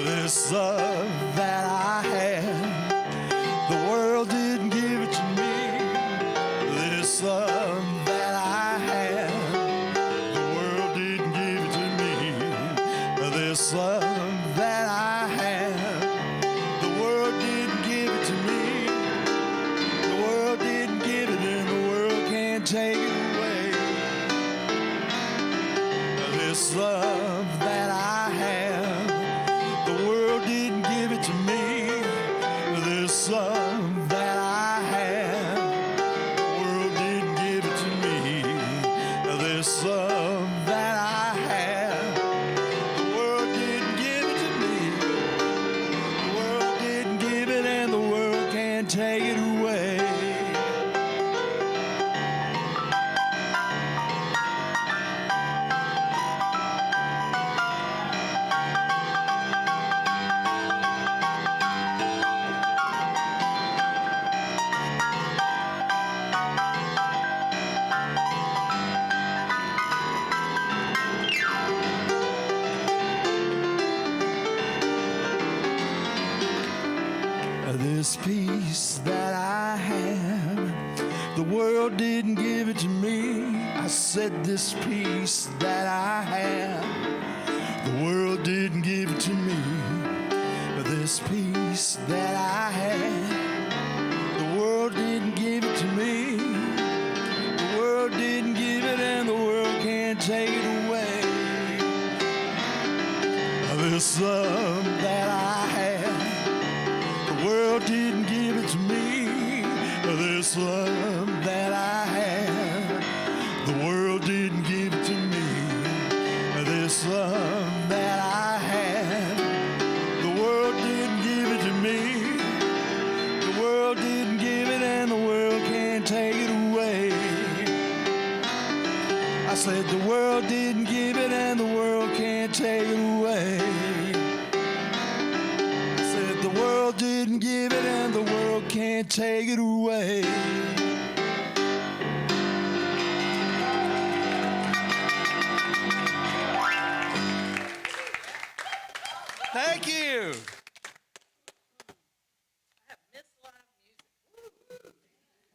This love that I had, the world didn't give it to me. This love that I had, the world didn't give it to me. This love that I had, the world didn't give it to me. The world didn't give it, and the world can't take it away. This love that I have, the world didn't give it to me. This love that I have, the world didn't give it to me. This love that I have, the world didn't give it to me. The world didn't give it, and the world can't take it away. This peace that I have, the world didn't give it to me. I said this peace that I have, the world didn't give it to me. This peace that I have, the world didn't give it to me. The world didn't give it, and the world can't take it away. This love that I have, the world didn't give it to me. This love that I have, the world didn't give it to me. This love that I have, the world didn't give it to me. The world didn't give it, and the world can't take it away. I said the world didn't give it, and the world can't take it away. The world didn't give it, and the world can't take it away. Thank you.